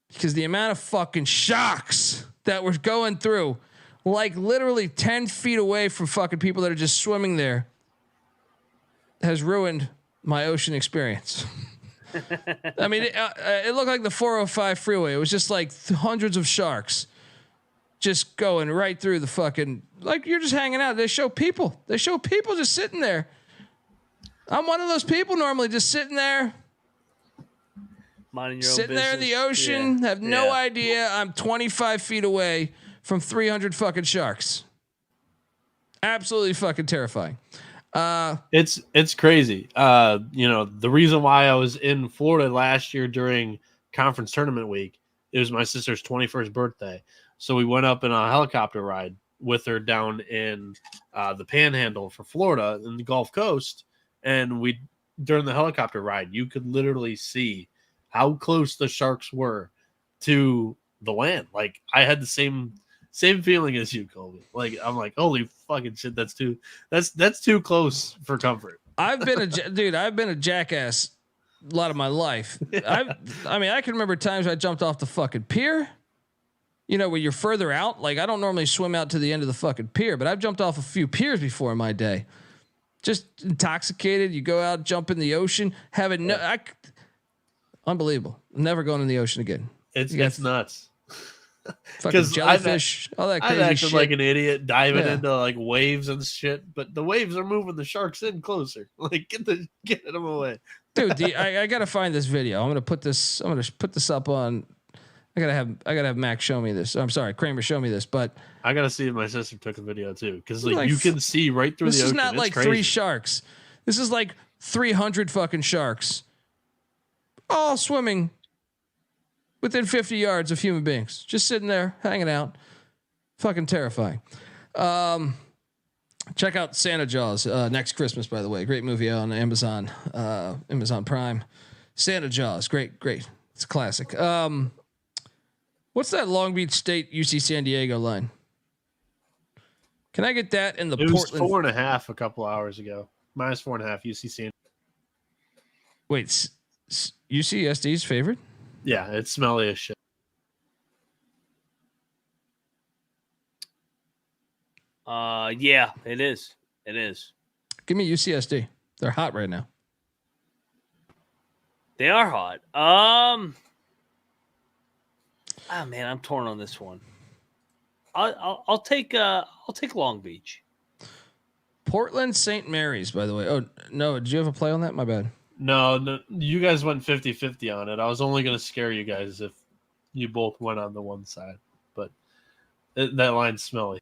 because the amount of fucking sharks that were going through, like literally 10 feet away from fucking people that are just swimming there, has ruined my ocean experience. I mean, it looked like the 405 freeway. It was just like hundreds of sharks just going right through the fucking, like you're just hanging out. They show people just sitting there. I'm one of those people normally just sitting there. Minding your own sitting business. there in the ocean, have no idea I'm 25 feet away from 300 fucking sharks. Absolutely fucking terrifying. It's crazy. The reason why I was in Florida last year during conference tournament week, it was my sister's 21st birthday. So we went up in a helicopter ride with her down in the Panhandle for Florida in the Gulf Coast. And during the helicopter ride, you could literally see how close the sharks were to the land. Like I had the same feeling as you, Colby. Like I'm like, holy fucking shit, that's too close for comfort. I've been a jackass a lot of my life. I can remember times I jumped off the fucking pier. Where you're further out. Like I don't normally swim out to the end of the fucking pier, but I've jumped off a few piers before in my day. Just intoxicated. You go out, jump in the ocean, unbelievable. I'm never going in the ocean again. It's nuts. Fucking jellyfish, all that crazy I've shit. like an idiot diving into like waves and shit, but the waves are moving the sharks in closer. Like get them away, dude. I gotta find this video. I'm gonna put this up on I gotta have Mac show me this. I'm sorry, Kramer show me this, but I gotta see if my sister took a video too, because like you can see right through the ocean. This is not it's like crazy. 3 sharks. This is like 300 fucking sharks, all swimming within 50 yards of human beings, just sitting there hanging out. Fucking terrifying. Check out Santa Jaws next Christmas, by the way. Great movie on Amazon Prime. Santa Jaws, great. It's a classic. What's that Long Beach State UC San Diego line? Can I get that in the Portland? It was 4.5 a couple hours ago. Minus 4.5 UC San. Wait, UCSD's favorite? Yeah, it's smelly as shit. Yeah, it is. It is. Give me UCSD. They're hot right now. They are hot. Oh man, I'm torn on this one. I'll take Long Beach. Portland St. Mary's, by the way. Oh no, did you have a play on that? My bad. No, you guys went 50-50 on it. I was only going to scare you guys if you both went on the one side, but that line's smelly.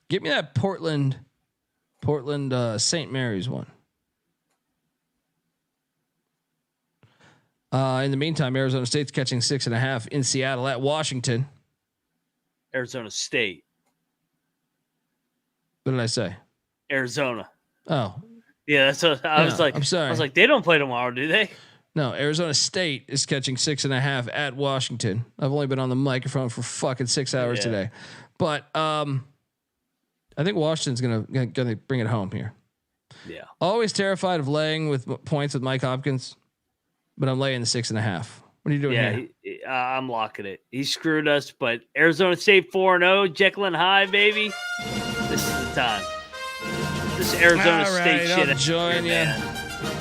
Give me that Portland St. Mary's one. In the meantime, Arizona State's catching 6.5 in Seattle at Washington. Arizona State. What did I say? Arizona. Oh, yeah. That's what I was like. I'm sorry. I was like, they don't play tomorrow, do they? No, Arizona State is catching 6.5 at Washington. I've only been on the microphone for fucking 6 hours today, but I think Washington's gonna bring it home here. Yeah. Always terrified of laying with points with Mike Hopkins, but I'm laying the 6.5. What are you doing here? I'm locking it. He screwed us, but Arizona State 4-0, Jekyll and Hyde, baby. This is the time. This Arizona State shit. I'll join you.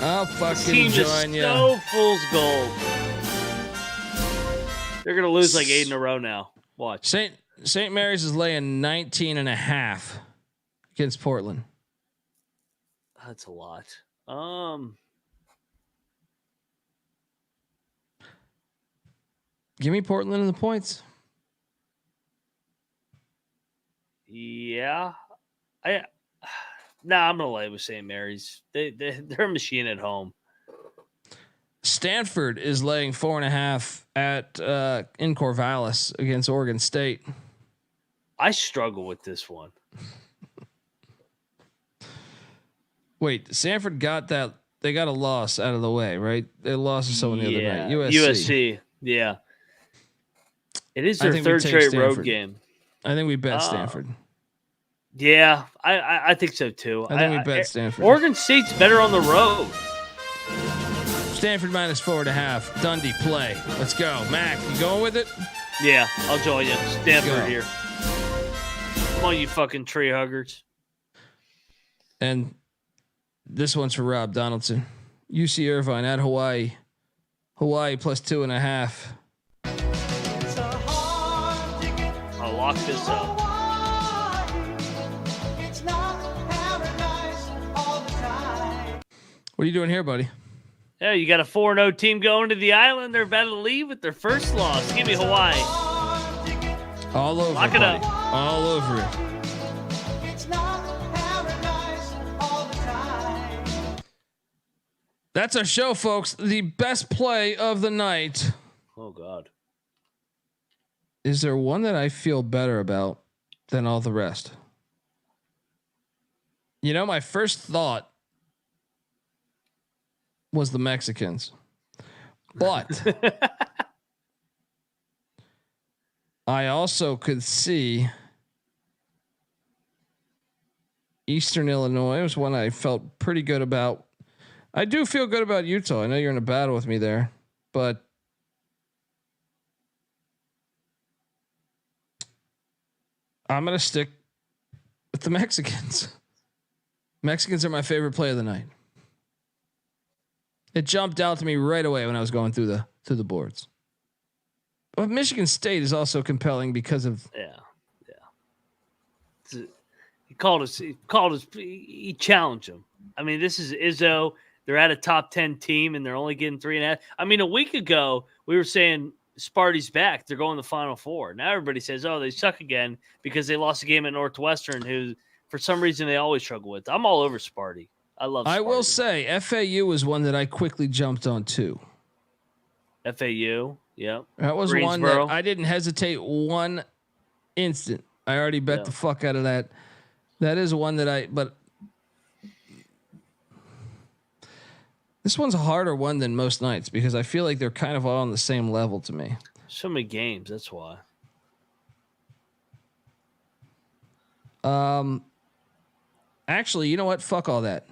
I'll fucking join you. So fool's gold. They're gonna lose like 8 in a row now. Watch. St. Mary's is laying 19.5 against Portland. That's a lot. Give me Portland in the points. Yeah. I'm gonna lay with St. Mary's. They're a machine at home. Stanford is laying 4.5 at in Corvallis against Oregon State. I struggle with this one. Wait, Stanford got that. They got a loss out of the way, right? They lost to someone the other night. USC. Yeah. It is their third straight road game. I think we bet Stanford. Yeah, I think so too. I think we bet Stanford. Oregon State's better on the road. Stanford minus 4.5. Dundee play. Let's go. Mac, you going with it? Yeah, I'll join you. Stanford here. Come on, you fucking tree huggers. And this one's for Rob Donaldson. UC Irvine at Hawaii. Hawaii plus 2.5. I'll lock this up. What are you doing here, buddy? Yeah, you got a 4-0 team going to the island. They're about to leave with their first loss. Give me Hawaii. All over Lock it, it up. All over it. That's our show, folks. The best play of the night. Oh, God. Is there one that I feel better about than all the rest? You know, my first thought was the Mexicans, but I also could see Eastern Illinois was one I felt pretty good about. I do feel good about Utah. I know you're in a battle with me there, but I'm going to stick with the Mexicans. Mexicans are my favorite play of the night. It jumped out to me right away when I was going through the boards. But Michigan State is also compelling because of He called us. He challenged him. I mean, this is Izzo. They're at a top 10 team and they're only getting 3.5. I mean, a week ago we were saying Sparty's back. They're going to the Final Four. Now everybody says, oh, they suck again because they lost a game at Northwestern, who for some reason they always struggle with. I'm all over Sparty. I love Sparty. I will say FAU was one that I quickly jumped on too. FAU, yeah. That was one that I didn't hesitate one instant. I already bet the fuck out of that. That is one that but this one's a harder one than most nights because I feel like they're kind of all on the same level to me. So many games, that's why. Actually, you know what? Fuck all that.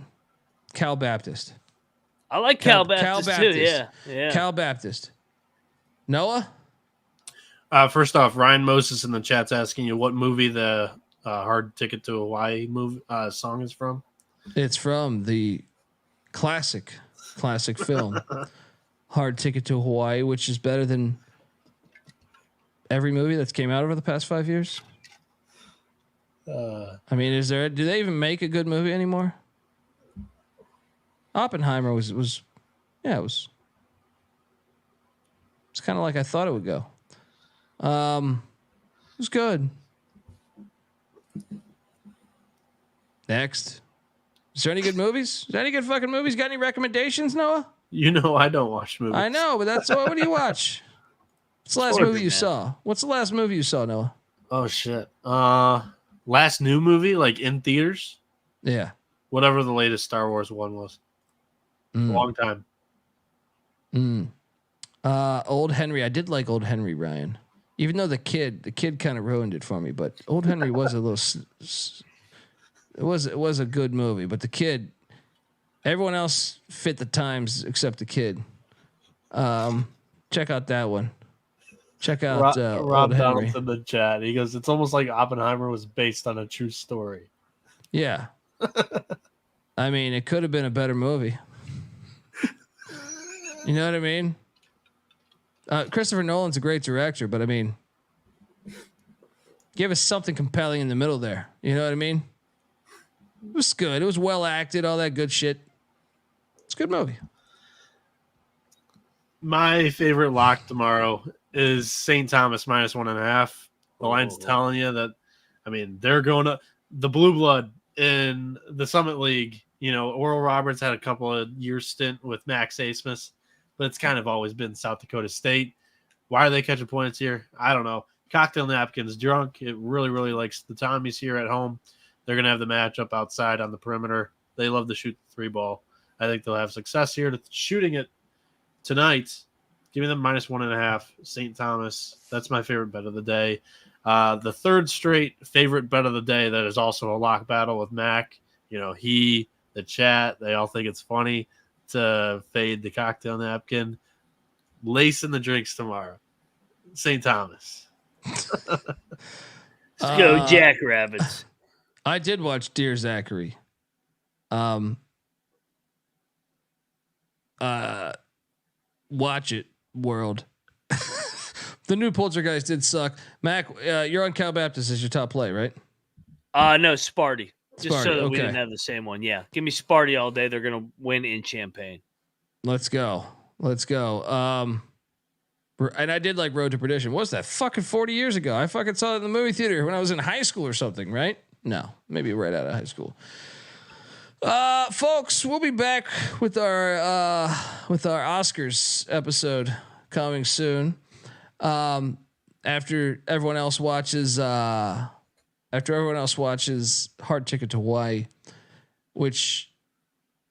Cal Baptist. I like Cal Baptist too. Yeah. Cal Baptist. Noah? First off, Ryan Moses in the chat's asking you what movie the Hard Ticket to Hawaii song is from. It's from the classic film Hard Ticket to Hawaii, which is better than every movie that's came out over the past 5 years. I mean, do they even make a good movie anymore? Oppenheimer was it's kind of like I thought it would go. It was good. Next. Is there any good movies? Is there any good fucking movies? Got any recommendations, Noah? You know I don't watch movies. I know, but that's what do you watch? What's the last movie you saw? What's the last movie you saw, Noah? Oh shit. Last new movie, like in theaters? Yeah. Whatever the latest Star Wars one was. Long time. Old Henry. I did like Old Henry, Ryan. Even though the kid kind of ruined it for me, but Old Henry was a little. It was a good movie, but the kid, everyone else fit the times except the kid. Check out that one. Check out Rob Old Henry. Donald's in the chat. He goes, "It's almost like Oppenheimer was based on a true story." Yeah. I mean, it could have been a better movie. You know what I mean? Christopher Nolan's a great director, but I mean, give us something compelling in the middle there. You know what I mean? It was good. It was well acted, all that good shit. It's a good movie. My favorite lock tomorrow is St. Thomas -1.5. The line's telling you that, I mean, they're going to the blue blood in the Summit League. You know, Oral Roberts had a couple of years stint with Max Asmus, but it's kind of always been South Dakota State. Why are they catching points here? I don't know. Cocktail Napkins drunk. It really, really likes the Tommies here at home. They're going to have the matchup outside on the perimeter. They love to shoot the 3-ball. I think they'll have success here shooting it tonight. Give me them -1.5. St. Thomas. That's my favorite bet of the day. The third straight favorite bet of the day that is also a lock battle with Mac. You know, the chat, they all think it's funny to fade the Cocktail Napkin. Lace in the drinks tomorrow. St. Thomas. Let's go Jackrabbits. I did watch Dear Zachary. Watch it, world. The new Poltergeist did suck. Mac, you're on Cal Baptist as your top play, right? No, Sparty. Just Sparty, so that we okay. didn't have the same one. Yeah. Give me Sparty all day. They're going to win in Champaign. Let's go. And I did like Road to Perdition. What was that? Fucking 40 years ago. I fucking saw it in the movie theater when I was in high school or something, right? No, maybe right out of high school. Folks, we'll be back with our Oscars episode coming soon. After everyone else watches Hard Ticket to Hawaii, which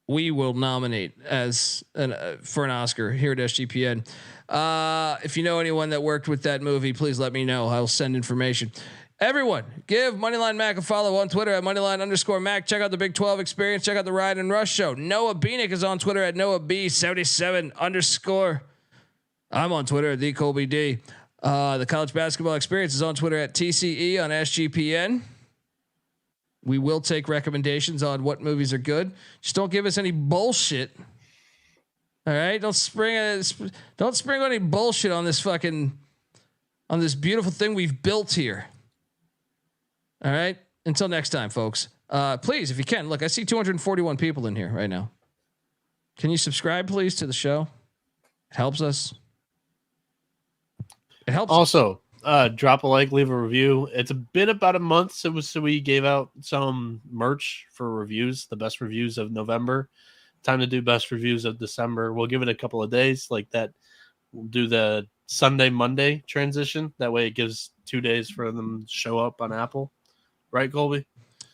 we will nominate as for an Oscar here at SGPN. If you know anyone that worked with that movie, please let me know. I'll send information. Everyone, give Moneyline Mac a follow on Twitter at Moneyline_Mac. Check out the Big 12 Experience. Check out the Ride and Rush Show. Noah Bieniek is on Twitter at NoahB77_. I'm on Twitter at TheColbyD. The College Basketball Experience is on Twitter at TCE on SGPN. We will take recommendations on what movies are good. Just don't give us any bullshit. All right, don't spring any bullshit on this beautiful thing we've built here. All right. Until next time, folks. Please, if you can, look, I see 241 people in here right now. Can you subscribe, please, to the show? It helps us. It helps. Also, drop a like, leave a review. It's been about a month so we gave out some merch for reviews, the best reviews of November. Time to do best reviews of December. We'll give it a couple of days like that. We'll do the Sunday, Monday transition. That way it gives 2 days for them to show up on Apple. Right, Colby?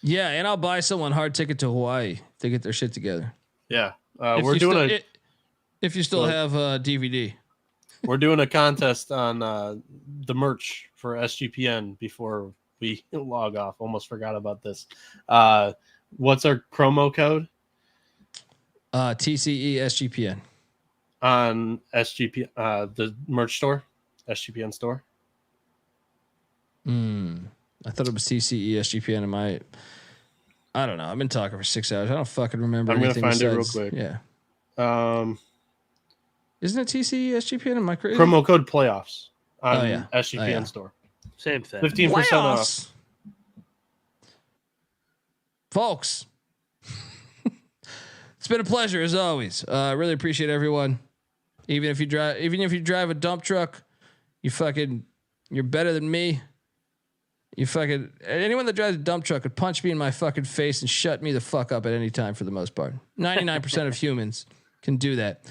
Yeah, and I'll buy someone hard ticket to Hawaii to get their shit together. Yeah. We're doing if you still have a DVD. We're doing a contest on the merch for SGPN before we log off. Almost forgot about this. What's our promo code? TCE SGPN. On SGP, the merch store, SGPN store. I thought it was TCE SGPN. I don't know. I've been talking for 6 hours. I don't fucking remember. I'm gonna find it real quick. Yeah. Isn't it TCE SGPN? Am I crazy? Promo code playoffs on SGPN store. Same thing. 15% off. Folks. It's been a pleasure as always. Really appreciate everyone. Even if you drive a dump truck, you're better than me. Anyone that drives a dump truck could punch me in my fucking face and shut me the fuck up at any time for the most part. 99% of humans can do that.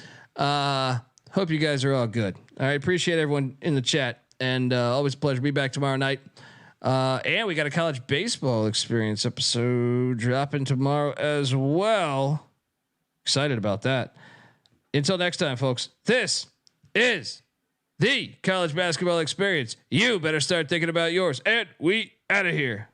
Hope you guys are all good. All right. Appreciate everyone in the chat, and always a pleasure to be back tomorrow night. And we got a college baseball experience episode dropping tomorrow as well. Excited about that. Until next time, folks, this is the college basketball experience. You better start thinking about yours. And we out of here.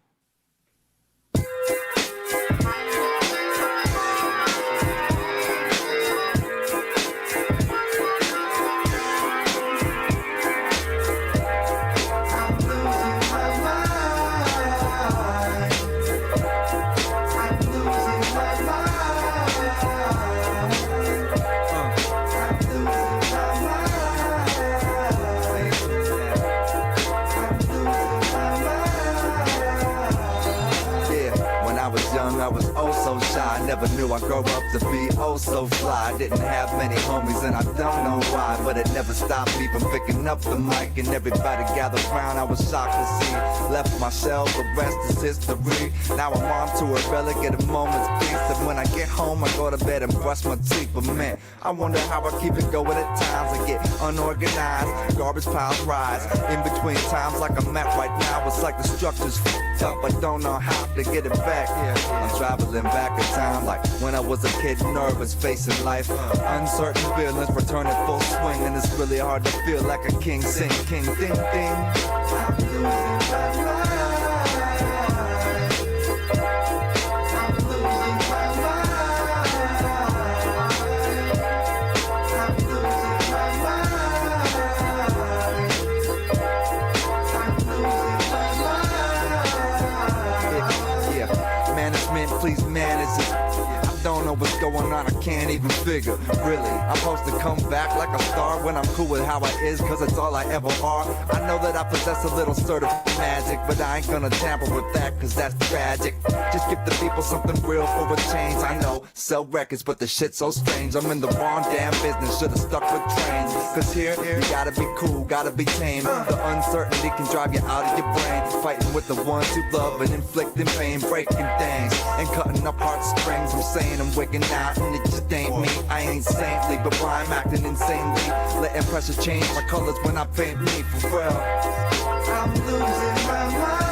I was oh so shy, never knew I'd grow up to be oh so fly. Didn't have many homies and I don't know why, but it never stopped me from picking up the mic and everybody gathered round. I was shocked to see, left my shell, the rest is history. Now I'm on to a relic at a moment's peace, and when I get home I go to bed and brush my teeth. But man, I wonder how I keep it going at times. I get unorganized, garbage piles rise. In between times like I'm at right now, it's like the structure's f***ed up. I don't know how to get it back. I'm traveling back in time like when I was a kid, nervous, facing life. Uncertain feelings returning full swing, and it's really hard to feel like a king. Sing, king, ding, ding. I'm losing my mind. I'm losing my mind. I'm losing my mind. I'm losing my mind. Yeah, management, please manage it. I don't know what's going on, I can't even figure. Really, I'm supposed to come back like a star when I'm cool with how I is, cause it's all I ever are. I know that I possess a little sort of magic, but I ain't gonna tamper with that, cause that's tragic. Just give the people something real for a change. I know, sell records, but the shit's so strange. I'm in the wrong damn business, should've stuck with trains. Cause here, you gotta be cool, gotta be tame. The uncertainty can drive you out of your brain. Fighting with the ones who love and inflicting pain, breaking things and cutting up heartstrings. I'm saying I'm wigging out and it just ain't me. I ain't saintly, but I'm acting insanely. Letting pressure change my colors when I paint me for real. I'm losing my mind.